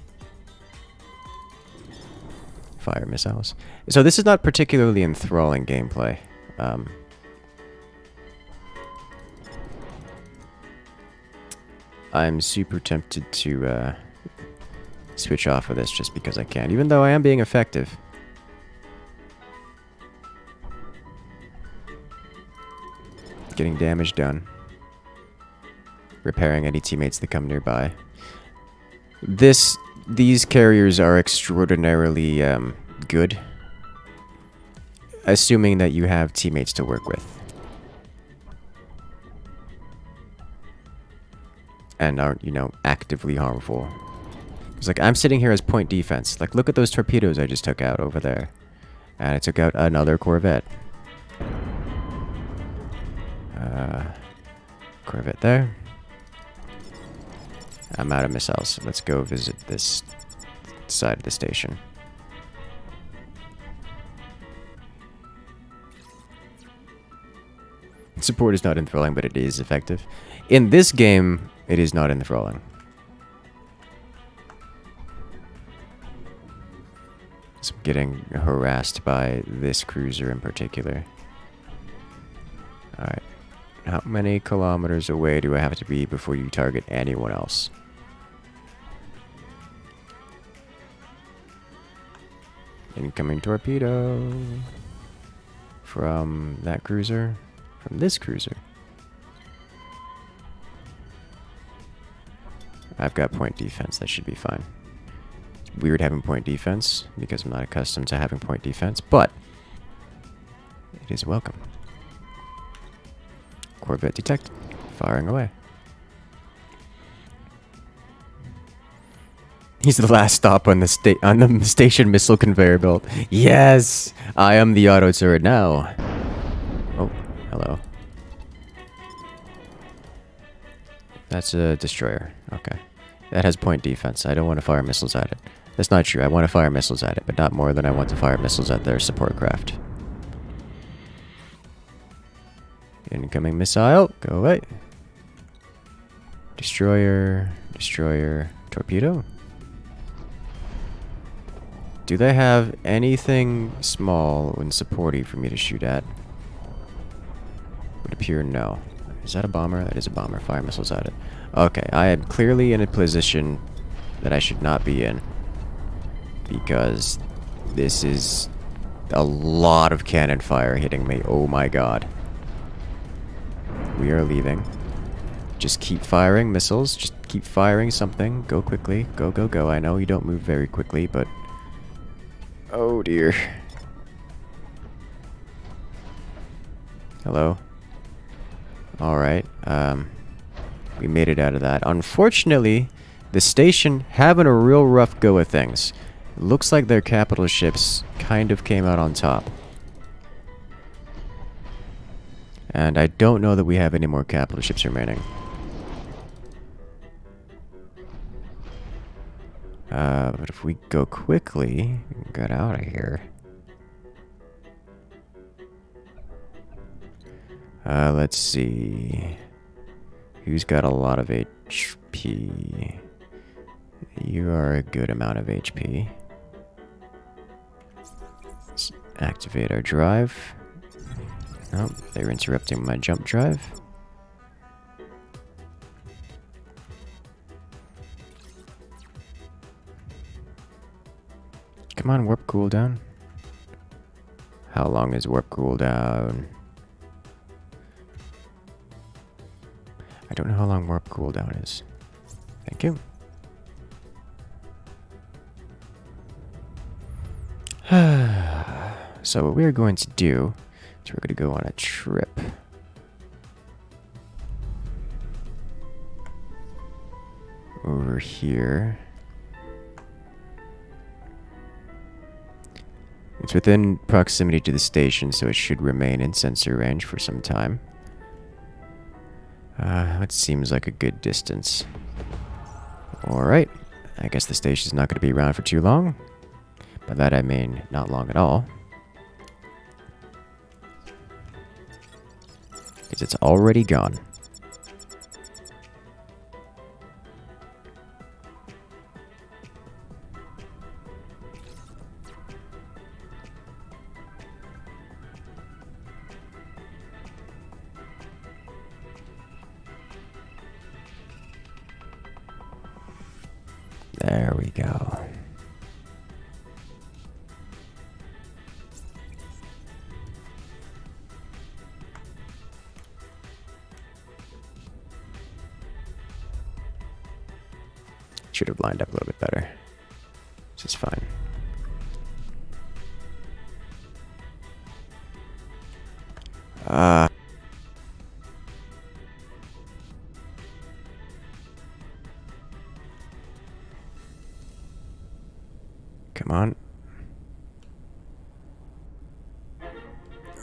Fire missiles. So this is not particularly enthralling gameplay. I'm super tempted to switch off of this just because I can, even though I am being effective. Getting damage done. Repairing any teammates that come nearby. These carriers are extraordinarily good, assuming that you have teammates to work with. And aren't, you know, actively harmful. It's like, I'm sitting here as point defense. Like, look at those torpedoes I just took out over there. And I took out another corvette. Corvette there. I'm out of missiles. Let's go visit this side of the station. Support is not enthralling, but it is effective. In this game, it is not enthralling. So I'm getting harassed by this cruiser in particular. Alright. How many kilometers away do I have to be before you target anyone else? Incoming torpedo. From that cruiser. From this cruiser. I've got point defense. That should be fine. It's weird having point defense because I'm not accustomed to having point defense, but it is welcome. Corvette detect. Firing away. He's the last stop on the station missile conveyor belt. Yes! I am the auto turret now. Oh, hello. That's a destroyer. Okay. That has point defense. I don't want to fire missiles at it. That's not true. I want to fire missiles at it, but not more than I want to fire missiles at their support craft. Incoming missile. Go away. Destroyer. Destroyer. Torpedo. Do they have anything small and supporty for me to shoot at? Would appear no. Is that a bomber? That is a bomber. Fire missiles at it. Okay, I am clearly in a position that I should not be in. Because this is a lot of cannon fire hitting me. Oh my god. We are leaving. Just keep firing missiles. Just keep firing something. Go quickly. Go, go, go. I know you don't move very quickly, but... Oh dear. Hello? Alright, we made it out of that. Unfortunately, the station having a real rough go of things. Looks like their capital ships kind of came out on top. And I don't know that we have any more capital ships remaining. But if we go quickly, we can get out of here. Let's see. Who's got a lot of HP? You are a good amount of HP. Let's activate our drive. Oh, they're interrupting my jump drive. Come on, warp cooldown. How long is warp cooldown? I don't know how long warp cooldown is. Thank you. So what we're going to do is we're going to go on a trip. Over here. It's within proximity to the station, so it should remain in sensor range for some time. That seems like a good distance. Alright, I guess the station's not going to be around for too long. By that I mean, not long at all. Because it's already gone. There we go. Should have lined up a little bit better. This is fine. Come on.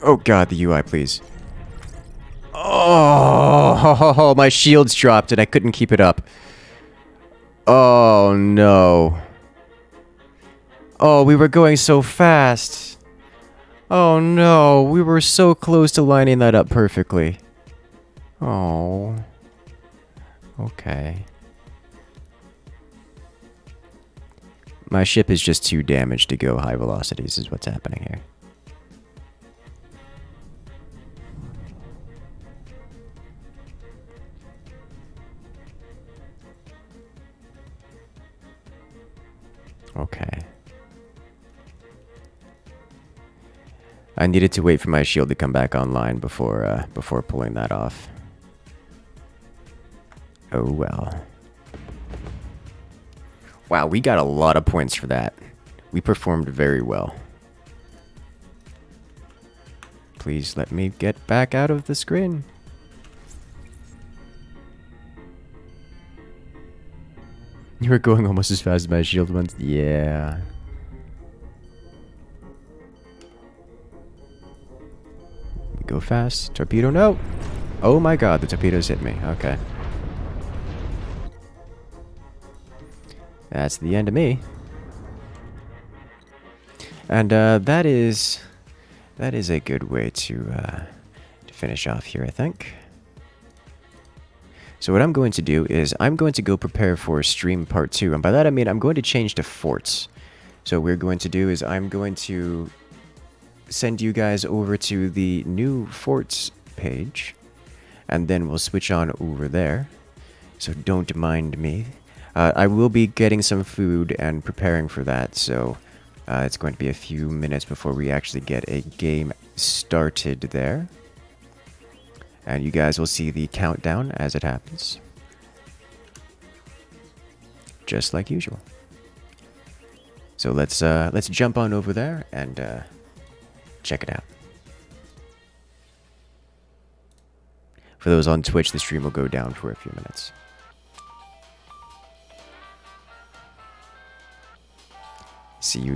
Oh god, the UI, please. Oh, my shields dropped and I couldn't keep it up. Oh no. Oh, we were going so fast. Oh no, we were so close to lining that up perfectly. Oh. Okay. My ship is just too damaged to go high velocities is what's happening here. Okay. I needed to wait for my shield to come back online before pulling that off. Oh well. Wow, we got a lot of points for that. We performed very well. Please let me get back out of the screen. You were going almost as fast as my shield once. Yeah. We go fast. Torpedo, no! Oh my god, the torpedoes hit me. Okay. That's the end of me. And that is a good way to finish off here, I think. So what I'm going to do is I'm going to go prepare for stream part 2, and by that I mean I'm going to change to forts. So what we're going to do is I'm going to send you guys over to the new forts page, and then we'll switch on over there. So don't mind me. I will be getting some food and preparing for that, so it's going to be a few minutes before we actually get a game started there. And you guys will see the countdown as it happens. Just like usual. So let's jump on over there and check it out. For those on Twitch, the stream will go down for a few minutes. See you